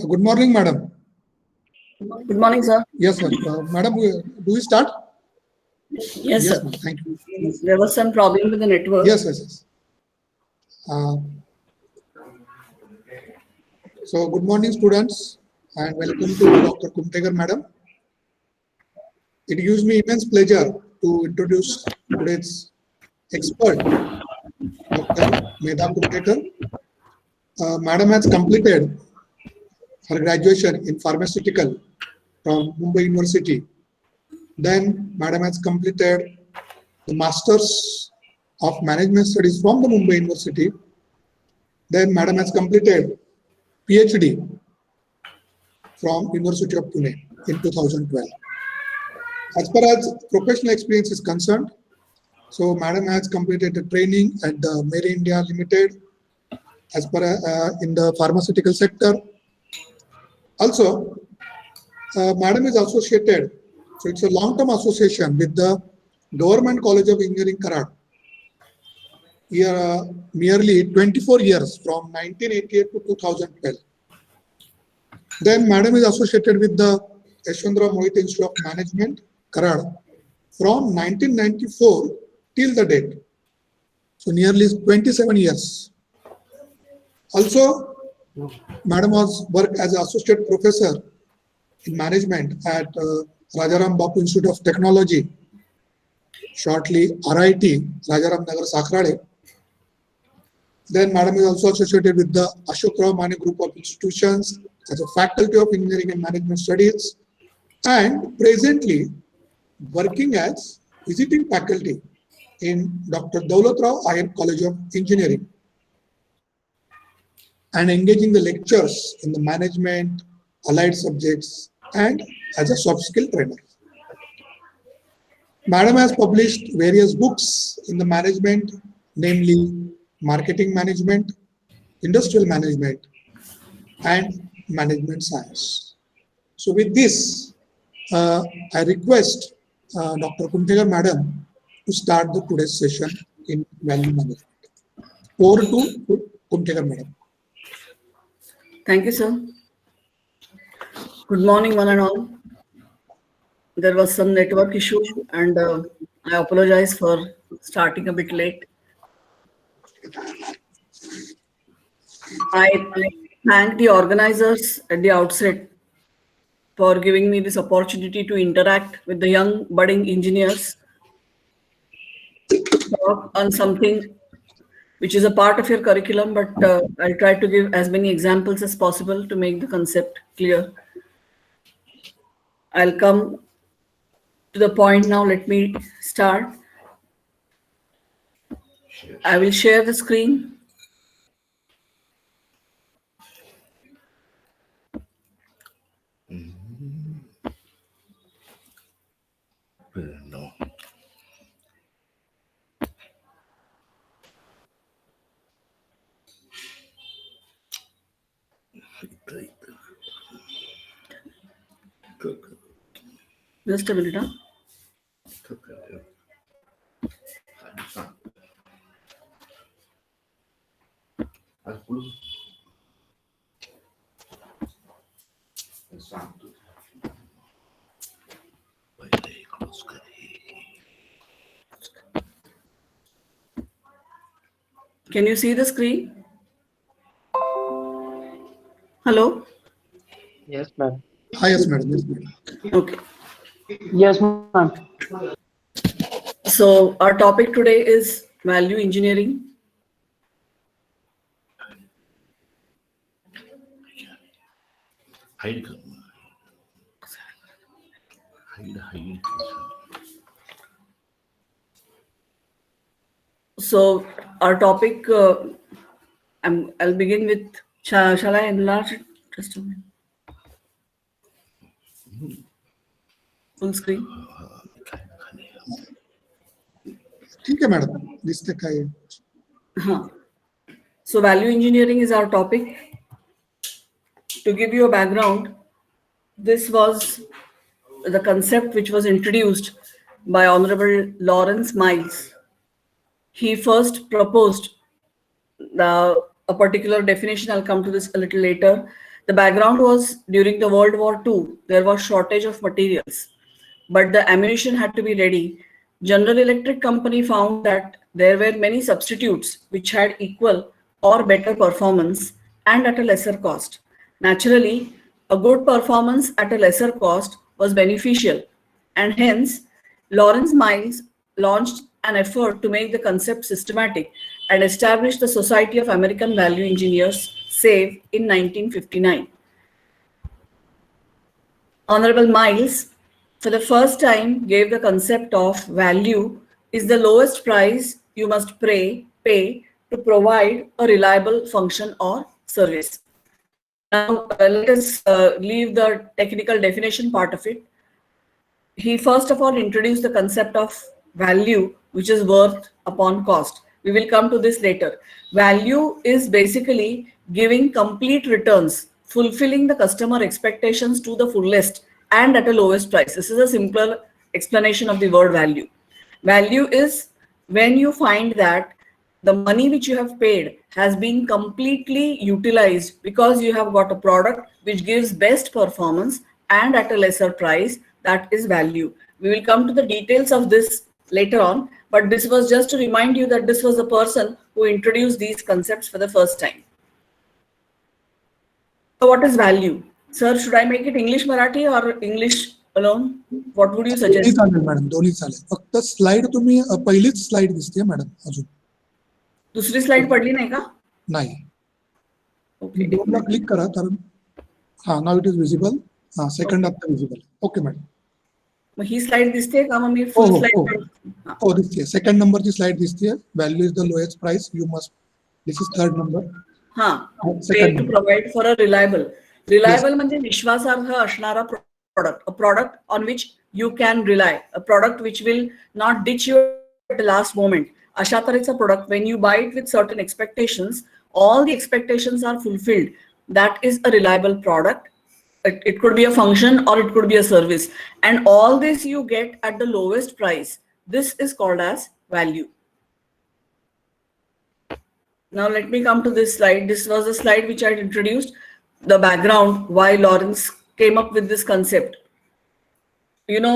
Good morning, madam. Good morning, sir. Yes, sir. Madam, do we start? Yes, sir. Ma'am. Thank you. There was some problem with the network. Yes. So, good morning, students, and welcome to Dr. Kumtekar, madam. It gives me immense pleasure to introduce today's expert, Dr. Medha Kumtekar. Madam has completed her graduation in pharmaceutical from Mumbai University. Then, madam has completed the Masters of Management Studies from the Mumbai University. Then, madam has completed PhD from University of Pune in 2012. As far as professional experience is concerned, so madam has completed a training at the Mary India Limited as per in the pharmaceutical sector. Also, madam is associated, so it's a long-term association with the Government College of Engineering, Karad. Here, nearly 24 years from 1988 to 2012. Then madam is associated with the Yashwantrao Mohite Institute of Management, Karad, from 1994 till the date. So nearly 27 years. Also, madam was worked as an associate professor in management at Rajaram Bapu Institute of Technology, shortly RIT, Rajaram Nagar, Sakrade. Then madam is also associated with the Ashok Rao Mane Group of Institutions as a Faculty of Engineering and Management Studies, and presently working as visiting faculty in Dr. Daulat Rao Iyer College of Engineering and engaging the lectures in the management, allied subjects, and as a soft skill trainer. Madam has published various books in the management, namely marketing management, industrial management, and management science. So with this, I request Dr. Kumtekar madam to start the today's session in value management. Over to Kumtekar madam. Thank you, sir. Good morning, one and all. There was some network issue, and I apologize for starting a bit late. I thank the organizers at the outset for giving me this opportunity to interact with the young budding engineers, talk on something which is a part of your curriculum, but I'll try to give as many examples as possible to make the concept clear. I'll come to the point now. Let me start. I will share the screen. No. Just a minute. Huh? Can you see the screen? Hello? Yes, ma'am. Yes, madam. Yes, madam. Okay. Yes, ma'am. So our topic today is value engineering. Hide. So our topic, I'll begin with, shall I enlarge it? Just a minute. Full screen. ठीक है madam, दिसते काय? So value engineering is our topic. To give you a background, this was the concept which was introduced by Honorable Lawrence Miles. He first proposed a particular definition. I'll come to this a little later. The background was during the World War II, there was shortage of materials, but the ammunition had to be ready. General Electric Company found that there were many substitutes which had equal or better performance and at a lesser cost. Naturally, a good performance at a lesser cost was beneficial, and hence Lawrence Miles launched an effort to make the concept systematic and establish the Society of American Value Engineers, SAVE, in 1959. Honorable Miles, for the first time, gave the concept of value is the lowest price you must pay to provide a reliable function or service. Now, let us leave the technical definition part of it. He first of all introduced the concept of value, which is worth upon cost. We will come to this later. Value is basically giving complete returns, fulfilling the customer expectations to the fullest and at a lowest price. This is a simpler explanation of the word value. Value is when you find that the money which you have paid has been completely utilized because you have got a product which gives best performance and at a lesser price. That is value. We will come to the details of this later on, but this was just to remind you that this was the person who introduced these concepts for the first time. So what is value? Sir, should I make it English Marathi or English alone? What would you दोन्ही suggest? चालेल madam, दोन्ही चालेल. फक्त slide तुम्ही पहिलीच slide दिसते madam, अजून दुसरी स्लाइड पडली नाही का? नाही. ओके. दोनला क्लिक करा, कारण हा नाव इट इज विजिबल. हा, सेकंड आता विजिबल. Okay madam. मग ही स्लाइड दिसते का? मग मी हो फुल हो स्लाइड. हो दिसते. सेकंड नंबरची स्लाइड दिसते. Value is the lowest price you must. This is third number. हा, pay second to number. Provide for a reliable म्हणजे विश्वासार्ह असणारा product, a product on which you can rely, a product which will not ditch you at the last moment. अशा तऱ्हेचा प्रोडक्ट, when you buy it with certain expectations, all the expectations are fulfilled. That is a reliable product. It could be a function or it could be a service, and all this you get at the lowest price. This is called as value. Now let me come to this slide. This was the slide which I had introduced, the background, why Lawrence came up with this concept. You know,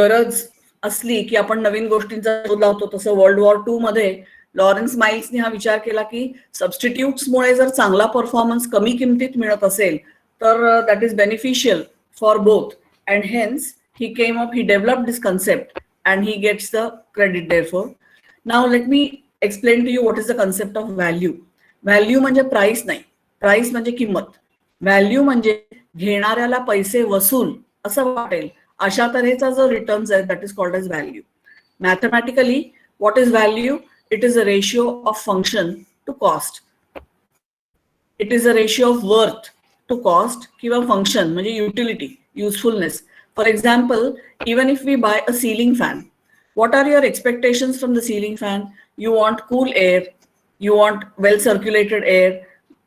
गरज असली की आपण नवीन गोष्टींचा शोध लावतो, तसं world war II मध्ये Lawrence माइल्सने हा विचार केला की सबस्टिट्यूट्समुळे जर चांगला परफॉर्मन्स कमी किमतीत मिळत असेल तर that is beneficial for both, and hence he came up, he developed this concept and he gets the credit therefore. Now let me explain to you what is the concept of value. Value म्हणजे price नाही, price म्हणजे किंमत. Value म्हणजे घेणाऱ्याला पैसे वसूल असं वाटेल अशा तऱ्हेचा जो रिटर्न्स आहे, that is called as value. Mathematically what is value? It is a ratio of function to cost. It is a ratio of worth to cost किंवा फंक्शन म्हणजे utility, usefulness. For example, even if we buy a ceiling fan, what are your expectations from the ceiling fan? You want cool air, you want well circulated air,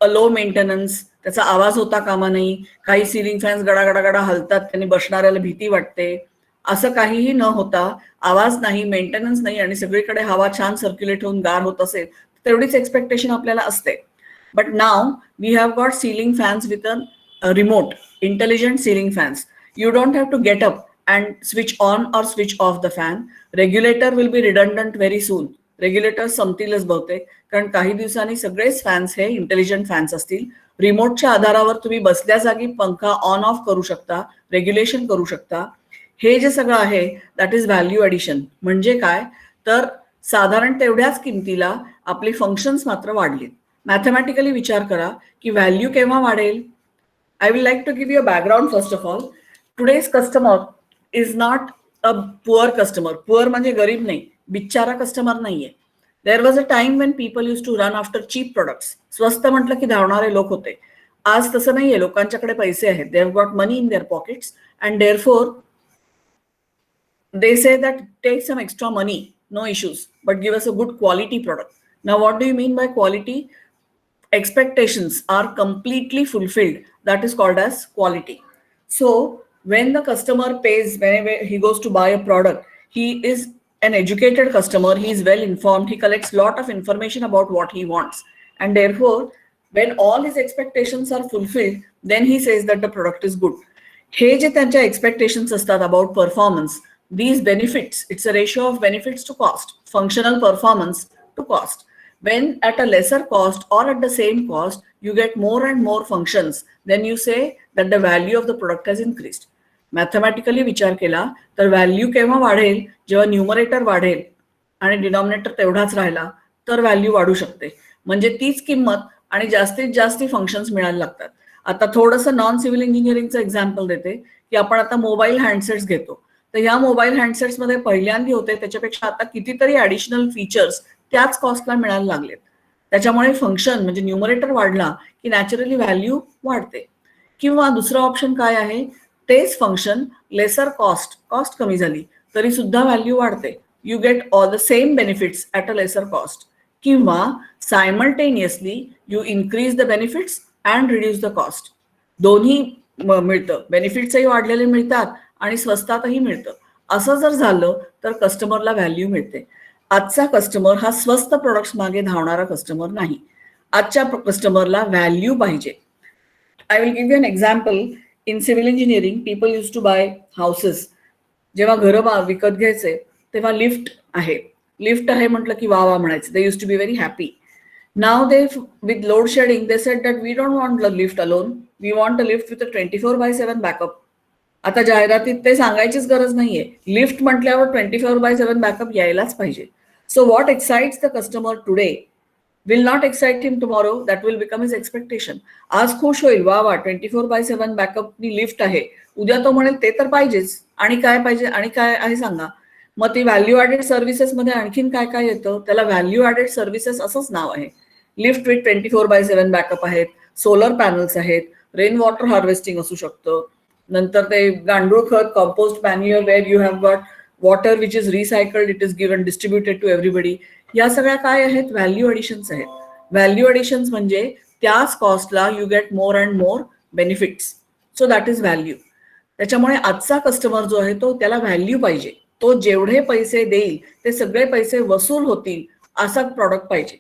a low maintenance, त्याचा आवाज होता कामा नाही. काही ceiling fans गडागडागडा हलतात, त्यांनी बसणाऱ्याला भीती वाटते. असं काहीही न होता, आवाज नाही, मेंटेनन्स नाही आणि सगळीकडे हवा छान सर्क्युलेट होऊन गार होत असेल, तेवढीच एक्सपेक्टेशन आपल्याला असते. But now we have got ceiling fans with a remote, intelligent ceiling fans. You don't have to get up and switch on or switch off the fan. Regulator will be redundant very soon. Regulators संपतीलच बहुतेक, कारण काही दिवसांनी सगळेच fans हे intelligent fans असतील. रिमोटच्या आधारावर तुम्ही बसल्या जागी पंखा ऑन ऑफ करू शकता, रेग्युलेशन करू शकता. हे जे सगळं आहे दॅट इज व्हॅल्यू ॲडिशन. म्हणजे काय तर साधारण तेवढ्याच किमतीला आपली फंक्शन्स मात्र वाढलीत. मॅथमॅटिकली विचार करा की व्हॅल्यू केव्हा वाढेल. I will like to give you a background first of all. Today's customer is not a poor customer. Poor म्हणजे गरीब नाही, बिचारा कस्टमर नाहीये. There was a time when people used to run after cheap products. स्वस्त म्हटलं की धावणारे लोक होते. आज तसं नाहीये, लोकांच्याकडे पैसे आहेत. They have got money in their pockets and therefore they say that take some extra money, no issues, but give us a good quality product. Now what do you mean by quality? Expectations are completely fulfilled. That is called as quality. So when the customer pays, whenever he goes to buy a product, he is an educated customer, he is well informed, he collects lot of information about what he wants, and therefore when all his expectations are fulfilled, then he says that the product is good. हे जे त्यांच्या expectations असतात about performance, these benefits, it's a ratio of benefits to cost, functional performance to cost. When at a lesser cost or at the same cost, you get more and more functions, then you say that the value of the product has increased. Mathematically विचार केला तर value केव्हा वाढेल, जेव्हा numerator वाढेल आणि denominator तेवढाच राहिला तर व्हॅल्यू वाढू शकते. म्हणजे तीच किंमत आणि जास्तीत जास्त फंक्शन्स मिळायला लागतात. आता थोडंसं नॉन सिव्हिल इंजिनिअरिंगचं एक्झाम्पल देते की आपण आता मोबाईल हँडसेट्स घेतो, तर ह्या मोबाईल हँडसेट्समध्ये पहिल्यांदा होते त्याच्यापेक्षा आता कितीतरी ऍडिशनल फीचर्स त्याच कॉस्टला मिळायला लागलेत. त्याच्यामुळे फंक्शन म्हणजे न्यूमरेटर वाढला की नॅचरली व्हॅल्यू वाढते. किंवा दुसरं ऑप्शन काय आहे, तेच फंक्शन लेसर कॉस्ट कमी झाली तरी सुद्धा व्हॅल्यू वाढते. You get all the same benefits at a lesser cost. किंवा simultaneously you increase the benefits and reduce the cost. दोन्ही मिळतं, बेनिफिट्सही वाढलेले मिळतात आणि स्वस्तातही मिळतं. असं जर झालं तर कस्टमरला व्हॅल्यू मिळते. आजचा कस्टमर हा स्वस्त प्रोडक्ट्स मागे धावणारा कस्टमर नाही. आजच्या कस्टमरला व्हॅल्यू पाहिजे. I will give you an example. In civil engineering people use to buy houses. जेव्हा घरं विकत घ्यायचे तेव्हा लिफ्ट आहे म्हटलं की वा वा म्हणायचे. They use to be very happy. Now with load shedding, they said that we don't want the lift alone. We want a lift with a 24/7 backup. आता जाहिरातीत ते सांगायचीच गरज नाहीये. लिफ्ट म्हटल्यावर 24/7 बॅकअप यायलाच पाहिजे. So what excites the customer today will not excite him tomorrow. That will become his expectation. आज खुश होईल, वा वा 24/7 बॅकअपनी लिफ्ट आहे. उद्या तो म्हणेल ते तर पाहिजेच. आणि काय पाहिजे आणि काय आहे सांगा. मग ती व्हॅल्यू ॲडेड सर्व्हिसेसमध्ये आणखीन काय काय येतं, त्याला व्हॅल्यू ॲडेड सर्व्हिसेस असंच नाव आहे. लिफ्ट विथ 24/7 बॅकअप आहेत, सोलर पॅनल्स आहेत, रेन वॉटर हार्वेस्टिंग असू शकतं. नंतर ते गांडूळ खत, compost manure where you have got water which is recycled, it is given distributed to everybody. या सगळ्या काय आहेत, व्हॅल्यू ॲडिशन्स आहेत. व्हॅल्यू ॲडिशन्स म्हणजे त्याच कॉस्टला you get more and more benefits. So that is value. त्याच्यामुळे आजचा कस्टमर जो आहे तो त्याला व्हॅल्यू पाहिजे. तो जेवढे पैसे देईल ते सगळे पैसे वसूल होतील असा प्रॉडक्ट पाहिजे.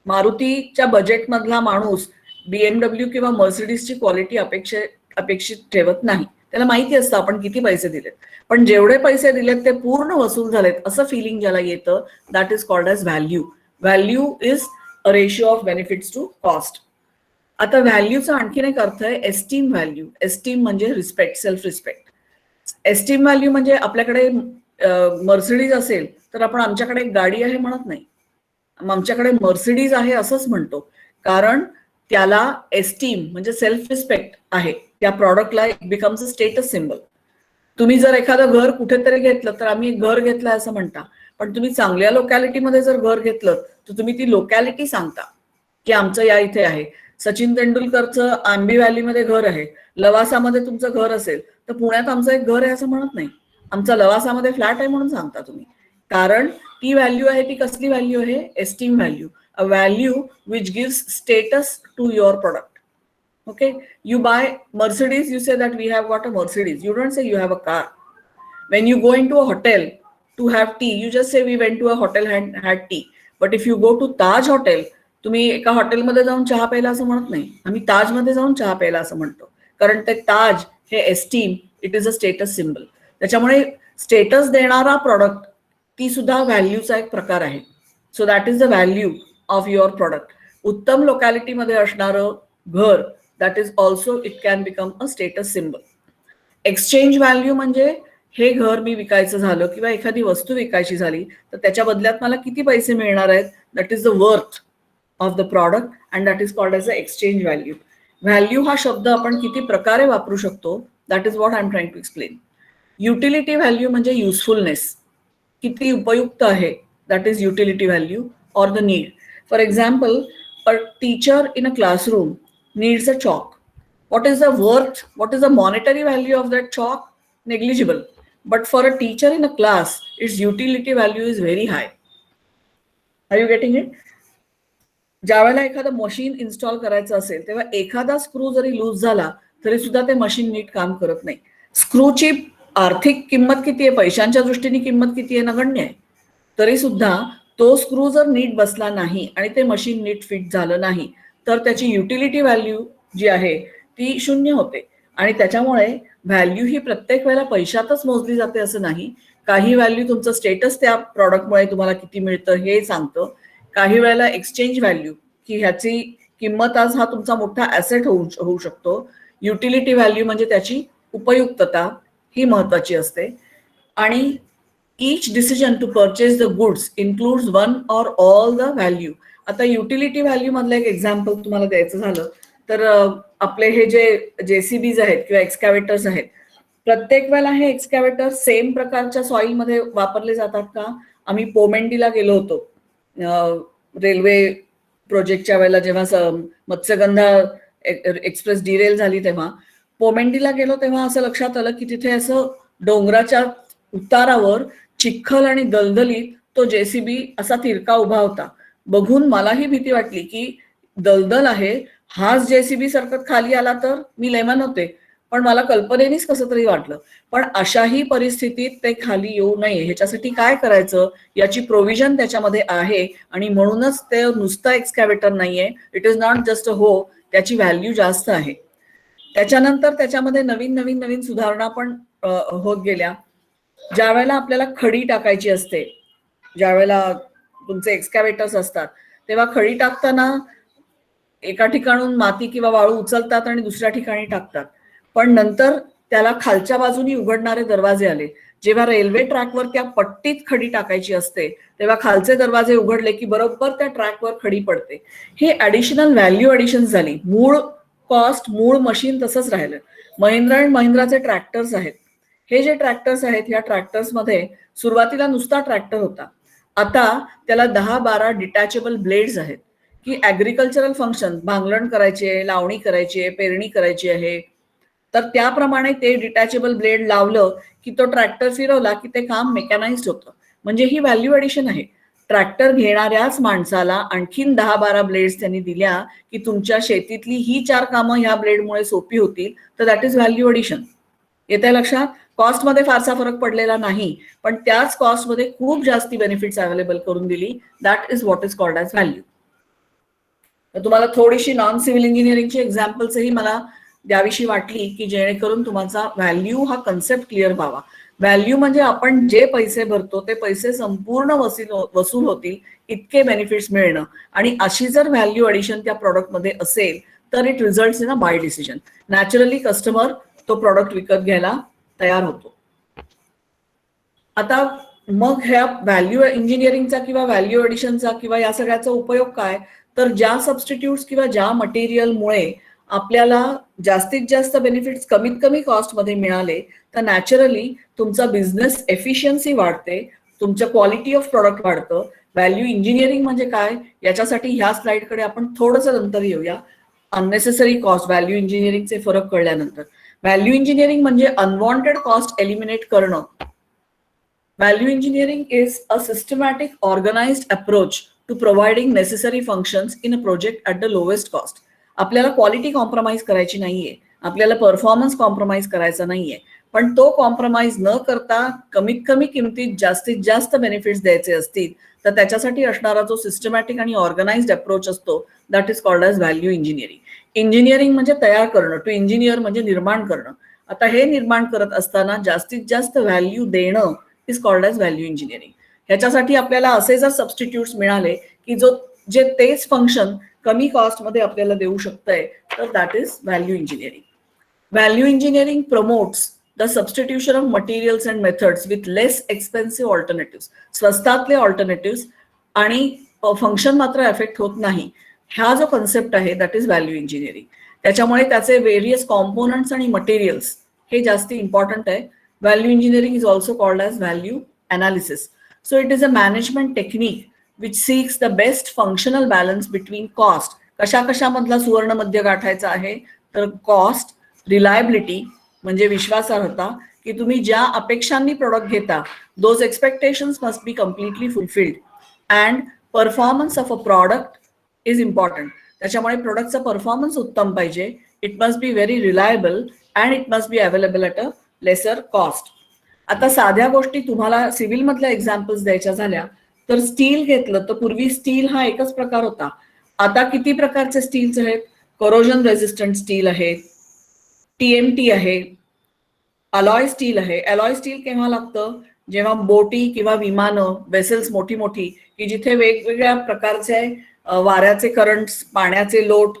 मारुतीच्या बजेटमधला माणूस BMW किंवा मर्सिडीजची क्वालिटी अपेक्षित ठेवत नाही. त्याला माहिती असतं आपण किती पैसे दिलेत, पण जेवढे पैसे दिलेत ते पूर्ण वसूल झालेत असं फिलिंग ज्याला येतं, that is called as value. Value is a ratio of benefits to cost. आता व्हॅल्यूचा आणखीन एक अर्थ आहे एस्टीम व्हॅल्यू. एस्टीम म्हणजे respect, self respect. Esteem value म्हणजे आपल्याकडे मर्सिडीज असेल तर आपण आमच्याकडे एक गाडी आहे म्हणत नाही, आमच्याकडे मर्सिडीज आहे असंच म्हणतो. कारण त्याला एस्टीम म्हणजे सेल्फ रिस्पेक्ट आहे. त्या प्रॉडक्टला it becomes a status symbol. तुम्ही जर एखादं घर कुठेतरी घेतलं तर आम्ही एक घर घेतलंय असं म्हणता, पण तुम्ही चांगल्या लोकॅलिटीमध्ये जर घर घेतलं तर तुम्ही ती लोकॅलिटी सांगता की आमचं या इथे आहे. सचिन तेंडुलकरचं आंबी व्हॅलीमध्ये घर आहे, लवासामध्ये तुमचं घर असेल तर पुण्यात आमचं एक घर आहे असं म्हणत नाही, आमचा लवासामध्ये फ्लॅट आहे म्हणून सांगता तुम्ही. कारण ती व्हॅल्यू आहे ती कसली व्हॅल्यू आहे, esteem value. A value which gives status to your product. Okay, you buy Mercedes, you say that we have got a Mercedes. You don't say you have a car. When you go into a hotel to have tea, you just say we went to a hotel and had tea. But if you go to Taj Hotel, तुम्ही एका हॉटेलमध्ये जाऊन चहा प्यायला असं म्हणत नाही, आम्ही ताजमध्ये जाऊन चहा प्यायला असं म्हणतो. कारण ते ताज हे esteem, it is a status symbol. त्याच्यामुळे स्टेटस देणारा प्रॉडक्ट ती सुद्धा व्हॅल्यूचा एक प्रकार आहे. So that is the value of your product. उत्तम लोकॅलिटीमध्ये असणारं घर, that is also it can become a status symbol. Exchange value म्हणजे हे घर मी विकायचं झालं किंवा एखादी वस्तू विकायची झाली तर त्याच्या बदल्यात मला किती पैसे मिळणार आहेत, that is the worth of the product and that is called as a exchange value. Value हा शब्द आपण किती प्रकारे वापरू शकतो, that is what I am trying to explain. Utility value म्हणजे युजफुलनेस, किती उपयुक्त आहे, that is utility value or the need. For example, a teacher in a classroom needs a chalk. What is the worth, what is the monetary value of that chalk? Negligible. But for a teacher in a class, its utility value is very high. Are you getting it? ज्यावेळेला एखादं machine install करायचं असेल तेव्हा एखादा screw जरी loose झाला तरी सुद्धा ते मशीन नीट काम करत नाही. स्क्रूची आर्थिक किंमत किती आहे, पैशांच्या दृष्टीने किंमत किती आहे, नगण्य आहे. तरी सुद्धा तो स्क्रू जर नीट बसला नाही आणि ते मशीन नीट फिट झालं नाही तर त्याची युटिलिटी व्हॅल्यू जी आहे ती 0 होते. आणि त्याच्यामुळे व्हॅल्यू ही प्रत्येक वेळेला पैशातच मोजली जाते असं नाही. काही व्हॅल्यू तुमचं स्टेटस त्या प्रॉडक्टमुळे तुम्हाला किती मिळतं हे सांगतं. काही वेळेला एक्सचेंज व्हॅल्यू, की ह्याची किंमत आज हा तुमचा मोठा ऍसेट होऊ शकतो. युटिलिटी व्हॅल्यू म्हणजे त्याची उपयुक्तता ही महत्वाची असते. आणि each decision to purchase the goods includes one or all the value. आता युटिलिटी व्हॅल्यू मधलं एक एक्झाम्पल तुम्हाला द्यायचं झालं तर आपले हे जे जेसीबीज आहेत किंवा एक्सकॅव्हेटर्स आहेत, प्रत्येक वेळेला हे एक्सकॅव्हेटर सेम प्रकारच्या सॉइल मध्ये वापरले जातात का? आम्ही पोमेंडीला गेलो होतो रेल्वे प्रोजेक्टच्या वेळेला, जेव्हा मत्स्यगंधा एक्सप्रेस डिरेल झाली तेव्हा पोमेंडीला गेलो तेव्हा असं लक्षात आलं की तिथे असं डोंगराच्या उतारावर चिखल आणि दलदलीत तो जेसीबी असा तिरका उभा होता. बघून मलाही भीती वाटली की दलदल आहे, हाच जेसीबी सरकत खाली आला तर मी लेमन होते. पण मला कल्पनेनीच कसं तरी वाटलं. पण अशाही परिस्थितीत ते खाली येऊ नये ह्याच्यासाठी काय करायचं याची प्रोव्हिजन त्याच्यामध्ये आहे. आणि म्हणूनच ते नुसतं एक्सकॅव्हेटर नाहीये, इट इज नॉट जस्ट अ हो, त्याची व्हॅल्यू जास्त आहे. त्याच्यानंतर त्याच्यामध्ये नवीन नवीन नवीन सुधारणा पण होत गेल्या. ज्या वेळेला आपल्याला खडी टाकायची असते, ज्या वेळेला तुमचे एक्सकॅव्हेटर्स असतात, तेव्हा खडी टाकताना एका ठिकाणून माती किंवा वाळू उचलतात आणि दुसऱ्या ठिकाणी टाकतात. पण नंतर त्याला खालच्या बाजूनी उघडणारे दरवाजे आले. जेव्हा रेल्वे ट्रॅकवर त्या पट्टीत खडी टाकायची असते तेव्हा खालचे दरवाजे उघडले की बरोबर त्या ट्रॅकवर खडी पडते. हे ऍडिशनल व्हॅल्यू ऍडिशन झाली. मूळ कॉस्ट, मूळ मशीन तसंच राहिलं. महिंद्रा अँड महिंद्राचे ट्रॅक्टर्स आहेत. हे जे ट्रॅक्टर्स आहेत, ह्या ट्रॅक्टर्समध्ये सुरुवातीला नुसता ट्रॅक्टर होता. आता त्याला 10-12 डिटॅचेबल ब्लेड्स आहेत की ऍग्रिकल्चरल फंक्शन, भांगलण करायची आहे, लावणी करायची आहे, पेरणी करायची आहे, तर त्याप्रमाणे ते डिटॅचेबल ब्लेड लावलं की तो ट्रॅक्टर फिरवला की ते काम मेकॅनाइज्ड होतं. म्हणजे ही व्हॅल्यू ॲडिशन आहे. ट्रॅक्टर घेणाऱ्याच माणसाला आणखीन 10-12 ब्लेड्स त्यांनी दिल्या की तुमच्या शेतीतली ही 4 कामं ह्या ब्लेडमुळे सोपी होतील. तर दॅट इज व्हॅल्यू ॲडिशन. येत्या लक्षात? कॉस्टमध्ये फारसा फरक पडलेला नाही, पण त्याच कॉस्टमध्ये खूप जास्ती बेनिफिट्स अवेलेबल करून दिली. That is what is called as value. तर तुम्हाला थोडीशी नॉन सिव्हिल इंजिनिअरिंगची एक्झाम्पल्सही मला द्यावीशी वाटली की जेणेकरून तुमचा व्हॅल्यू हा कन्सेप्ट क्लिअर व्हावा. व्हॅल्यू म्हणजे आपण जे पैसे भरतो ते पैसे संपूर्ण वसूल होतील इतके बेनिफिट्स मिळणं. आणि अशी जर व्हॅल्यू ॲडिशन त्या प्रॉडक्टमध्ये असेल तर it results in a buy decision. Naturally customer तो प्रॉडक्ट विकत घ्यायला तयार होतो. आता मग ह्या व्हॅल्यू इंजिनिअरिंगचा किंवा व्हॅल्यू ॲडिशनचा किंवा या सगळ्याचा उपयोग काय? तर ज्या सबस्टिट्यूट्स किंवा ज्या मटेरियलमुळे आपल्याला जास्तीत जास्त बेनिफिट्स कमीत कमी कॉस्टमध्ये मिळाले तर नॅचरली तुमचा बिझनेस एफिशियन्सी वाढते, तुमचं क्वालिटी ऑफ प्रॉडक्ट वाढतं. व्हॅल्यू इंजिनिअरिंग म्हणजे काय याच्यासाठी ह्या स्लाइडकडे आपण थोडंसं नंतर येऊया. अननेसेसरी कॉस्ट, व्हॅल्यू इंजिनिअरिंगचे फरक कळल्यानंतर. व्हॅल्यू इंजिनिअरिंग म्हणजे अनवॉन्टेड कॉस्ट एलिमिनेट करणं. Value engineering is a systematic organised approach to providing necessary functions in a project at the lowest cost. आपल्याला क्वालिटी कॉम्प्रोमाइज करायची नाहीये, आपल्याला परफॉर्मन्स कॉम्प्रोमाइज करायचा नाहीये, पण तो कॉम्प्रोमाइज न करता कमीत कमी किमतीत जास्तीत जास्त बेनिफिट्स द्यायचे असतील तर त्याच्यासाठी असणारा जो सिस्टमॅटिक आणि ऑर्गनाइज्ड अप्रोच असतो that is called as value engineering. Engineering म्हणजे तयार करणं, टू इंजिनिअर म्हणजे निर्माण करणं. आता हे निर्माण करत असताना जास्तीत जास्त व्हॅल्यू देणं is called as value engineering. ह्याच्यासाठी आपल्याला असे जर सबस्टिट्यूट्स मिळाले की जे तेच फंक्शन कमी कॉस्टमध्ये आपल्याला देऊ शकतंय तर that is value engineering. Value engineering promotes the substitution of materials and methods with less expensive alternative. स्वस्तातले ऑल्टरनेटिव्ह आणि फंक्शन मात्र एफेक्ट होत नाही. हा जो कन्सेप्ट आहे दॅट इज व्हॅल्यू इंजिनिअरिंग. त्याच्यामुळे त्याचे व्हेरियस कॉम्पोनंट्स आणि मटेरियल्स हे जास्ती इम्पॉर्टंट आहे. Value engineering is also called as value analysis. So it is a management technique which seeks the best functional balance between cost. कशामधला सुवर्ण मध्य गाठायचा आहे तर कॉस्ट, रिलायबिलिटी म्हणजे विश्वासार्हता, की तुम्ही ज्या अपेक्षांनी प्रोडक्ट घेता those expectations must be completely fulfilled. And performance of a product is important. त्याच्यामुळे प्रोडक्टचा परफॉर्मन्स उत्तम पाहिजे. It must be very reliable and it must be available at a lesser cost. आता साध्या गोष्टी तुम्हाला सिव्हिल मधल्या एक्झाम्पल्स द्यायच्या झाल्या तर स्टील घेतलं तर पूर्वी स्टील हा एकच प्रकार होता. आता किती प्रकारचे स्टील्स आहेत? करोजन रेझिस्टंट स्टील आहे, TMT आहे, अलॉय स्टील आहे. अलॉय स्टील केव्हा लागतं? जेव्हा बोटी किंवा विमानं, वेसल्स मोठी मोठी, की जिथे वेगवेगळ्या प्रकारचे वाऱ्याचे करंट्स, पाण्याचे लोट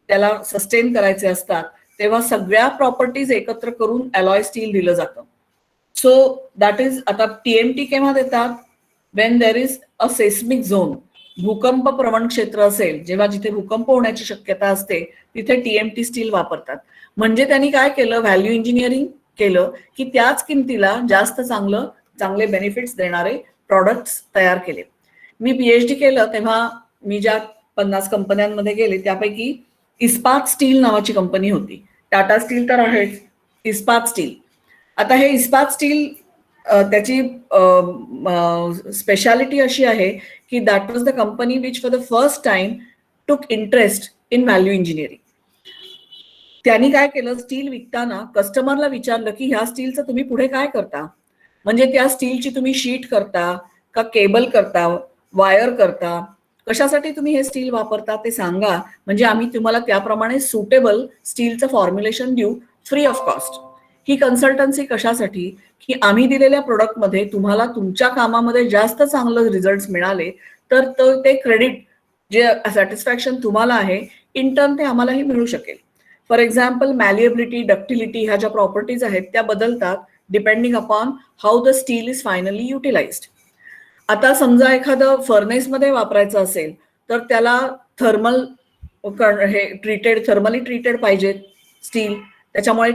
त्याला सस्टेन करायचे असतात, तेव्हा सगळ्या प्रॉपर्टीज एकत्र करून अलॉय स्टील दिलं जातं. सो दॅट इज, आता TMT केव्हा देतात? When there is a seismic zone, भूकंप प्रवण क्षेत्र असेल, जेव्हा जिथे भूकंप होण्याची शक्यता असते तिथे TMT स्टील वापरतात. म्हणजे त्यांनी काय केलं? व्हॅल्यू इंजिनिअरिंग केलं की त्याच किमतीला जास्त चांगले बेनिफिट्स देणारे प्रॉडक्ट्स तयार केले. मी PhD केलं तेव्हा मी ज्या 50 कंपन्यांमध्ये गेले त्यापैकी इस्पात स्टील नावाची कंपनी होती. टाटा स्टील तर आहेच, इस्पात स्टील. आता हे इस्पात स्टील त्याची स्पेशालिटी अशी आहे की that was the company which for the first time टूक इंटरेस्ट इन व्हॅल्यू इंजिनिअरिंग. त्यांनी काय केलं? स्टील विकताना कस्टमरला विचारलं की ह्या स्टीलचं तुम्ही पुढे काय करता? म्हणजे त्या स्टीलची तुम्ही शीट करता का, केबल करता, वायर करता, कशासाठी तुम्ही हे स्टील वापरता ते सांगा, म्हणजे आम्ही तुम्हाला त्याप्रमाणे सुटेबल स्टीलचं फॉर्म्युलेशन देऊ free of cost. He consultancy कशासाठी? की आम्ही दिलेल्या प्रोडक्टमध्ये तुम्हाला तुमच्या कामामध्ये जास्त चांगलं रिझल्ट मिळाले तर ते क्रेडिट, जे सॅटिस्फॅक्शन तुम्हाला आहे, इन टर्न ते आम्हालाही मिळू शकेल. फॉर एक्झाम्पल मॅलिएबिलिटी, डक्टिलिटी ह्या ज्या प्रॉपर्टीज आहेत त्या बदलतात depending upon how the steel is finally utilised. आता समजा एखादं फर्नेसमध्ये वापरायचं असेल तर त्याला थर्मली ट्रीटेड पाहिजे स्टील. त्याच्यामुळे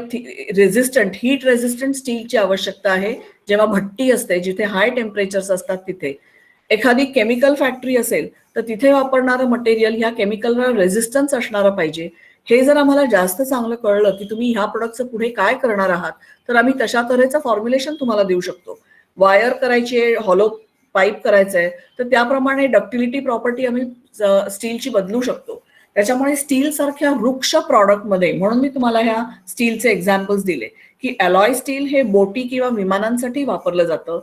हीट रेझिस्टंट स्टीलची आवश्यकता आहे. जेव्हा भट्टी असते, जिथे हाय टेम्परेचर्स असतात तिथे. एखादी केमिकल फॅक्टरी असेल तर तिथे वापरणारं मटेरियल ह्या केमिकलला रेझिस्टन्स असणारं पाहिजे. हे जर आम्हाला जास्त चांगलं कळलं की तुम्ही ह्या प्रोडक्टचं पुढे काय करणार आहात तर आम्ही तशा तऱ्हेचं फॉर्म्युलेशन तुम्हाला देऊ शकतो. वायर करायची आहे, हॉलो पाईप करायचं आहे तर त्याप्रमाणे डक्टिलिटी प्रॉपर्टी आम्ही स्टीलची बदलू शकतो. त्याच्यामुळे स्टील सारख्या वृक्ष प्रॉडक्टमध्ये, म्हणून मी तुम्हाला ह्या स्टीलचे एक्झाम्पल्स दिले की अलॉय स्टील हे बोटी किंवा विमानांसाठी वापरलं जातं.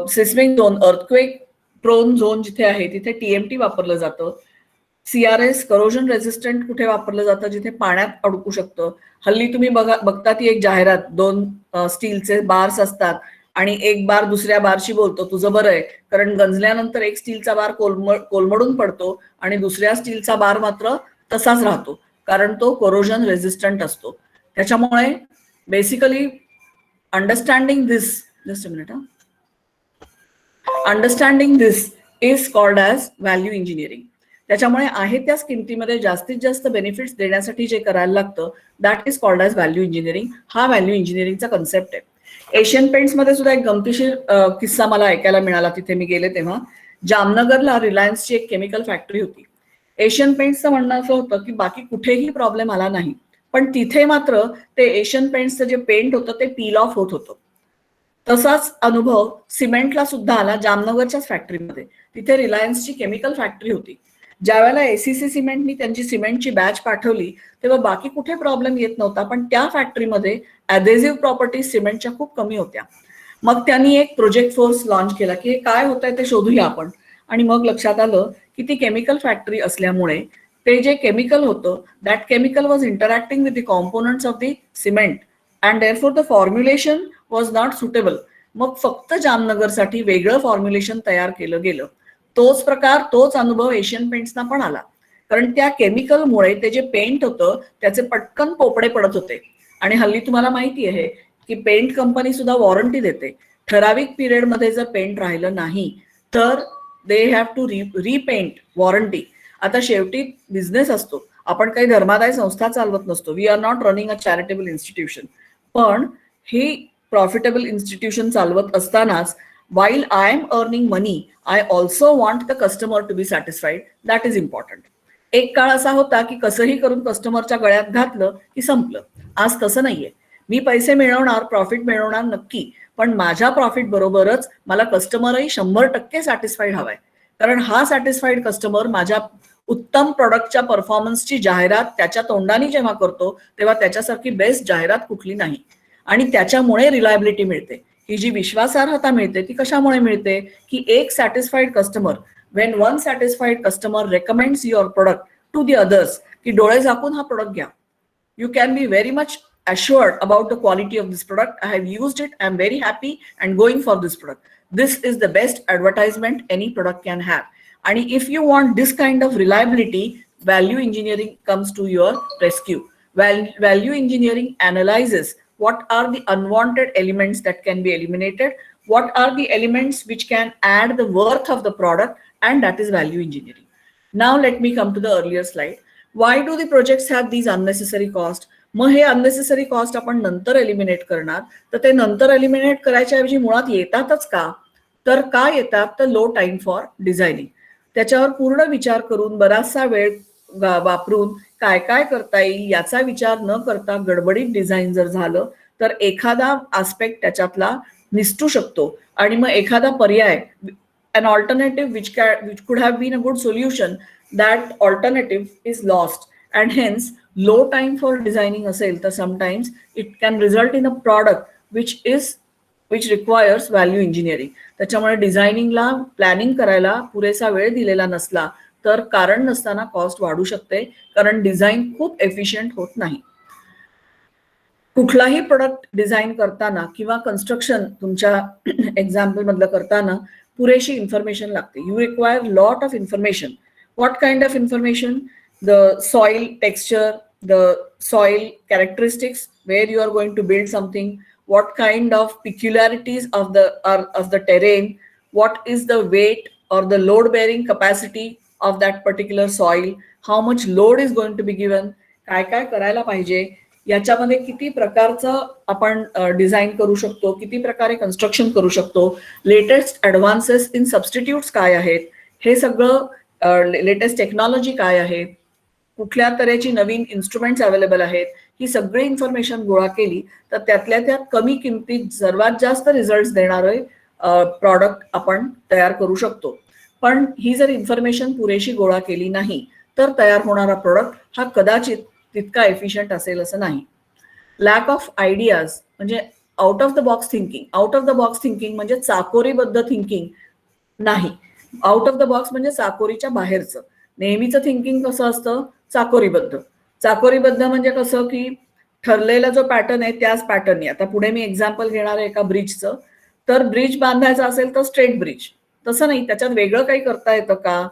Seismic zone, earthquake prone zone जिथे आहे तिथे TMT वापरलं जातं. CRS, करोजन रेझिस्टंट, कुठे वापरलं जातं? जिथे पाण्यात अडकू शकतं. हल्ली तुम्ही बघता ती एक जाहिरात, 2 स्टीलचे बार्स असतात आणि एक बार दुसऱ्या बारशी बोलतो तुझं बरं आहे, कारण गंजल्यानंतर एक स्टीलचा बार कोलमडून पडतो आणि दुसऱ्या स्टीलचा बार मात्र तसाच राहतो, कारण तो करोजन रेझिस्टंट असतो. त्याच्यामुळे basically understanding this, just a minute, understanding this is called as value engineering. त्याच्यामुळे आहे त्याच किमतीमध्ये जास्तीत जास्त बेनिफिट्स देण्यासाठी जे करायला लागतं that is called as value engineering. हा व्हॅल्यू इंजिनिअरिंगचा कन्सेप्ट आहे. एशियन पेंट्स मध्ये सुद्धा एक गमतीशीर किस्सा मला ऐकायला मिळाला. तिथे मी गेले तेव्हा जामनगरला रिलायन्सची एक केमिकल फॅक्टरी होती. एशियन पेंट्सचं म्हणणं असं होतं की बाकी कुठेही प्रॉब्लेम आला नाही, पण तिथे मात्र ते एशियन पेंट्सचं जे पेंट होतं ते पील ऑफ होत होतं. तसाच अनुभव सिमेंटला सुद्धा आला जामनगरच्याच फॅक्टरीमध्ये. तिथे रिलायन्सची केमिकल फॅक्टरी होती. ज्यावेळेला ACC सिमेंटनी त्यांची सिमेंटची बॅच पाठवली तेव्हा बाकी कुठे प्रॉब्लेम येत नव्हता, पण त्या फॅक्टरीमध्ये ॲडेझिव्ह प्रॉपर्टीज सिमेंटच्या खूप कमी होत्या. मग त्यांनी एक प्रोजेक्ट फोर्स लॉन्च केला की हे काय होतंय ते शोधूया आपण. आणि मग लक्षात आलं की ती केमिकल फॅक्टरी असल्यामुळे ते जे केमिकल होतं that chemical was interacting with the components of the cement and therefore the formulation was not suitable. मग फक्त जामनगरसाठी वेगळं फॉर्म्युलेशन तयार केलं गेलं. तोच प्रकार, तोच अनुभव एशियन पेंट्सना पण आला, कारण त्या केमिकलमुळे ते जे पेंट होतं त्याचे पटकन पोपडे पडत होते. आणि हल्ली तुम्हाला माहिती आहे की पेंट कंपनी सुद्धा वॉरंटी देते. ठराविक पिरियडमध्ये जर पेंट राहिलं नाही तर they have to repaint, warranty. आता शेवटी बिझनेस असतो, आपण काही धर्मादाय संस्था चालवत नसतो. We are not running a charitable institution. पण ही प्रॉफिटेबल इन्स्टिट्यूशन चालवत असतानाच while I am earning money, I also want the customer to be satisfied. That is important. एक काळ असा होता की कसंही करून कस्टमरच्या गळ्यात घातलं की संपलं. आज तसं नाहीये. मी पैसे मिळवणार, प्रॉफिट मिळवणार नक्की, पण माझ्या प्रॉफिट बरोबरच मला कस्टमरही 100% सॅटिस्फाईड हवाय. कारण हा सॅटिस्फाईड कस्टमर माझ्या उत्तम प्रॉडक्टच्या परफॉर्मन्सची जाहिरात त्याच्या तोंडाने जेव्हा करतो तेव्हा त्याच्यासारखी बेस्ट जाहिरात कुठली नाही. आणि त्याच्यामुळे रिलायबिलिटी मिळते. ही जी विश्वासार्हता मिळते ती कशामुळे मिळते की एक satisfied customer when one satisfied customer recommends your product to the others, की डोळे झाकून हा प्रोडक्ट घ्या, you can be very much assured about the quality of this product. I have used it, I'm very happy and going for this product. This is the best advertisement any product can have. And if you want this kind of reliability, value engineering comes to your rescue. Value engineering analyzes what are the unwanted elements that can be eliminated, what are the elements which can add the worth of the product, and that is value engineering. Now let me come to the earlier slide. Why do the projects have these unnecessary cost? मग हे unnecessary cost आपण नंतर eliminate करणार, तर ते नंतर eliminate करायच्या ऐवजी मुळात येतातच का? तर का येतात? तर लो टाइम फॉर डिझायनिंग. त्याच्यावर पूर्ण विचार करून बराचसा वेळ वापरून काय काय करता येईल याचा विचार न करता गडबडीत डिझाईन जर झालं तर एखादा आस्पेक्ट त्याच्यातला निसटू शकतो आणि मग एखादा पर्याय, an alternative which could have been a good solution, that alternative is lost, and hence low time for designing असेल तर sometimes it can result in a product which requires value engineering. त्याच्यामुळे डिझायनिंगला planning करायला पुरेसा वेळ दिलेला नसला तर कारण नसताना कॉस्ट वाढू शकते, कारण डिझाईन खूप एफिशियंट होत नाही. कुठलाही प्रोडक्ट डिझाईन करताना किंवा कन्स्ट्रक्शन तुमच्या एक्झाम्पल मधलं करताना पुरेशी इन्फॉर्मेशन लागते. You require lot of information. What kind of information? The soil texture, the soil characteristics where you are going to build something, what kind of peculiarities of the terrain, what is the weight or the load bearing capacity of that particular soil, how much load is going to be given, काय काय करायला पाहिजे, याच्यामध्ये किती प्रकारचं आपण design करू शकतो, किती प्रकारे कन्स्ट्रक्शन करू शकतो, लेटेस्ट ऍडव्हान्सेस इन सबस्टिट्यूट्स काय आहेत, हे सगळं लेटेस्ट टेक्नॉलॉजी काय आहे, कुठल्या तऱ्हेची नवीन इन्स्ट्रुमेंट्स अवेलेबल आहेत, ही सगळी इन्फॉर्मेशन गोळा केली तर त्यातल्या त्यात कमी किमतीत सर्वात जास्त रिझल्ट देणारे प्रॉडक्ट आपण तयार करू शकतो. पण ही जर इन्फॉर्मेशन पुरेशी गोळा केली नाही तर तयार होणारा प्रोडक्ट हा कदाचित तितका एफिशियंट असेल असं नाही. लॅक ऑफ आयडियाज म्हणजे out of the box thinking. Out of the box thinking म्हणजे चाकोरीबद्ध थिंकिंग नाही. आउट ऑफ द बॉक्स म्हणजे चाकोरीच्या बाहेरचं. नेहमीचं थिंकिंग कसं असतं? चाकोरीबद्ध. चाकोरीबद्ध म्हणजे कसं की ठरलेला जो पॅटर्न आहे त्याच पॅटर्नने. आता पुढे मी एक्झाम्पल घेणार आहे एका ब्रिजचं. तर ब्रिज बांधायचं असेल तर स्ट्रेट ब्रिज. तसं नाही, त्याच्यात वेगळं काही करता येतं का?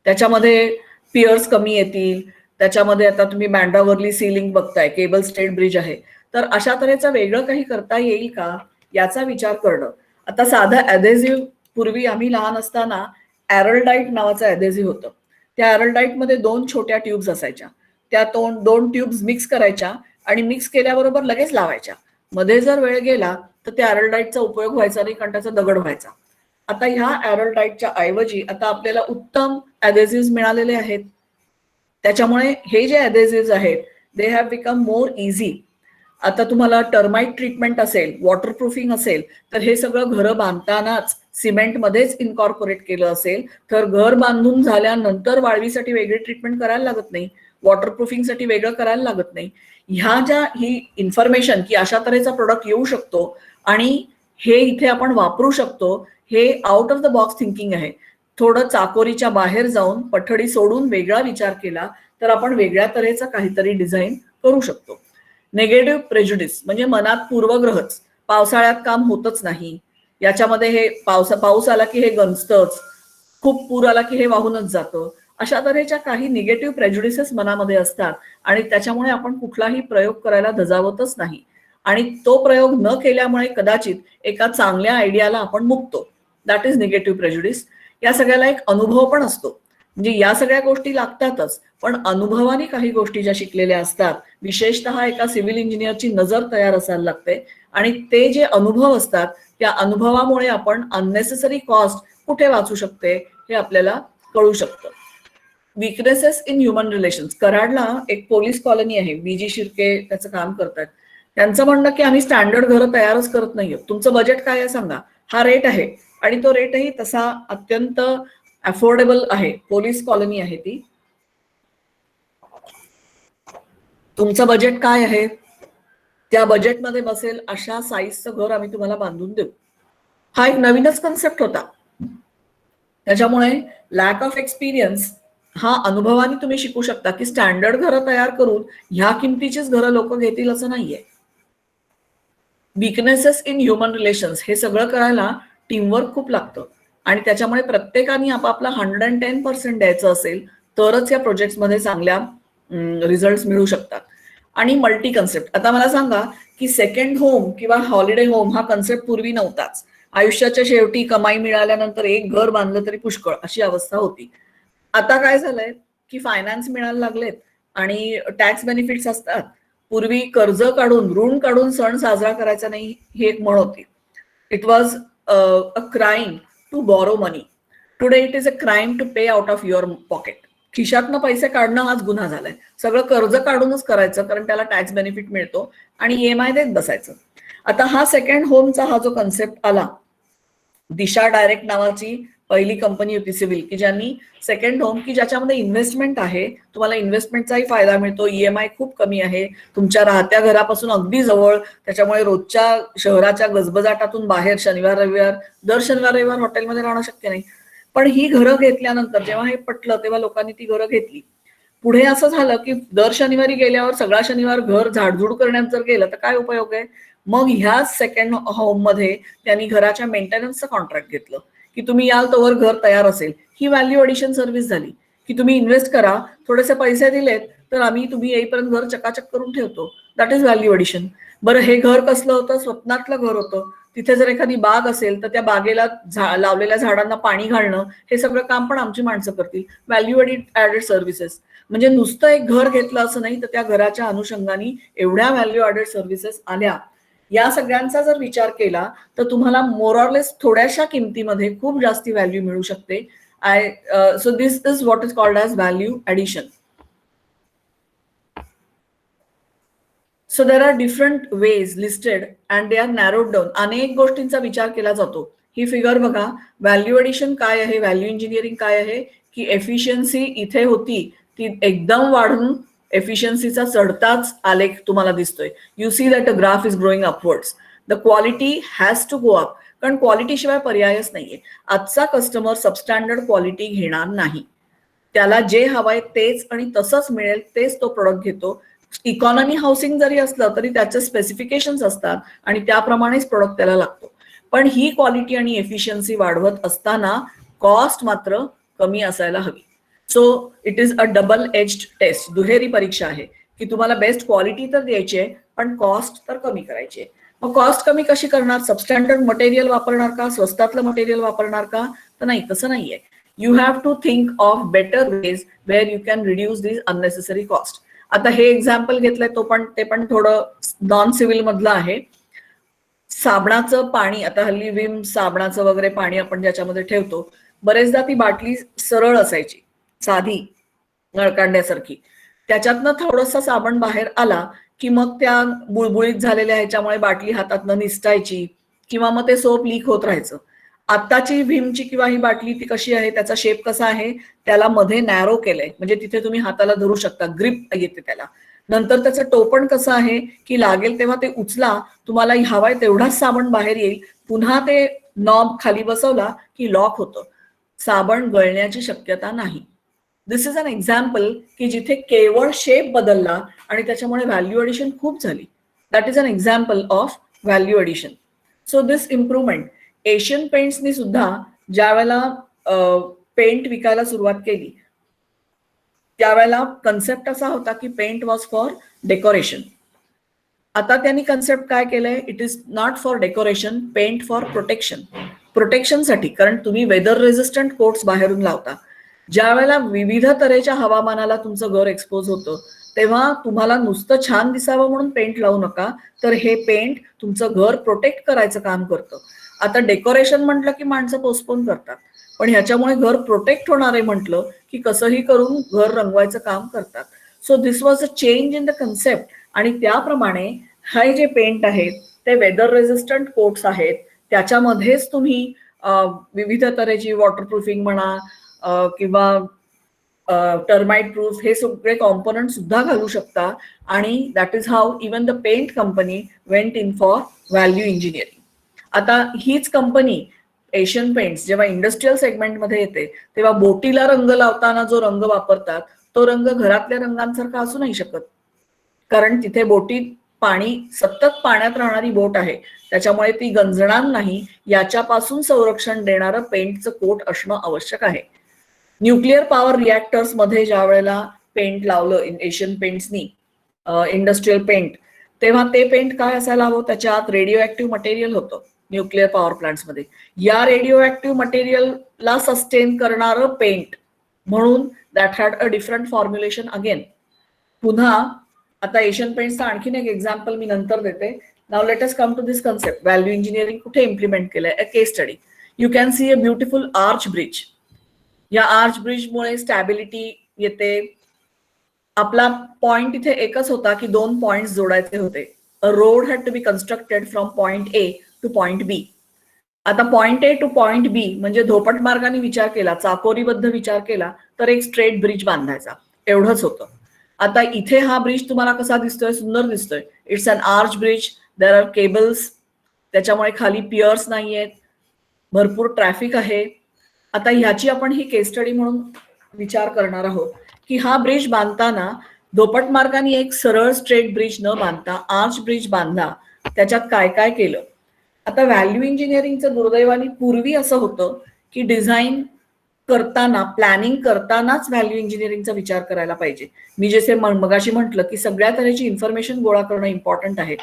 त्याच्यामध्ये पियर्स कमी येतील, त्याच्यामध्ये आता तुम्ही बँडावरली सिलिंग बघताय, केबल स्ट्रेट ब्रिज आहे, तर अशा तऱ्हेचं वेगळं काही करता येईल का याचा विचार करणं. आता साधं ॲडेझिव्ह पूर्वी आम्ही लहान असताना ॲरलडाईट नावाचं ॲडेझिव्ह होतं. त्या ॲरलडाईटमध्ये 2 छोट्या ट्यूब्स असायच्या. त्या 2 ट्यूब्स मिक्स करायच्या आणि मिक्स केल्याबरोबर लगेच लावायच्या. मध्ये जर वेळ गेला तर त्या ॲरलडाईटचा उपयोग व्हायचा नाही, कारण त्याचा दगड व्हायचा. आता ह्या ॲरलडाईटच्या ऐवजी आता आपल्याला उत्तम ॲडेझिव्ह मिळालेले आहेत. त्याच्यामुळे हे जे ॲडेझिव्ह आहेत they have become more easy. आता तुम्हाला टर्माइट ट्रीटमेंट असेल, वॉटरप्रूफिंग असेल, तर हे सगळं घरं बांधतानाच सिमेंटमध्येच इन्कॉर्पोरेट केलं असेल तर घर बांधून झाल्यानंतर वाळवीसाठी वेगळी ट्रीटमेंट करायला लागत नाही, वॉटरप्रूफिंगसाठी वेगळं करायला लागत नाही. ही इन्फॉर्मेशन की अशा तऱ्हेचा प्रोडक्ट येऊ शकतो आणि हे इथे आपण वापरू शकतो, हे out of the box thinking आहे. थोडं चाकोरीच्या बाहेर जाऊन पठडी सोडून वेगळा विचार केला तर आपण वेगळ्या तऱ्हेचा काहीतरी डिझाईन करू शकतो. नेगेटिव्ह प्रेज्युडिस म्हणजे मनात पूर्वग्रहच, पावसाळ्यात काम होतच नाही, याच्यामध्ये हे पाऊस आला की हे गंजतच, खूप पूर आला की हे वाहूनच जातं, अशा तऱ्हेच्या काही निगेटिव्ह प्रेज्युडिसेस मनामध्ये असतात आणि त्याच्यामुळे आपण कुठलाही प्रयोग करायला धजावतच नाही आणि तो प्रयोग न केल्यामुळे कदाचित एका चांगल्या आयडियाला आपण मुकतो. That is negative prejudice. या सगळ्याला एक अनुभव पण असतो. म्हणजे या सगळ्या गोष्टी लागतातच, पण अनुभवाने काही गोष्टी ज्या शिकलेल्या असतात, विशेषतः एका सिव्हिल इंजिनियरची नजर तयार असायला लागते आणि ते जे अनुभव असतात त्या अनुभवामुळे आपण अननेसेसरी कॉस्ट कुठे वाचू शकते हे आपल्याला कळू शकतं. Weaknesses in human relations. कराडला एक पोलीस कॉलनी आहे, बीजी शिर्के त्याचं काम करतात. त्यांचं म्हणणं की आम्ही स्टँडर्ड घरं तयारच करत नाहीये, तुमचं बजेट काय आहे सांगा, हा रेट आहे. आणि तो रेटही तसा अत्यंत अफोर्डेबल आहे. पोलीस कॉलनी आहे ती. तुमचं बजेट काय आहे, त्या बजेटमध्ये बसेल अशा साईजचं घर आम्ही तुम्हाला बांधून देऊ. हा एक नवीनच कन्सेप्ट होता. त्याच्यामुळे लॅक ऑफ एक्सपिरियन्स हा अनुभवाने तुम्ही शिकू शकता की स्टँडर्ड घरं तयार करून ह्या किमतीचीच घरं लोक घेतील असं नाहीये. विकनेसेस इन ह्युमन रिलेशन्स हे सगळं करायला टीमवर्क खूप लागतं आणि त्याच्यामुळे प्रत्येकाने आपापला 110% द्यायचं असेल तरच या प्रोजेक्ट्समध्ये चांगल्या रिझल्ट मिळू शकतात. आणि मल्टी कन्सेप्ट, आता मला सांगा की सेकंड होम किंवा हॉलिडे होम हा कन्सेप्ट पूर्वी नव्हताच. आयुष्याच्या शेवटी कमाई मिळाल्यानंतर एक घर बांधलं तरी पुष्कळ अशी अवस्था होती. आता काय झालंय की फायनान्स मिळायला लागलेत आणि टॅक्स बेनिफिट्स असतात. पूर्वी कर्ज काढून ऋण काढून सण साजरा करायचा नाही ही एक म्हण होती. It was a crime to borrow money. Today it is a crime to pay out of your pocket. खिशातनं पैसे काढणं हाच गुन्हा झालाय. सगळं कर्ज काढूनच करायचं कारण त्याला टॅक्स बेनिफिट मिळतो आणि EMI देत बसायचं. आता हा सेकंड होमचा हा जो कन्सेप्ट आला, दिशा डायरेक्ट नावाची पहिली कंपनी होती सिव्हिल की ज्यांनी सेकंड होम की ज्याच्यामध्ये इन्व्हेस्टमेंट आहे, तुम्हाला इन्व्हेस्टमेंटचाही फायदा मिळतो, EMI खूप कमी आहे, तुमच्या राहत्या घरापासून अगदी जवळ, त्याच्यामुळे रोजच्या शहराच्या गजबजाटातून बाहेर शनिवार रविवार हॉटेलमध्ये राहणं शक्य नाही. पण ही घरं घेतल्यानंतर जेव्हा हे पटलं तेव्हा लोकांनी ती घरं घेतली. पुढे असं झालं की दर शनिवारी गेल्यावर सगळा शनिवार घर झाडझूड करण्यात जर गेलं तर काय उपयोग आहे. मग ह्या सेकंड होम मध्ये त्यांनी घराच्या मेंटेनन्सचं कॉन्ट्रॅक्ट घेतलं की तुम्ही याल तोवर घर तयार असेल. ही व्हॅल्यू एडिशन सर्व्हिस झाली की तुम्ही इन्व्हेस्ट करा, थोडेसे पैसे दिलेत तर आम्ही तुम्ही येईपर्यंत घर चकाचक करून ठेवतो. That is value addition. बरं, हे घर कसलं होतं? स्वप्नातलं घर होतं. तिथे जर एखादी बाग असेल तर त्या बागेला लावलेल्या झाडांना पाणी घालणं हे सगळं काम पण आमची माणसं करतील. Value added services. म्हणजे नुसतं एक घर घेतलं असं नाही तर त्या घराच्या अनुषंगाने एवढ्या व्हॅल्यू ऍडेड सर्व्हिसेस आल्या. या सगळ्यांचा जर विचार केला तर तुम्हाला मोर ऑर लेस थोड्याशा किमतीमध्ये खूप जास्ती व्हॅल्यू मिळू शकते. So this is what is called as value addition. So there are different ways listed and they are narrowed down. अनेक गोष्टींचा विचार केला जातो. ही फिगर बघा, व्हॅल्यू एडिशन काय आहे, व्हॅल्यू इंजिनिअरिंग काय आहे की एफिशियन्सी इथे होती ती एकदम वाढून एफिशियन्सीचा चढताच आलेख तुम्हाला दिसतोय. You see that a graph is growing upwards. The quality has to go up, कारण क्वालिटी शिवाय पर्यायच नाहीये. आजचा कस्टमर सबस्टँडर्ड क्वालिटी घेणार नाही. त्याला जे हवंय तेच आणि तसंच मिळेल तेच तो प्रोडक्ट घेतो. इकॉनॉमी हाऊसिंग जरी असलं तरी त्याचे स्पेसिफिकेशन्स असतात आणि त्याप्रमाणेच प्रोडक्ट त्याला लागतो. पण ही क्वालिटी आणि एफिशियन्सी वाढवत असताना कॉस्ट मात्र कमी असायला हवी. So it is a double edged test. दुहेरी परीक्षा आहे की तुम्हाला बेस्ट क्वालिटी तर द्यायची आहे पण कॉस्ट तर कमी करायची आहे. मग कॉस्ट कमी कशी करणार? सबस्टँडर्ड मटेरियल वापरणार का, स्वस्तातलं मटेरियल वापरणार का? तर नाही, तसं नाहीये. You have to think of better ways where you can reduce this unnecessary cost. आता हे एक्झाम्पल घेतलंय ते पण थोडं नॉन सिव्हिल मधलं आहे. साबणाचं पाणी, आता हल्ली विम साबणाचं वगैरे पाणी आपण ज्याच्यामध्ये ठेवतो, बरेचदा ती बाटली सरळ असायची, साधी नळकांड्यासारखी. त्याच्यातनं थोडंसं साबण बाहेर आला की मग त्या बुळबुळीत झालेल्या ह्याच्यामुळे बाटली हातातनं निसटायची किंवा मग ते सोप लीक होत राहायचं. आत्ताची भीमची किंवा ही बाटली ती कशी आहे, त्याचा शेप कसा आहे, त्याला मध्ये नॅरो केलंय म्हणजे तिथे तुम्ही हाताला धरू शकता, ग्रिप येते त्याला. नंतर त्याचं टोपण कसं आहे की लागेल तेव्हा ते उचला, तुम्हाला हवाय तेवढाच साबण बाहेर येईल, पुन्हा ते नॉब खाली बसवला की लॉक होतं. साबण गळण्याची शक्यता नाही. दिस इज अन एक्झाम्पल की जिथे केवळ शेप बदलला आणि त्याच्यामुळे व्हॅल्यू एडिशन खूप झाली. That is an example of value addition. So this improvement, Asian पेंट्सनी सुद्धा ज्या वेळेला पेंट विकायला सुरुवात केली त्यावेळेला कन्सेप्ट असा होता की पेंट वॉज फॉर डेकोरेशन. आता त्यांनी कन्सेप्ट काय केलंय, it is not for decoration, paint for protection. प्रोटेक्शनसाठी, कारण तुम्ही वेदर रेजिस्टंट कोट्स बाहेरून लावता. ज्या वेळेला विविध तऱ्हेच्या हवामानाला तुमचं घर एक्सपोज होतं तेव्हा तुम्हाला नुसतं छान दिसावं म्हणून पेंट लावू नका, तर हे पेंट तुमचं घर प्रोटेक्ट करायचं काम करतं. आता डेकोरेशन म्हटलं की माणसं पोस्टपोन करतात, पण ह्याच्यामुळे घर प्रोटेक्ट होणार आहे म्हटलं की कसंही करून घर रंगवायचं काम करतात. So this was a change in the concept. आणि त्याप्रमाणे हे जे पेंट आहेत ते वेदर रेजिस्टंट कोट्स आहेत, त्याच्यामध्येच तुम्ही विविध तऱ्हेची वॉटरप्रूफिंग म्हणा किंवा टर्माइट प्रूफ हे सगळे कॉम्पोनंट सुद्धा घालू शकता. आणि that is how even the paint company went in for value engineering. आता हीच कंपनी एशियन पेंट्स जेव्हा इंडस्ट्रियल सेगमेंटमध्ये येते तेव्हा बोटीला रंग लावताना जो रंग वापरतात तो रंग घरातल्या रंगांसारखा असू नाही शकत, कारण तिथे बोटीत पाणी, सतत पाण्यात राहणारी बोट आहे, त्याच्यामुळे ती गंजणार नाही याच्यापासून संरक्षण देणारं पेंटचं कोट असणं आवश्यक आहे. न्यूक्लिअर पॉवर रिॲक्टर्स मध्ये ज्या वेळेला पेंट लावलं एशियन पेंट्सनी, इंडस्ट्रियल पेंट, तेव्हा ते पेंट काय असायला हवं, त्याच्या आत रेडिओ ऍक्टिव्ह मटेरियल होतं न्यूक्लिअर पॉवर प्लांट्समध्ये. या रेडिओ ऍक्टिव्ह मटेरियलला सस्टेन करणारं पेंट म्हणून that had a different formulation again. पुन्हा आता एशियन पेंट्सचा आणखीन एक एक्झाम्पल मी नंतर देते. Now let us come to this concept. Value engineering कुठे इम्प्लिमेंट केलंय? A case study. You can see a beautiful arch bridge. या आर्च ब्रिजमुळे स्टॅबिलिटी येते. आपला पॉइंट इथे एकच होता की 2 पॉइंट जोडायचे होते. A road had to be constructed from point A to point B. आता point A to point B म्हणजे धोपट मार्गाने विचार केला, चाकोरीबद्ध विचार केला तर एक स्ट्रेट ब्रिज बांधायचा, एवढंच होतं. आता इथे हा ब्रिज तुम्हाला कसा दिसतोय? सुंदर दिसतोय. It's an arch bridge, there are cables, त्याच्यामुळे खाली पियर्स नाहीयेत, भरपूर ट्रॅफिक आहे. आता ह्याची आपण ही केस स्टडी म्हणून विचार करणार आहोत की हा ब्रिज बांधताना धोपट मार्गाने एक सरळ स्ट्रेट ब्रिज न बांधता आर्च ब्रिज बांधला, त्याच्यात काय काय केलं. आता व्हॅल्यू इंजिनिअरिंगचं दुर्दैवाने पूर्वी असं होतं की डिझाईन करताना, प्लॅनिंग करतानाच व्हॅल्यू इंजिनिअरिंगचा विचार करायला पाहिजे. मी जसे मगाशी म्हटलं की सगळ्या तऱ्हेची इन्फॉर्मेशन गोळा करणं इम्पॉर्टंट आहे,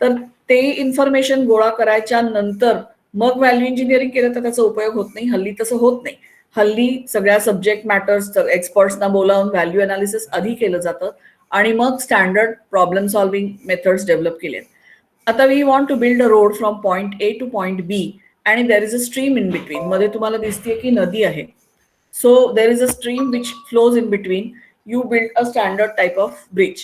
तर ते इन्फॉर्मेशन गोळा करायच्या नंतर मग व्हॅल्यू इंजिनिअरिंग केलं तर त्याचा उपयोग होत नाही. हल्ली तसं होत नाही. हल्ली सगळ्या सब्जेक्ट मॅटर्स एक्सपर्ट्सना बोलावून व्हॅल्यू अनालिसिस आधी केलं जातं आणि मग standard problem solving methods develop केले. आता we want to build a road from point A to point B आणि there is a stream in between. मध्ये तुम्हाला दिसतेय की नदी आहे. So there is a stream which flows in between. You build a standard type of bridge.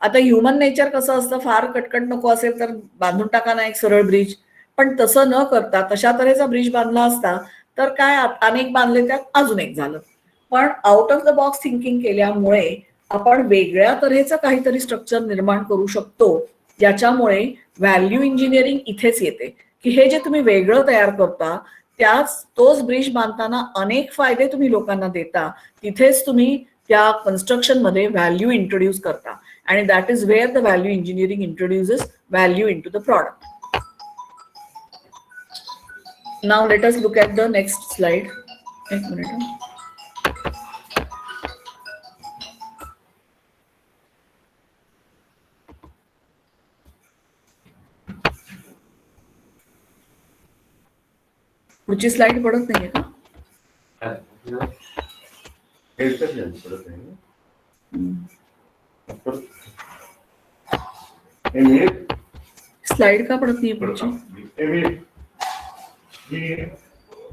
आता human nature कसं असतं, फार कटकट नको असेल तर बांधून टाका ना एक सरळ ब्रिज, पण तसं न करता तशा तऱ्हेचा ब्रिज बांधला असता तर काय, अनेक बांधले त्यात अजून एक झालं. पण out of the box thinking केल्यामुळे आपण वेगळ्या तऱ्हेचं काहीतरी स्ट्रक्चर निर्माण करू शकतो. याच्यामुळे व्हॅल्यू इंजिनिअरिंग इथेच येते की हे जे तुम्ही वेगळं तयार करता तोच ब्रिज बांधताना अनेक फायदे तुम्ही लोकांना देता, तिथेच तुम्ही त्या कन्स्ट्रक्शन मध्ये व्हॅल्यू इंट्रोड्यूस करता. आणि that is where the value engineering introduces value in to the product. Now let us look at the next slide. एक मिनिट. पुढची स्लाइड पडत नाहीये का? स्लाइड का पडत नाहीये पुढची?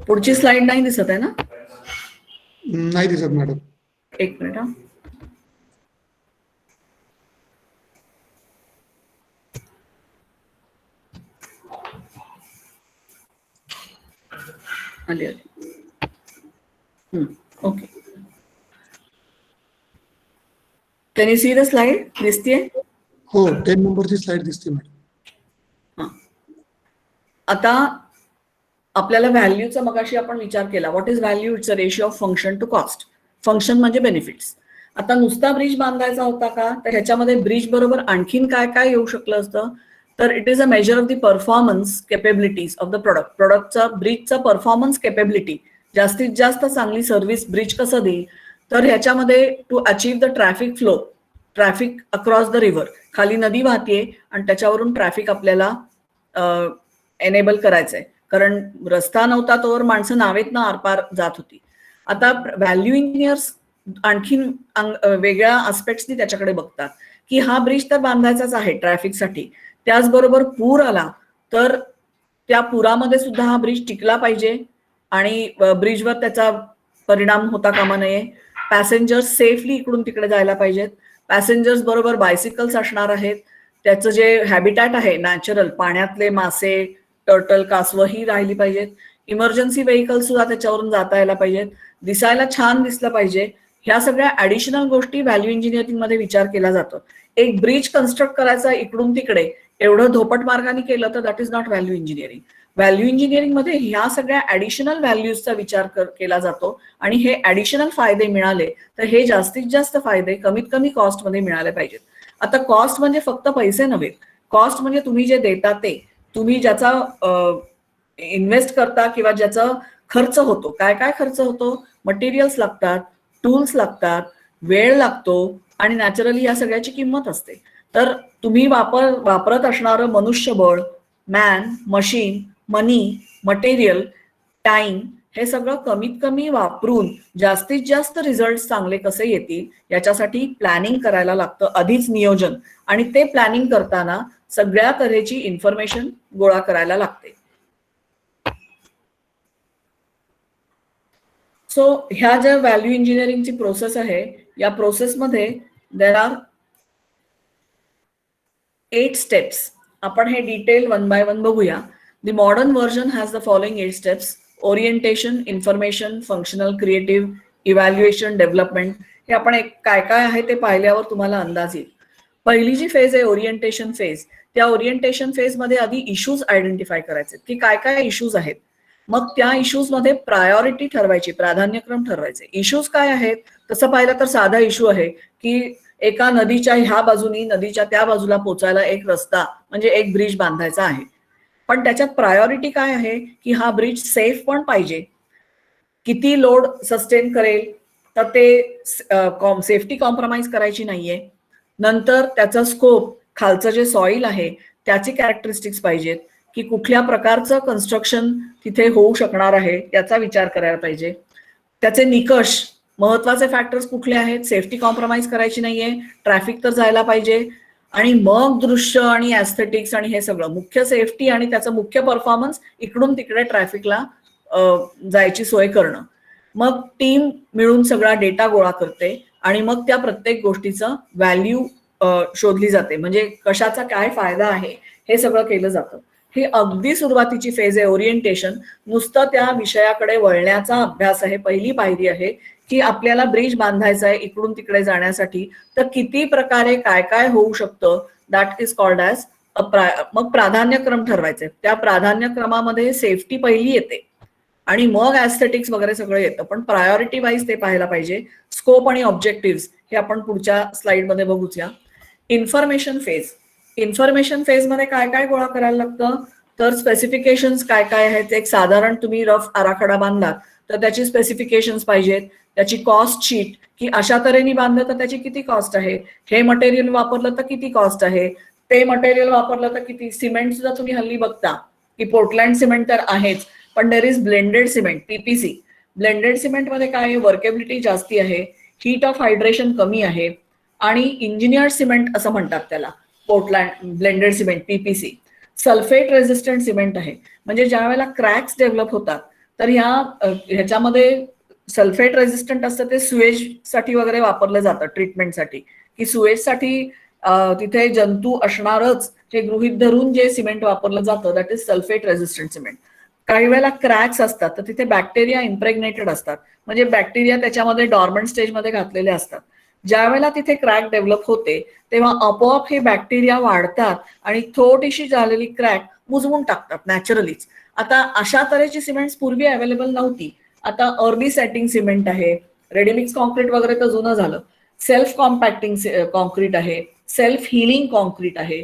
पुढची स्लाइड नाही दिसत आहे ना? नाही दिसत मॅडम. एक मिनिट. आली आली. Okay. Can you see the slide? दिसतीये? हो, 10 नंबरची स्लाइड दिसते मॅडम. आता आपल्याला व्हॅल्यूचा मगाशी आपण विचार केला. What is value? It's a ratio of function to cost. Function म्हणजे बेनिफिट्स. आता नुसता ब्रिज बांधायचा होता का, तर ह्याच्यामध्ये ब्रिज बरोबर आणखीन काय काय येऊ शकलं असतं, तर it is a measure of the performance capabilities of the product. प्रोडक्टचा ब्रिजचा परफॉर्मन्स केपेबिलिटी, जास्तीत जास्त चांगली सर्व्हिस ब्रिज कसं देईल, तर ह्याच्यामध्ये to achieve the traffic flow, traffic across the river, खाली नदी वाहतीये आणि त्याच्यावरून ट्रॅफिक आपल्याला एनेबल करायचंय, कारण रस्ता नव्हता तोवर माणसं नावेतनं आरपार जात होती. आता व्हॅल्यू इंजिनियर्स आणखीन वेगळ्या आस्पेक्ट्सनी त्याच्याकडे बघतात की हा ब्रिज तर बांधायचाच आहे ट्रॅफिकसाठी, त्याचबरोबर पूर आला तर त्या पुरामध्ये सुद्धा हा ब्रिज टिकला पाहिजे आणि ब्रिजवर त्याचा परिणाम होता कामा नये. पॅसेंजर्स सेफली इकडून तिकडे जायला पाहिजेत. पॅसेंजर्स बरोबर बायसिकल्स असणार आहेत. त्याचं जे हॅबिटॅट आहे नॅचरल, पाण्यातले मासे, टर्टल, कासव ही राहिली पाहिजेत. इमर्जन्सी व्हेकल सुद्धा त्याच्यावरून जाता यायला पाहिजेत. दिसायला छान दिसलं पाहिजे. ह्या सगळ्या ऍडिशनल गोष्टी व्हॅल्यू इंजिनिअरिंग मध्ये विचार केला जातो. एक ब्रिज कन्स्ट्रक्ट करायचा इकडून तिकडे एवढं धोपट मार्गाने केलं तर that is not value engineering. Value engineering मध्ये ह्या सगळ्या ऍडिशनल व्हॅल्यूजचा विचार केला जातो आणि हे ऍडिशनल फायदे मिळाले तर हे जास्तीत जास्त फायदे कमीत कमी कॉस्ट मध्ये मिळाले पाहिजेत. आता कॉस्ट म्हणजे फक्त पैसे नव्हे, कॉस्ट म्हणजे तुम्ही जे देता ते, तुम्ही ज्याचा इन्व्हेस्ट करता किंवा ज्याचा खर्च होतो. काय काय खर्च होतो? मटेरियल्स लागतात, टूल्स लागतात, वेळ लागतो आणि नॅचरली या सगळ्याची किंमत असते. तर तुम्ही वापरत असणारं मनुष्यबळ, man, machine, money, material, time, हे सगळं कमीत कमी वापरून जास्तीत जास्त रिझल्ट चांगले कसे येतील याच्यासाठी प्लॅनिंग करायला लागतं, आधीच नियोजन. आणि ते प्लॅनिंग करताना सगळ्या तऱ्हेची इन्फॉर्मेशन गोळा करायला लागते. सो ह्या ज्या व्हॅल्यू इंजिनिअरिंगची प्रोसेस आहे, या प्रोसेसमध्ये देर आर 8 स्टेप्स. आपण हे डिटेल 1 by 1 बघूया. The modern version has the following 8 steps: orientation, information, functional, creative, evaluation, development. हे आपण काय काय आहे ते पाहिल्यावर तुम्हाला अंदाज येईल. पहिली जी फेज आहे ओरिएंटेशन फेज, त्या ओरिएंटेशन फेज मध्ये आधी इश्यूज आयडेंटिफाय करायचे की काय काय इश्यूज आहेत. मग त्या इश्यूज मध्ये प्रायोरिटी ठरवायची, प्राधान्यक्रम ठरवायचे. इश्यूज काय आहेत तसं पाहिलं तर साधा इश्यू आहे की एका नदीच्या ह्या बाजूनी नदीच्या त्या बाजूला पोचायला एक रस्ता म्हणजे एक ब्रिज बांधायचा आहे. पण त्याच्यात प्रायोरिटी काय आहे की हा ब्रिज सेफ पण पाहिजे, किती लोड सस्टेन करेल तर ते सेफ्टी कॉम्प्रोमाइज करायची नाहीये. नंतर त्याचा स्कोप, खालचं जे सॉइल आहे त्याची कॅरेक्टरिस्टिक्स पाहिजेत की कुठल्या प्रकारचं कन्स्ट्रक्शन तिथे होऊ शकणार आहे त्याचा विचार करायला पाहिजे. त्याचे निकष, महत्वाचे फॅक्टर्स कुठले आहेत, सेफ्टी कॉम्प्रोमाइज करायची नाहीये, ट्रॅफिक तर जायला पाहिजे. आणि मग दृश्य आणि ऍस्थेटिक्स आणि हे सगळं, मुख्य सेफ्टी आणि त्याचा मुख्य परफॉर्मन्स, इकडून तिकडे ट्रॅफिकला जायची सोय करणं. मग टीम मिळून सगळा डेटा गोळा करते आणि मग त्या प्रत्येक गोष्टीचं व्हॅल्यू शोधली जाते, म्हणजे कशाचा काय फायदा आहे हे सगळं केलं जातं. ही अगदी सुरुवातीची फेज आहे ओरिएंटेशन. नुसतं त्या विषयाकडे वळण्याचा अभ्यास आहे, पहिली पायरी आहे की आपल्याला ब्रिज बांधायचा आहे इकडून तिकडे जाण्यासाठी, तर किती प्रकारे काय काय होऊ शकतं, दॅट इज कॉल्ड ॲज मग प्राधान्यक्रम ठरवायचे. त्या प्राधान्यक्रमामध्ये सेफ्टी पहिली येते आणि मग ऍस्थेटिक्स वगैरे सगळं येतं, पण प्रायोरिटी वाईज ते पाहायला पाहिजे. स्कोप आणि ऑब्जेक्टिव्ह हे आपण पुढच्या स्लाइडमध्ये बघूया. इन्फॉर्मेशन फेज, इन्फॉर्मेशन फेज मध्ये काय काय गोळा करायला लागतं तर स्पेसिफिकेशन्स काय काय आहेत. एक साधारण तुम्ही रफ आराखडा बांधला तर त्याची स्पेसिफिकेशन्स पाहिजेत, त्याची कॉस्ट शीट की अशा तऱ्हेने बांधलं तर त्याची किती कॉस्ट आहे, हे मटेरियल वापरलं तर किती कॉस्ट आहे, ते मटेरियल वापरलं तर किती. सिमेंट सुद्धा तुम्ही हल्ली बघता की पोर्टलँड सिमेंट तर आहेच, पण there is blended cement, PPC. Blended सिमेंटमध्ये काय आहे, वर्केबिलिटी जास्ती आहे, हीट ऑफ हायड्रेशन कमी आहे आणि इंजिनियर्ड सिमेंट असं म्हणतात त्याला, Portland blended cement PPC. Sulphate resistant cement आहे, म्हणजे ज्या वेळेला क्रॅक्स डेव्हलप होतात तर ह्याच्यामध्ये सल्फेट रेझिस्टंट असतं, ते सुएज साठी वगैरे वापरलं जातं ट्रीटमेंटसाठी, की सुएजसाठी तिथे जंतू असणारच हे गृहीत धरून जे सिमेंट वापरलं जातं that is sulphate resistant cement. काही वेळेला क्रॅक्स असतात तर तिथे बॅक्टेरिया इम्प्रेग्नेटेड असतात, म्हणजे बॅक्टेरिया त्याच्यामध्ये डॉर्मंट स्टेजमध्ये घातलेले असतात. ज्या वेळेला तिथे क्रॅक डेव्हलप होते तेव्हा आपोआप हे बॅक्टेरिया वाढतात आणि थोडीशी झालेली क्रॅक बुजवून टाकतात नॅचरलीच. आता अशा तऱ्हेची सिमेंट पूर्वी अवेलेबल नव्हती. आता अर्ली सेटिंग सिमेंट आहे, रेडीमिक्स कॉन्क्रीट वगैरे तर जुनं झालं, सेल्फ कॉम्पॅक्टिंग कॉन्क्रीट आहे, सेल्फ हिलिंग कॉन्क्रीट आहे.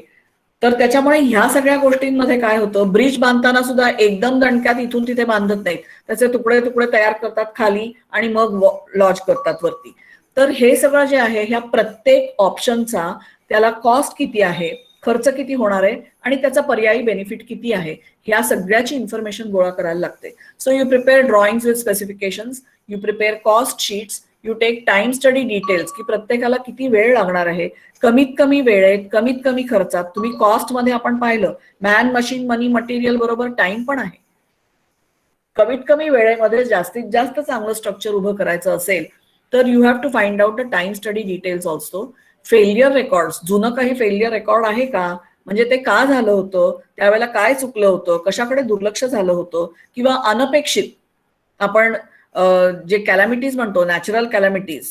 तर त्याच्यामुळे ह्या सगळ्या गोष्टींमध्ये काय होतं, ब्रिज बांधताना सुद्धा एकदम दणक्यात इथून तिथे बांधत नाहीत, त्याचे तुकडे तुकडे तयार करतात खाली आणि मग लॉज करतात वरती. तर हे सगळं जे आहे ह्या प्रत्येक ऑप्शनचा त्याला कॉस्ट किती आहे, खर्च किती होणार आहे आणि त्याचा पर्यायी बेनिफिट किती आहे, ह्या सगळ्याची इन्फॉर्मेशन गोळा करायला लागते. So you prepare drawings with specifications, you prepare cost sheets, you take time study details की प्रत्येकाला किती वेळ लागणार आहे, कमीत कमी वेळेत कमीत कमी खर्चात. तुम्ही कॉस्ट मध्ये आपण पाहिलं मॅन, मशीन, मनी, मटेरियल बरोबर टाइम पण आहे. कमीत कमी वेळेमध्ये जास्तीत जास्त चांगलं स्ट्रक्चर उभं करायचं असेल तर you have to find out the time study details also. Failure records, जुनं काही फेलियर रेकॉर्ड आहे का, म्हणजे ते का झालं होतं, त्यावेळेला काय चुकलं होतं, कशाकडे दुर्लक्ष झालं होतं, किंवा अनपेक्षित आपण जे कॅलॅमिटीज म्हणतो, नॅचरल कॅलॅमिटीज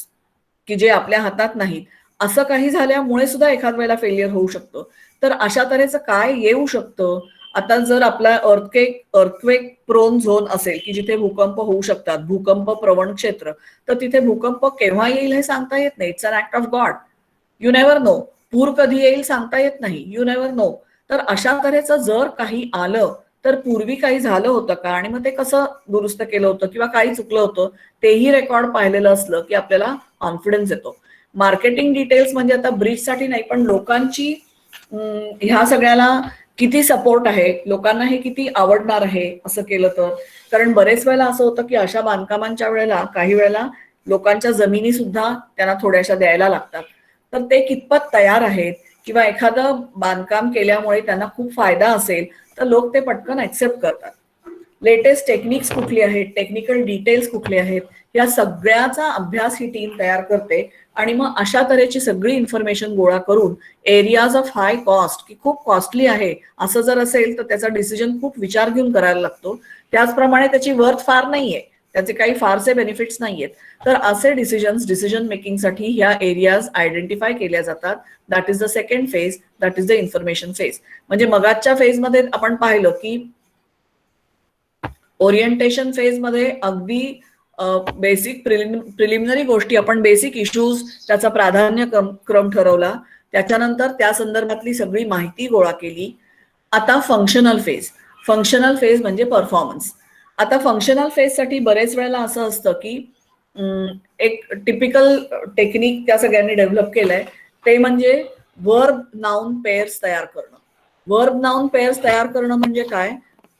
की जे आपल्या हातात नाहीत, असं काही झाल्यामुळे सुद्धा एखाद वेळेला फेलियर होऊ शकतं. तर अशा तऱ्हेचं काय येऊ शकतं आता जर आपला अर्थक्वेक प्रोन झोन असेल की जिथे भूकंप होऊ शकतात, भूकंप प्रवण क्षेत्र, तर तिथे भूकंप केव्हा येईल हे सांगता येत नाही. It's an act of God. You never know. पूर कधी येईल सांगता येत नाही. You never know. तर अशा तऱ्हेचं जर काही आलं तर पूर्वी काही झालं होतं का आणि मग ते कसं दुरुस्त केलं होतं किंवा काही चुकलं होतं तेही रेकॉर्ड पाहिलेलं असलं की आपल्याला कॉन्फिडन्स येतो. मार्केटिंग डिटेल्स म्हणजे आता ब्रिजसाठी नाही, पण लोकांची ह्या सगळ्याला किती सपोर्ट आहे, लोकांना हे किती आवडणार आहे असं केलं तर. कारण बरेच वेळेला असं होतं की अशा बांधकामांच्या वेळेला काही वेळेला लोकांच्या जमिनी सुद्धा त्यांना थोड्याशा द्यायला लागतात. तर ते कितपत तयार आहेत किंवा एखादं बांधकाम केल्यामुळे त्यांना खूप फायदा असेल तर लोक ते पटकन ऍक्सेप्ट करतात. लेटेस्ट टेक्निक्स कुठली आहेत, टेक्निकल डिटेल्स कुठले आहेत, या सगळ्याचा अभ्यास ही टीम तयार करते आणि मग अशा तऱ्हेची सगळी इन्फॉर्मेशन गोळा करून एरियाज ऑफ हाय कॉस्ट की खूप कॉस्टली आहे असं जर असेल तर त्याचा डिसिजन खूप विचार घेऊन करायला लागतो. त्याचप्रमाणे त्याची वर्थ फार नाहीये, त्याचे काही फारसे बेनिफिट्स नाहीयेत. तर असे डिसिजन मेकिंगसाठी ह्या एरियाज आयडेंटिफाय केल्या जातात. That is the second phase, that is the information phase. म्हणजे मगाच्या फेजमध्ये आपण पाहिलं की ओरिएंटेशन फेज मध्ये अगदी बेसिक प्रिलिमिनरी गोष्टी, आपण बेसिक इश्यूज त्याचा प्राधान्य क्रम ठरवला, त्याच्यानंतर त्या संदर्भातली सगळी माहिती गोळा केली. आता फंक्शनल फेज म्हणजे परफॉर्मन्स. आता फंक्शनल फेज साठी बरेच वेळेला असं असतं की एक टिपिकल टेक्निक त्या सगळ्यांनी डेव्हलप केलंय ते म्हणजे वर्ब नाउन पेअर्स तयार करणं. वर्ब नाउन पेअर्स तयार करणं म्हणजे काय,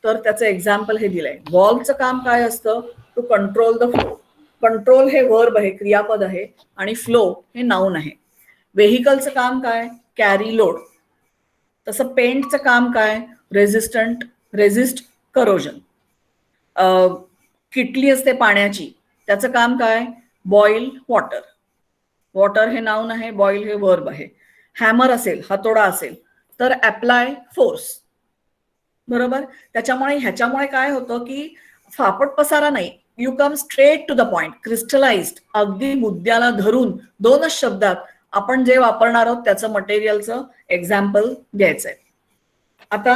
तर त्याचं एक्झाम्पल हे दिलंय. व्हॉल्वचं काम काय असतं, to control the flow. Control हे वर्ब आहे, क्रियापद आहे, आणि फ्लो हे नाउन आहे. व्हेकलचं काम काय, कॅरी लोड. तसं पेंटचं काम काय, रेझिस्ट करोजन. किटली असते पाण्याची, त्याचं काम काय, बॉईल वॉटर. वॉटर हे नाउन आहे, बॉईल हे वर्ब आहे. हॅमर असेल, हातोडा असेल तर अप्लाय फोर्स. बरोबर. त्याच्यामुळे ह्याच्यामुळे काय होतं की फापट पसारा नाही, you come straight to the point, crystallised, अगदी मुद्द्याला धरून 2च शब्दात आपण जे वापरणार आहोत त्याचं मटेरियलचं एक्झाम्पल द्यायचंय. आता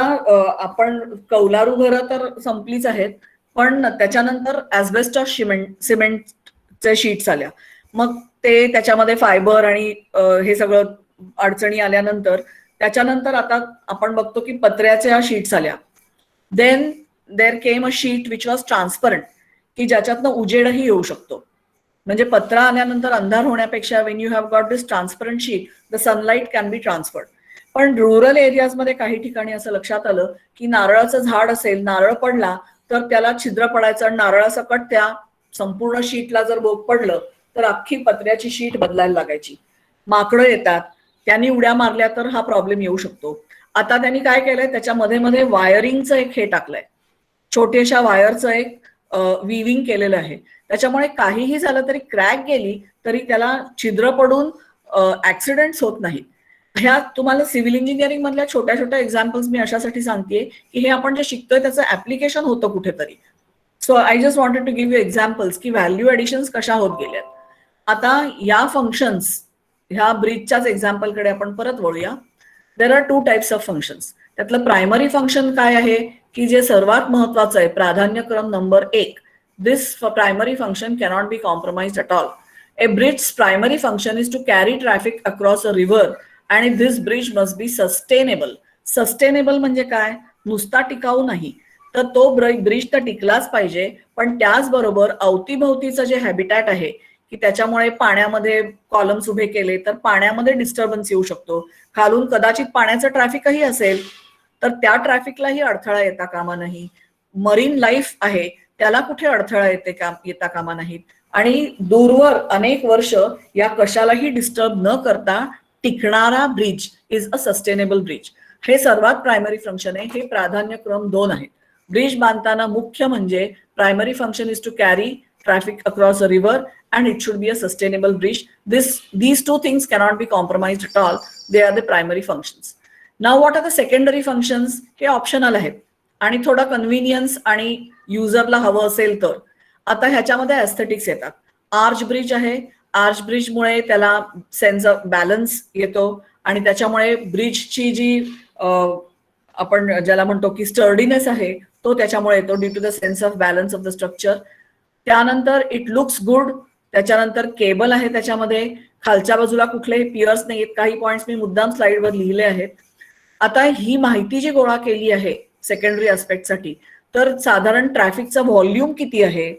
आपण कौलारू घरं तर संपलीच आहेत, पण त्याच्यानंतर ॲस्बेस्टॉस सिमेंटचे शीट्स आल्या. मग ते त्याच्यामध्ये फायबर आणि हे सगळं अडचणी आल्यानंतर त्याच्यानंतर आता आपण बघतो की पत्र्याच्या शीट्स आल्या. Then there came a sheet which was transparent, की ज्याच्यातनं उजेडही येऊ शकतो. म्हणजे पत्रा आल्यानंतर अंधार होण्यापेक्षा Wien you have got this transparent sheet the sunlight can be transferred. पण रुरल एरियाजमध्ये काही ठिकाणी असं लक्षात आलं की नारळाचं झाड असेल, नारळ पडला तर त्याला छिद्र पडायचं आणि नारळासकट त्या संपूर्ण शीटला जर बोग पडलं तर अख्खी पत्र्याची शीट बदलायला लागायची. माकडं येतात, त्यांनी उड्या मारल्या तर हा प्रॉब्लेम येऊ शकतो. आता त्यांनी काय केलंय, त्याच्या मध्ये वायरिंगचं एक हे टाकलंय, छोट्याशा वायरचं एक विविंग केलेलं आहे. त्याच्यामुळे काहीही झालं तरी, क्रॅक गेली तरी त्याला छिद्र पडून ऍक्सिडेंट्स होत नाहीत. ह्या तुम्हाला सिव्हिल इंजिनिअरिंग मधल्या छोट्या छोट्या एक्झाम्पल्स मी अशासाठी सांगतेय की हे आपण जे शिकतोय त्याचं ऍप्लिकेशन होतं कुठेतरी. So I just wanted to give you examples की व्हॅल्यू ऍडिशन्स कशा होत गेल्यात. आता या फंक्शन्स, ह्या ब्रिजच्याच एक्झाम्पलकडे आपण परत वळूया. There are 2 types of functions. त्यातलं प्रायमरी फंक्शन काय आहे की जे सर्वात महत्वाचं आहे, प्राधान्यक्रम number 1. This primary function cannot be compromised at all. A bridge's primary function is to carry traffic across a river and this bridge must be sustainable. Sustainable म्हणजे काय, नुसता टिकाऊ नाही, तर तो ब्रिज तर टिकलाच पाहिजे, पण त्याचबरोबर अवतीभोवतीचं जे हॅबिटॅट आहे की त्याच्यामुळे पाण्यामध्ये कॉलम्स उभे केले तर पाण्यामध्ये डिस्टर्बन्स येऊ शकतो. खालून कदाचित पाण्याचं ट्रॅफिकही असेल तर त्या ट्रॅफिकलाही अडथळा येता कामा नाही. मरीन लाईफ आहे त्याला कुठे अडथळा येता कामा नाहीत. आणि दूरवर अनेक वर्ष या कशालाही डिस्टर्ब न करता टिकणारा bridge is a sustainable bridge. हे सर्वात प्रायमरी फंक्शन आहे. हे प्राधान्यक्रम 2 आहेत. ब्रिज बांधताना मुख्य म्हणजे primary function is to carry traffic across a river and it should be a sustainable bridge. These 2 things cannot be compromised at all. They are the primary functions. Now what are the secondary functions? हे optional आहेत आणि थोडा convenience आणि युजरला हवं असेल तर. आता ह्याच्यामध्ये एस्थेटिक्स येतात. आर्च ब्रिज आहे, आर्च ब्रिजमुळे त्याला सेन्स ऑफ बॅलन्स येतो आणि त्याच्यामुळे ब्रिजची जी आपण ज्याला म्हणतो की स्टर्डीनेस आहे तो त्याच्यामुळे येतो, due to the sense of balance of the structure. त्यानंतर इट लुक्स गुड. त्याच्यानंतर केबल आहे, त्याच्यामध्ये खालच्या बाजूला कुठलेही पियर्स नाहीत. काही पॉइंट्स मी मुद्दाम स्लाइडवर लिहिले आहेत. आता ही माहिती जी गोळा केली आहे सेकंडरी ॲस्पेक्टसाठी, तर साधारण ट्रॅफिकचा व्हॉल्यूम किती आहे,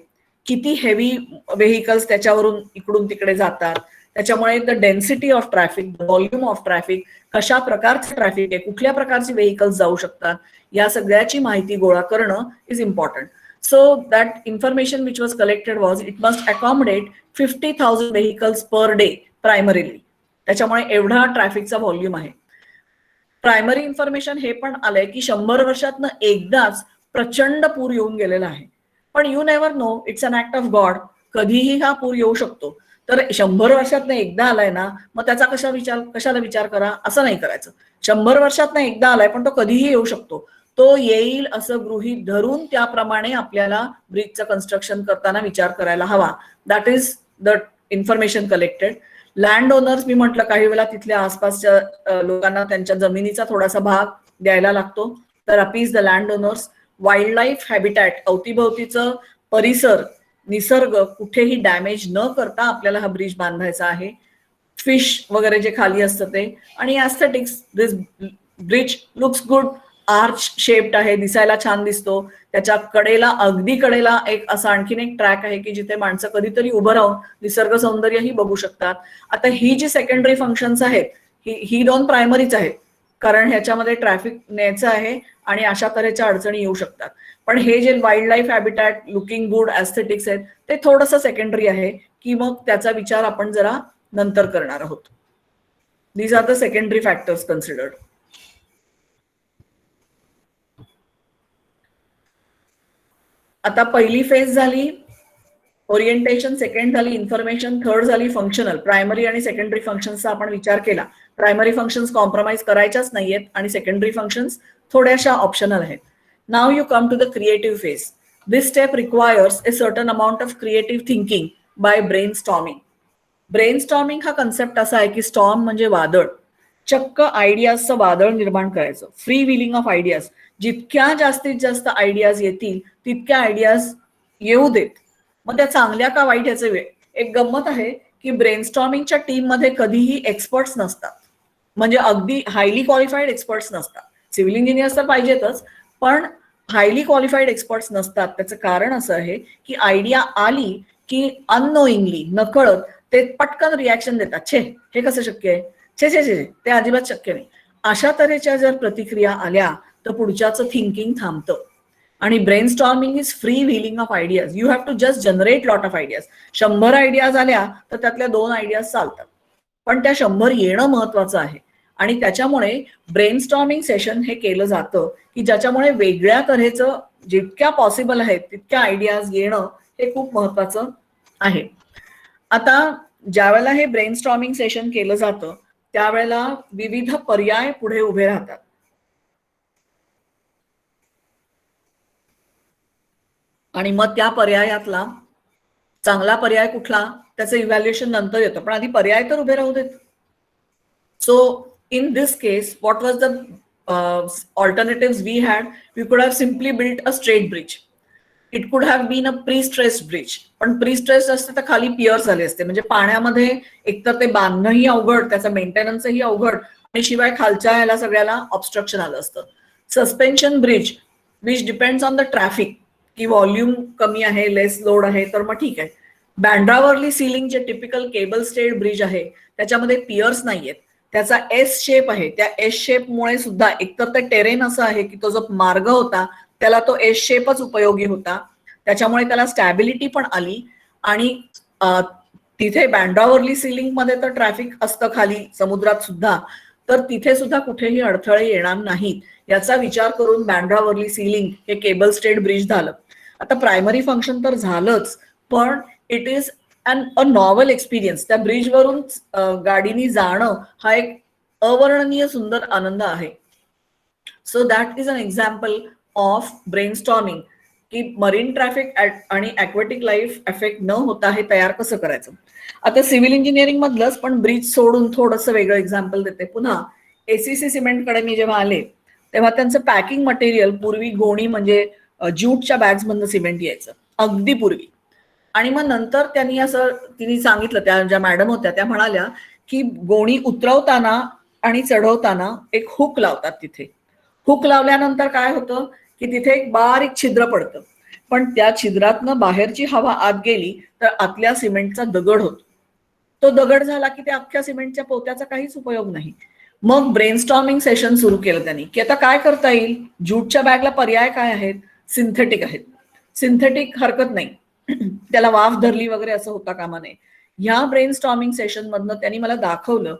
किती हेवी व्हेकल्स त्याच्यावरून इकडून तिकडे जातात, त्याच्यामुळे the density of traffic, the volume of traffic, कशा प्रकारचं ट्रॅफिक आहे, कुठल्या प्रकारचे व्हेकल्स जाऊ शकतात, या सगळ्याची माहिती गोळा करणं is important. So that information which was collected was it must accommodate 50,000 vehicles per day primarily. त्याच्यामुळे एवढा ट्रॅफिकचा व्हॉल्यूम आहे. प्रायमरी इन्फॉर्मेशन हे पण आलंय की 100 वर्षातनं एकदाच प्रचंड पूर येऊन गेलेला आहे. पण you never know, it's an act of God, कधीही हा पूर येऊ शकतो. तर 100 वर्षातनं एकदा आलाय ना, मग त्याचा कशाला विचार करा, असं नाही करायचं. 100 वर्षातनं एकदा आलाय पण तो कधीही येऊ शकतो, तो येईल असं गृहीत धरून त्याप्रमाणे आपल्याला ब्रिजचं कन्स्ट्रक्शन करताना विचार करायला हवा. That is the information collected. Land owners, मी म्हटलं काही वेळा तिथल्या आसपासच्या लोकांना त्यांच्या जमिनीचा थोडासा भाग द्यायला लागतो, तर appease the land owners. Wild life habitat, अवतीभवतीचं परिसर, निसर्ग कुठेही डॅमेज न करता आपल्याला हा ब्रिज बांधायचा आहे. फिश वगैरे जे खाली असतं ते. आणि aesthetics, this bridge looks good, arch shaped आहे, दिसायला छान दिसतो. त्याच्या कडेला, अगदी कडेला एक असा आणखीन एक ट्रॅक आहे की जिथे माणसं कधीतरी उभं राहून निसर्ग सौंदर्यही बघू शकतात. आता ही जी सेकंडरी फंक्शन्स आहेत ही 2 प्रायमरीच आहेत, कारण ह्याच्यामध्ये ट्रॅफिक न्यायचं आहे आणि अशा तऱ्हेच्या अडचणी येऊ शकतात. पण हे जे wild life habitat, looking good, aesthetics आहेत, ते थोडंसं सेकंडरी आहे की मग त्याचा विचार आपण जरा नंतर करणार आहोत. These are the secondary factors considered. आता पहिली फेज झाली ओरिएंटेशन, सेकंड झाली इन्फॉर्मेशन, थर्ड झाली फंक्शनल. प्रायमरी आणि सेकंडरी फंक्शन्सचा आपण विचार केला. प्रायमरी फंक्शन्स कॉम्प्रोमाइज करायच्याच नाहीयेत आणि सेकंडरी फंक्शन्स थोड्याशा ऑप्शनल आहेत. Now you come to the creative phase. This step requires a certain amount of creative thinking by brain storming. Brain storming हा कन्सेप्ट असा आहे की स्टॉर्म म्हणजे वादळ, चक्क आयडियाजचं वादळ निर्माण करायचं. फ्री व्हिलिंग ऑफ आयडियाज, जितक्या जास्तीत जास्त आयडियाज येतील तितक्या आयडियाज येऊ देत. मग त्या चांगल्या का वाईट याचे एक गंमत आहे की ब्रेनस्टॉर्मिंगच्या टीम मध्ये कधीही एक्सपर्ट्स नसतात, म्हणजे अगदी हायली क्वालिफाईड एक्सपर्ट्स नसतात. सिव्हिल इंजिनियर्स तर पाहिजेतच, पण हायली क्वालिफाईड एक्सपर्ट्स नसतात. त्याचं कारण असं आहे की आयडिया आली की अननोईंगली, नकळत ते पटकन रिॲक्शन देतात. छे, हे कसं शक्य आहे, छे छे छे, ते अजिबात शक्य नाही. अशा तऱ्हेच्या जर प्रतिक्रिया आल्या तर पुढच्याचं थिंकिंग थांबतं. आणि brain storming is free wheeling of ideas. You have to just generate lot of ideas. 100 ideas आल्या तर त्यातल्या 2 आयडियाज चालतात, पण त्या 100 येणं महत्वाचं आहे. आणि त्याच्यामुळे ब्रेन स्टॉर्मिंग सेशन हे केलं जातं की ज्याच्यामुळे वेगळ्या तऱ्हेचं, जितक्या पॉसिबल आहेत तितक्या आयडियाज येणं हे खूप महत्वाचं आहे. आता ज्यावेळेला हे ब्रेन स्टॉर्मिंग सेशन केलं जातं त्यावेळेला विविध पर्याय पुढे उभे राहतात. आणि मग त्या पर्यायातला चांगला पर्याय कुठला त्याचं इव्हॅल्युएशन नंतर येतं, पण आधी पर्याय तर उभे राहू देत. So in this case what was the alternatives we had? We could have simply built a straight bridge. It could have been a pre-stressed bridge. पण pre-stressed असते तर खाली पियर्स झाले असते, म्हणजे पाण्यामध्ये एकतर ते बांधणंही अवघड, त्याचं मेंटेनन्सही अवघड, आणि शिवाय खालच्या याला सगळ्याला ऑब्स्ट्रक्शन आलं असतं. Suspension bridge which depends on the traffic, की व्हॉल्यूम कमी आहे, लेस लोड आहे, तर मग ठीक आहे. बँड्रावर्ली सीलिंग जे टिपिकल केबल स्टेड ब्रिज आहे त्याच्यामध्ये पियर्स नाहीयेत, त्याचा एस शेप आहे. त्या एस शेपमुळे सुद्धा एकतर ते टेरेन असं आहे की तो जो मार्ग होता त्याला तो एस शेपच उपयोगी होता, त्याच्यामुळे त्याला स्टॅबिलिटी पण आली. आणि तिथे बँड्रावर्ली सीलिंग मध्ये तर ट्रॅफिक असतं खाली समुद्रात सुद्धा, तर तिथे सुद्धा कुठेही अडथळे येणार नाहीत याचा विचार करून बँड्रावर्ली सीलिंग हे केबल स्टेड ब्रिज झालं. आता प्रायमरी फंक्शन तर झालंच, पण it is a novel experience. त्या ब्रिजवरून गाडीनी जाणं हा एक अवर्णनीय सुंदर आनंद आहे. So that is an example of brainstorming, की मरीन ट्रॅफिक आणि ॲक्वॅटिक लाईफ अफेक्ट न होता हे तयार कसं करायचं. आता सिव्हिल इंजिनिअरिंग मधलंच पण ब्रिज सोडून थोडंसं वेगळं एक्झाम्पल देते. पुन्हा एसीसी सिमेंटकडे मी जेव्हा आले तेव्हा त्यांचं पॅकिंग मटेरियल पूर्वी गोणी म्हणजे ज्यूटच्या बॅग्स मधनं सिमेंट यायचं अगदी पूर्वी. आणि मग नंतर त्यांनी असं तिने सांगितलं, त्या ज्या मॅडम होत्या त्या म्हणाल्या की गोणी उतरवताना आणि चढवताना एक हुक लावतात तिथे. हुक लावल्यानंतर काय होतं की तिथे एक बारीक छिद्र पडतं, पण त्या छिद्रातनं बाहेरची हवा आत गेली तर आतल्या सिमेंटचा दगड होतो. तो दगड झाला की त्या अख्ख्या सिमेंटच्या पोत्याचा काहीच उपयोग नाही. मग ब्रेनस्टॉर्मिंग सेशन सुरू केलं त्यांनी की आता काय करता येईल. ज्यूटच्या बॅगला पर्याय काय आहेत, सिंथेटिक आहेत. सिंथेटिक हरकत नाही, त्याला वाफ धरली वगैरे असं होता कामा नये. ह्या ब्रेनस्टॉर्मिंग सेशन मधनं त्यांनी मला दाखवलं